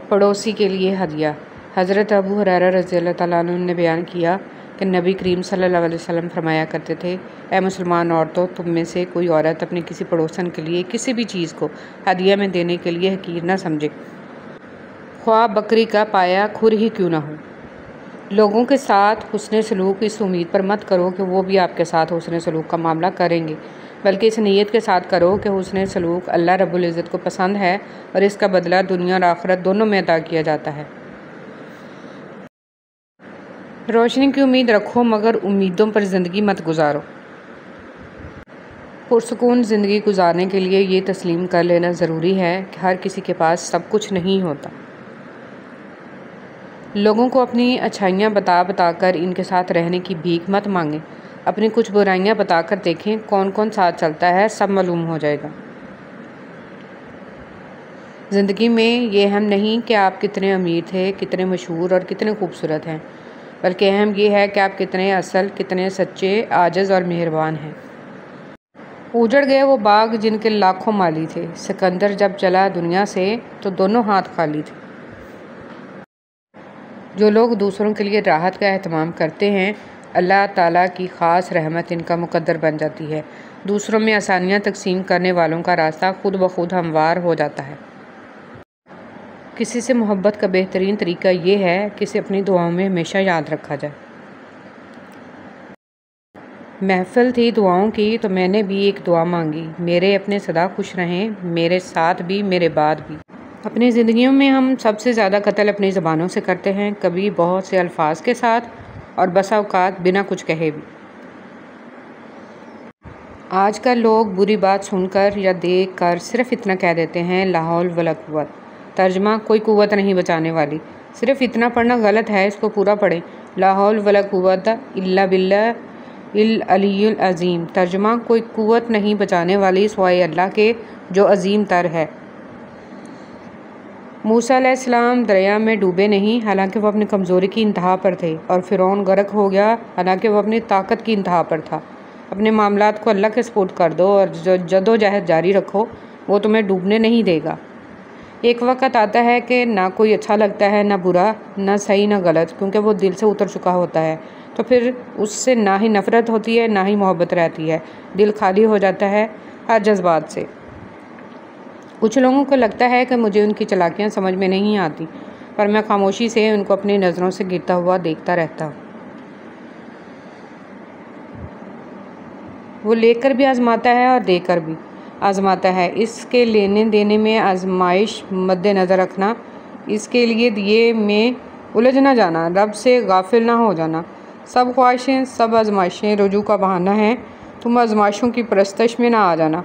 پڑوسی کے لیے ہدیہ۔ حضرت ابو ہریرہ رضی اللہ تعالیٰ عنہ نے بیان کیا کہ نبی کریم صلی اللہ علیہ وسلم فرمایا کرتے تھے، اے مسلمان عورتوں، تم میں سے کوئی عورت اپنی کسی پڑوسن کے لیے کسی بھی چیز کو ہدیہ میں دینے کے لیے حقیر نہ سمجھے، خواہ بکری کا پایا کھر ہی کیوں نہ ہو۔ لوگوں کے ساتھ حسن سلوک اس امید پر مت کرو کہ وہ بھی آپ کے ساتھ حسن سلوک کا معاملہ کریں گے، بلکہ اس نیت کے ساتھ کرو کہ حسن سلوک اللہ رب العزت کو پسند ہے اور اس کا بدلہ دنیا اور آخرت دونوں میں عطا کیا جاتا ہے۔ روشنی کی امید رکھو مگر امیدوں پر زندگی مت گزارو۔ پرسکون زندگی گزارنے کے لیے یہ تسلیم کر لینا ضروری ہے کہ ہر کسی کے پاس سب کچھ نہیں ہوتا۔ لوگوں کو اپنی اچھائیاں بتا بتا کر ان کے ساتھ رہنے کی بھیک مت مانگیں، اپنی کچھ برائیاں بتا کر دیکھیں کون کون ساتھ چلتا ہے، سب معلوم ہو جائے گا۔ زندگی میں یہ اہم نہیں کہ آپ کتنے امیر تھے، کتنے مشہور اور کتنے خوبصورت ہیں، بلکہ اہم یہ ہے کہ آپ کتنے اصل، کتنے سچے، عاجز اور مہربان ہیں۔ اجڑ گئے وہ باغ جن کے لاکھوں مالی تھے، سکندر جب چلا دنیا سے تو دونوں ہاتھ خالی تھے۔ جو لوگ دوسروں کے لیے راحت کا اہتمام کرتے ہیں، اللہ تعالیٰ کی خاص رحمت ان کا مقدر بن جاتی ہے۔ دوسروں میں آسانیاں تقسیم کرنے والوں کا راستہ خود بخود ہموار ہو جاتا ہے۔ کسی سے محبت کا بہترین طریقہ یہ ہے کہ اسے اپنی دعاؤں میں ہمیشہ یاد رکھا جائے۔ محفل تھی دعاؤں کی تو میں نے بھی ایک دعا مانگی، میرے اپنے سدا خوش رہیں، میرے ساتھ بھی میرے بعد بھی۔ اپنی زندگیوں میں ہم سب سے زیادہ قتل اپنی زبانوں سے کرتے ہیں، کبھی بہت سے الفاظ کے ساتھ اور بسا اوقات بنا کچھ کہے بھی۔ آج کل لوگ بری بات سن کر یا دیکھ کر صرف اتنا کہہ دیتے ہیں، لا حول ولا قوت۔ ترجمہ: کوئی قوت نہیں بچانے والی۔ صرف اتنا پڑھنا غلط ہے، اس کو پورا پڑھیں، لا حول ولا قوت الا باللہ العلی العظیم۔ ترجمہ: کوئی قوت نہیں بچانے والی سوائے اللہ کے جو عظیم تر ہے۔ موسیٰ علیہ السلام دریا میں ڈوبے نہیں، حالانکہ وہ اپنی کمزوری کی انتہا پر تھے، اور فرعون غرق ہو گیا حالانکہ وہ اپنی طاقت کی انتہا پر تھا۔ اپنے معاملات کو اللہ کے سپرد کر دو اور جدوجہد جاری رکھو، وہ تمہیں ڈوبنے نہیں دے گا۔ ایک وقت آتا ہے کہ نہ کوئی اچھا لگتا ہے، نہ برا، نہ صحیح نہ غلط، کیونکہ وہ دل سے اتر چکا ہوتا ہے، تو پھر اس سے نہ ہی نفرت ہوتی ہے نہ ہی محبت رہتی ہے، دل خالی ہو جاتا ہے ہر جذبات سے۔ کچھ لوگوں کو لگتا ہے کہ مجھے ان کی چالاکیاں سمجھ میں نہیں آتی، پر میں خاموشی سے ان کو اپنی نظروں سے گرتا ہوا دیکھتا رہتا ہوں۔ وہ لے کر بھی آزماتا ہے اور دے کر بھی آزماتا ہے، اس کے لینے دینے میں آزمائش مد نظر رکھنا، اس کے لیے دیے میں الجھ نہ جانا، رب سے غافل نہ ہو جانا۔ سب خواہشیں، سب آزمائشیں رجوع کا بہانہ ہیں، تم آزمائشوں کی پرستش میں نہ آ جانا۔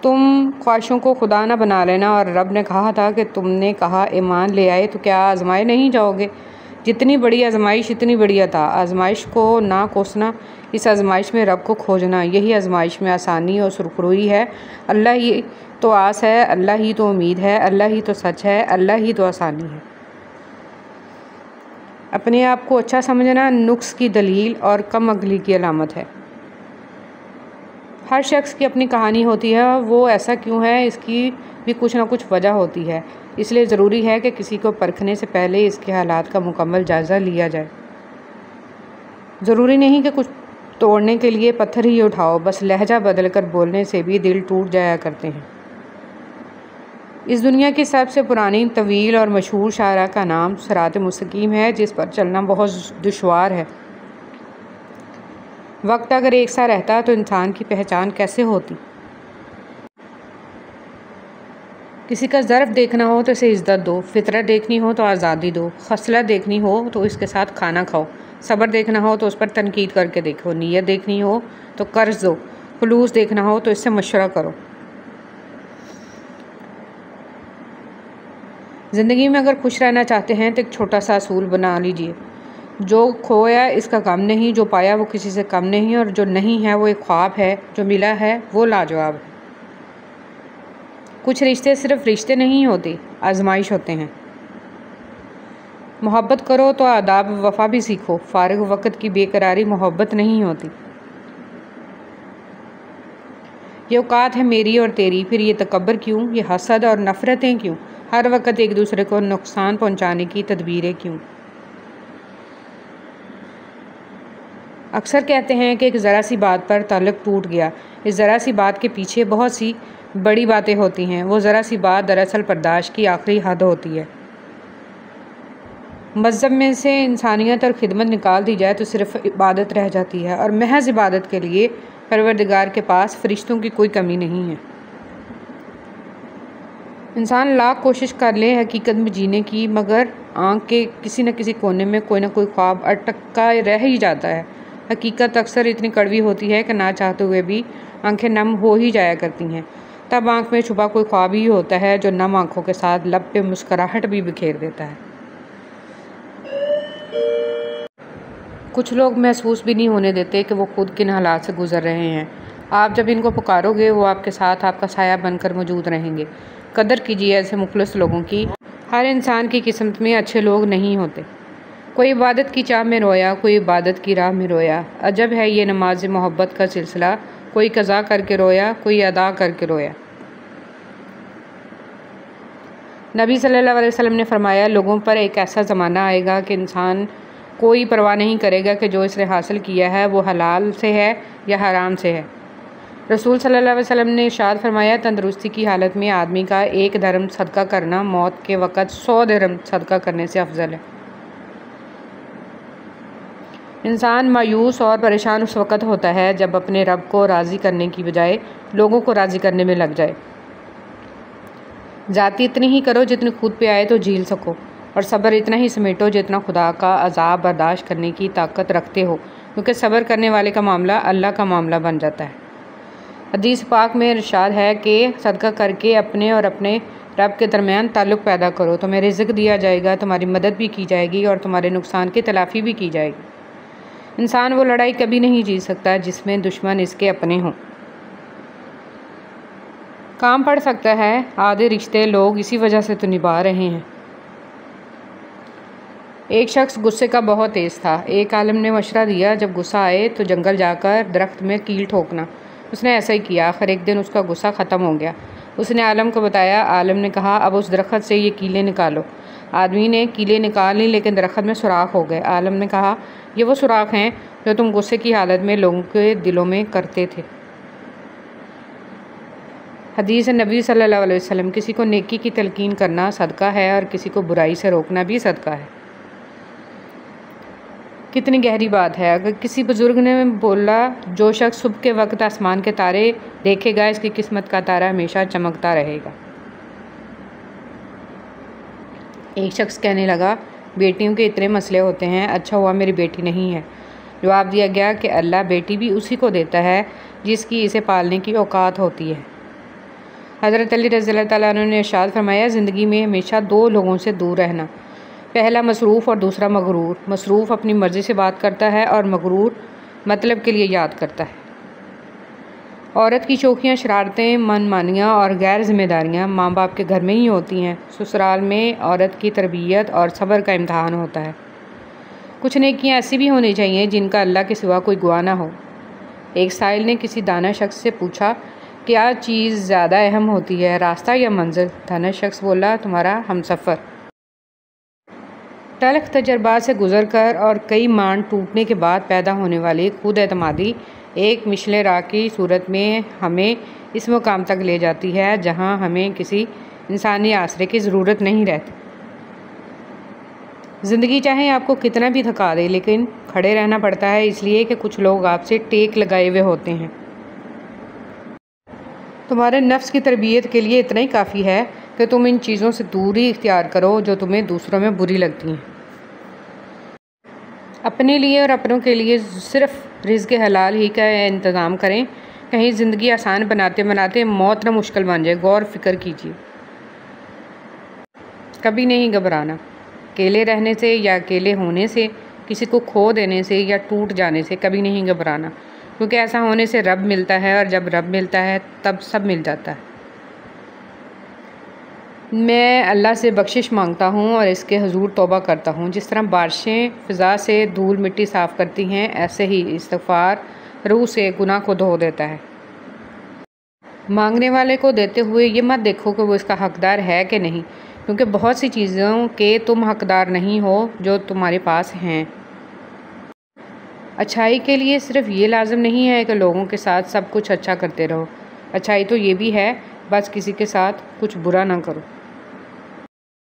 تم خواہشوں کو خدا نہ بنا لینا، اور رب نے کہا تھا کہ تم نے کہا ایمان لے آئے تو کیا آزمائے نہیں جاؤ گے؟ جتنی بڑی آزمائش اتنی بڑی عطا۔ آزمائش کو نہ کوسنا، اس آزمائش میں رب کو کھوجنا، یہی آزمائش میں آسانی اور سرخروئی ہے۔ اللہ ہی تو آس ہے، اللہ ہی تو امید ہے، اللہ ہی تو سچ ہے، اللہ ہی تو آسانی ہے۔ اپنے آپ کو اچھا سمجھنا نقص کی دلیل اور کم عقلی کی علامت ہے۔ ہر شخص کی اپنی کہانی ہوتی ہے، اور وہ ایسا کیوں ہے اس کی بھی کچھ نہ کچھ وجہ ہوتی ہے، اس لیے ضروری ہے کہ کسی کو پرکھنے سے پہلے اس کے حالات کا مکمل جائزہ لیا جائے۔ ضروری نہیں کہ کچھ توڑنے کے لیے پتھر ہی اٹھاؤ، بس لہجہ بدل کر بولنے سے بھی دل ٹوٹ جایا کرتے ہیں۔ اس دنیا کی سب سے پرانی، طویل اور مشہور شاہراہ کا نام صراط مستقیم ہے، جس پر چلنا بہت دشوار ہے۔ وقت اگر ایک سا رہتا تو انسان کی پہچان کیسے ہوتی؟ کسی کا ظرف دیکھنا ہو تو اسے عزت دو، فطرت دیکھنی ہو تو آزادی دو، خصلت دیکھنی ہو تو اس کے ساتھ کھانا کھاؤ، صبر دیکھنا ہو تو اس پر تنقید کر کے دیکھو، نیت دیکھنی ہو تو قرض دو، خلوص دیکھنا ہو تو اس سے مشورہ کرو۔ زندگی میں اگر خوش رہنا چاہتے ہیں تو ایک چھوٹا سا اصول بنا لیجئے: جو کھویا اس کا غم نہیں، جو پایا وہ کسی سے کم نہیں، اور جو نہیں ہے وہ ایک خواب ہے، جو ملا ہے وہ لاجواب ہے۔ کچھ رشتے صرف رشتے نہیں ہوتے، آزمائش ہوتے ہیں۔ محبت کرو تو آداب وفا بھی سیکھو، فارغ وقت کی بے قراری محبت نہیں ہوتی۔ یہ اوقات ہے میری اور تیری، پھر یہ تکبر کیوں، یہ حسد اور نفرتیں کیوں، ہر وقت ایک دوسرے کو نقصان پہنچانے کی تدبیریں کیوں؟ اکثر کہتے ہیں کہ ایک ذرا سی بات پر تعلق ٹوٹ گیا۔ اس ذرا سی بات کے پیچھے بہت سی بڑی باتیں ہوتی ہیں۔ وہ ذرا سی بات دراصل برداشت کی آخری حد ہوتی ہے۔ مذہب میں سے انسانیت اور خدمت نکال دی جائے تو صرف عبادت رہ جاتی ہے، اور محض عبادت کے لیے پروردگار کے پاس فرشتوں کی کوئی کمی نہیں ہے۔ انسان لاکھ کوشش کر لے حقیقت میں جینے کی، مگر آنکھ کے کسی نہ کسی کونے میں کوئی نہ کوئی خواب اٹکا رہ ہی جاتا ہے۔ حقیقت اکثر اتنی کڑوی ہوتی ہے کہ نہ چاہتے ہوئے بھی آنکھیں نم ہو ہی جایا کرتی ہیں۔ تب آنکھ میں چھپا کوئی خواب ہی ہوتا ہے جو نم آنکھوں کے ساتھ لب پہ مسکراہٹ بھی بکھیر دیتا ہے۔ کچھ لوگ محسوس بھی نہیں ہونے دیتے کہ وہ خود کن حالات سے گزر رہے ہیں۔ آپ جب ان کو پکارو گے وہ آپ کے ساتھ آپ کا سایہ بن کر موجود رہیں گے۔ قدر کیجیے ایسے مخلص لوگوں کی۔ ہر انسان کی قسمت میں اچھے لوگ نہیں ہوتے۔ کوئی عبادت کی چاہ میں رویا، کوئی عبادت کی راہ میں رویا۔ عجب ہے یہ نماز محبت کا سلسلہ، کوئی قضا کر کے رویا، کوئی ادا کر کے رویا۔ نبی صلی اللہ علیہ وسلم نے فرمایا، لوگوں پر ایک ایسا زمانہ آئے گا کہ انسان کوئی پرواہ نہیں کرے گا کہ جو اس نے حاصل کیا ہے وہ حلال سے ہے یا حرام سے ہے۔ رسول صلی اللہ علیہ وسلم نے ارشاد فرمایا، تندرستی کی حالت میں آدمی کا 1 درہم صدقہ کرنا موت کے وقت 100 درہم صدقہ کرنے سے افضل ہے۔ انسان مایوس اور پریشان اس وقت ہوتا ہے جب اپنے رب کو راضی کرنے کی بجائے لوگوں کو راضی کرنے میں لگ جائے۔ ذاتی اتنی ہی کرو جتنی خود پہ آئے تو جھیل سکو، اور صبر اتنا ہی سمیٹو جتنا خدا کا عذاب برداشت کرنے کی طاقت رکھتے ہو، کیونکہ صبر کرنے والے کا معاملہ اللہ کا معاملہ بن جاتا ہے۔ حدیث پاک میں ارشاد ہے کہ صدقہ کر کے اپنے اور اپنے رب کے درمیان تعلق پیدا کرو، تمہیں رزق دیا جائے گا، تمہاری مدد بھی کی جائے گی اور تمہارے نقصان کی تلافی بھی کی جائے گی۔ انسان وہ لڑائی کبھی نہیں جیت سکتا جس میں دشمن اس کے اپنے ہوں۔ کام پڑ سکتا ہے، آدھے رشتے لوگ اسی وجہ سے تو نبھا رہے ہیں۔ ایک شخص غصے کا بہت تیز تھا۔ ایک عالم نے مشورہ دیا، جب غصہ آئے تو جنگل جا کر درخت میں کیل ٹھوکنا۔ اس نے ایسا ہی کیا۔ آخر ایک دن اس کا غصہ ختم ہو گیا۔ اس نے عالم کو بتایا۔ عالم نے کہا، اب اس درخت سے یہ کیلیں نکالو۔ آدمی نے کیلیں نکال لی، لیکن درخت میں سوراخ ہو گئے۔ عالم نے کہا، یہ وہ سوراخ ہیں جو تم غصے کی حالت میں لوگوں کے دلوں میں کرتے تھے۔ حدیث نبی صلی اللہ علیہ وسلم، کسی کو نیکی کی تلقین کرنا صدقہ ہے اور کسی کو برائی سے روکنا بھی صدقہ ہے۔ کتنی گہری بات ہے۔ اگر کسی بزرگ نے بولا، جو شخص صبح کے وقت آسمان کے تارے دیکھے گا اس کی قسمت کا تارا ہمیشہ چمکتا رہے گا۔ ایک شخص کہنے لگا، بیٹیوں کے اتنے مسئلے ہوتے ہیں، اچھا ہوا میری بیٹی نہیں ہے۔ جواب دیا گیا کہ اللہ بیٹی بھی اسی کو دیتا ہے جس کی اسے پالنے کی اوقات ہوتی ہے۔ حضرت علی رضی اللہ تعالیٰ عنہ نے ارشاد فرمایا، زندگی میں ہمیشہ 2 لوگوں سے دور رہنا، پہلا مصروف اور دوسرا مغرور۔ مصروف اپنی مرضی سے بات کرتا ہے اور مغرور مطلب کے لیے یاد کرتا ہے۔ عورت کی شوخیاں، شرارتیں، من مانیاں اور غیر ذمہ داریاں ماں باپ کے گھر میں ہی ہوتی ہیں۔ سسرال میں عورت کی تربیت اور صبر کا امتحان ہوتا ہے۔ کچھ نیکیاں ایسی بھی ہونی چاہیے جن کا اللہ کے سوا کوئی گواہ نہ ہو۔ ایک سائل نے کسی دانا شخص سے پوچھا، کیا چیز زیادہ اہم ہوتی ہے، راستہ یا منزل؟ دانا شخص بولا، تمہارا ہمسفر۔ تلخ تجربات سے گزر کر اور کئی مان ٹوٹنے کے بعد پیدا ہونے والی خود اعتمادی ایک مشعل راہ کی صورت میں ہمیں اس مقام تک لے جاتی ہے جہاں ہمیں کسی انسانی آسرے کی ضرورت نہیں رہتی۔ زندگی چاہے آپ کو کتنا بھی تھکا دے، لیکن کھڑے رہنا پڑتا ہے، اس لیے کہ کچھ لوگ آپ سے ٹیک لگائے ہوئے ہوتے ہیں۔ تمہارے نفس کی تربیت کے لیے اتنا ہی کافی ہے کہ تم ان چیزوں سے دوری اختیار کرو جو تمہیں دوسروں میں بری لگتی ہیں۔ اپنے لیے اور اپنوں کے لیے صرف رزق حلال ہی کا انتظام کریں، کہیں زندگی آسان بناتے بناتے موت نہ مشکل بن جائے۔ غور فکر کیجیے۔ کبھی نہیں گھبرانا، اکیلے رہنے سے یا اکیلے ہونے سے، کسی کو کھو دینے سے یا ٹوٹ جانے سے کبھی نہیں گھبرانا، کیونکہ ایسا ہونے سے رب ملتا ہے، اور جب رب ملتا ہے تب سب مل جاتا ہے۔ میں اللہ سے بخشش مانگتا ہوں اور اس کے حضور توبہ کرتا ہوں۔ جس طرح بارشیں فضا سے دھول مٹی صاف کرتی ہیں، ایسے ہی استغفار روح سے گناہ کو دھو دیتا ہے۔ مانگنے والے کو دیتے ہوئے یہ مت دیکھو کہ وہ اس کا حقدار ہے کہ نہیں، کیونکہ بہت سی چیزوں کے تم حقدار نہیں ہو جو تمہارے پاس ہیں۔ اچھائی کے لیے صرف یہ لازم نہیں ہے کہ لوگوں کے ساتھ سب کچھ اچھا کرتے رہو، اچھائی تو یہ بھی ہے بس کسی کے ساتھ کچھ برا نہ کرو۔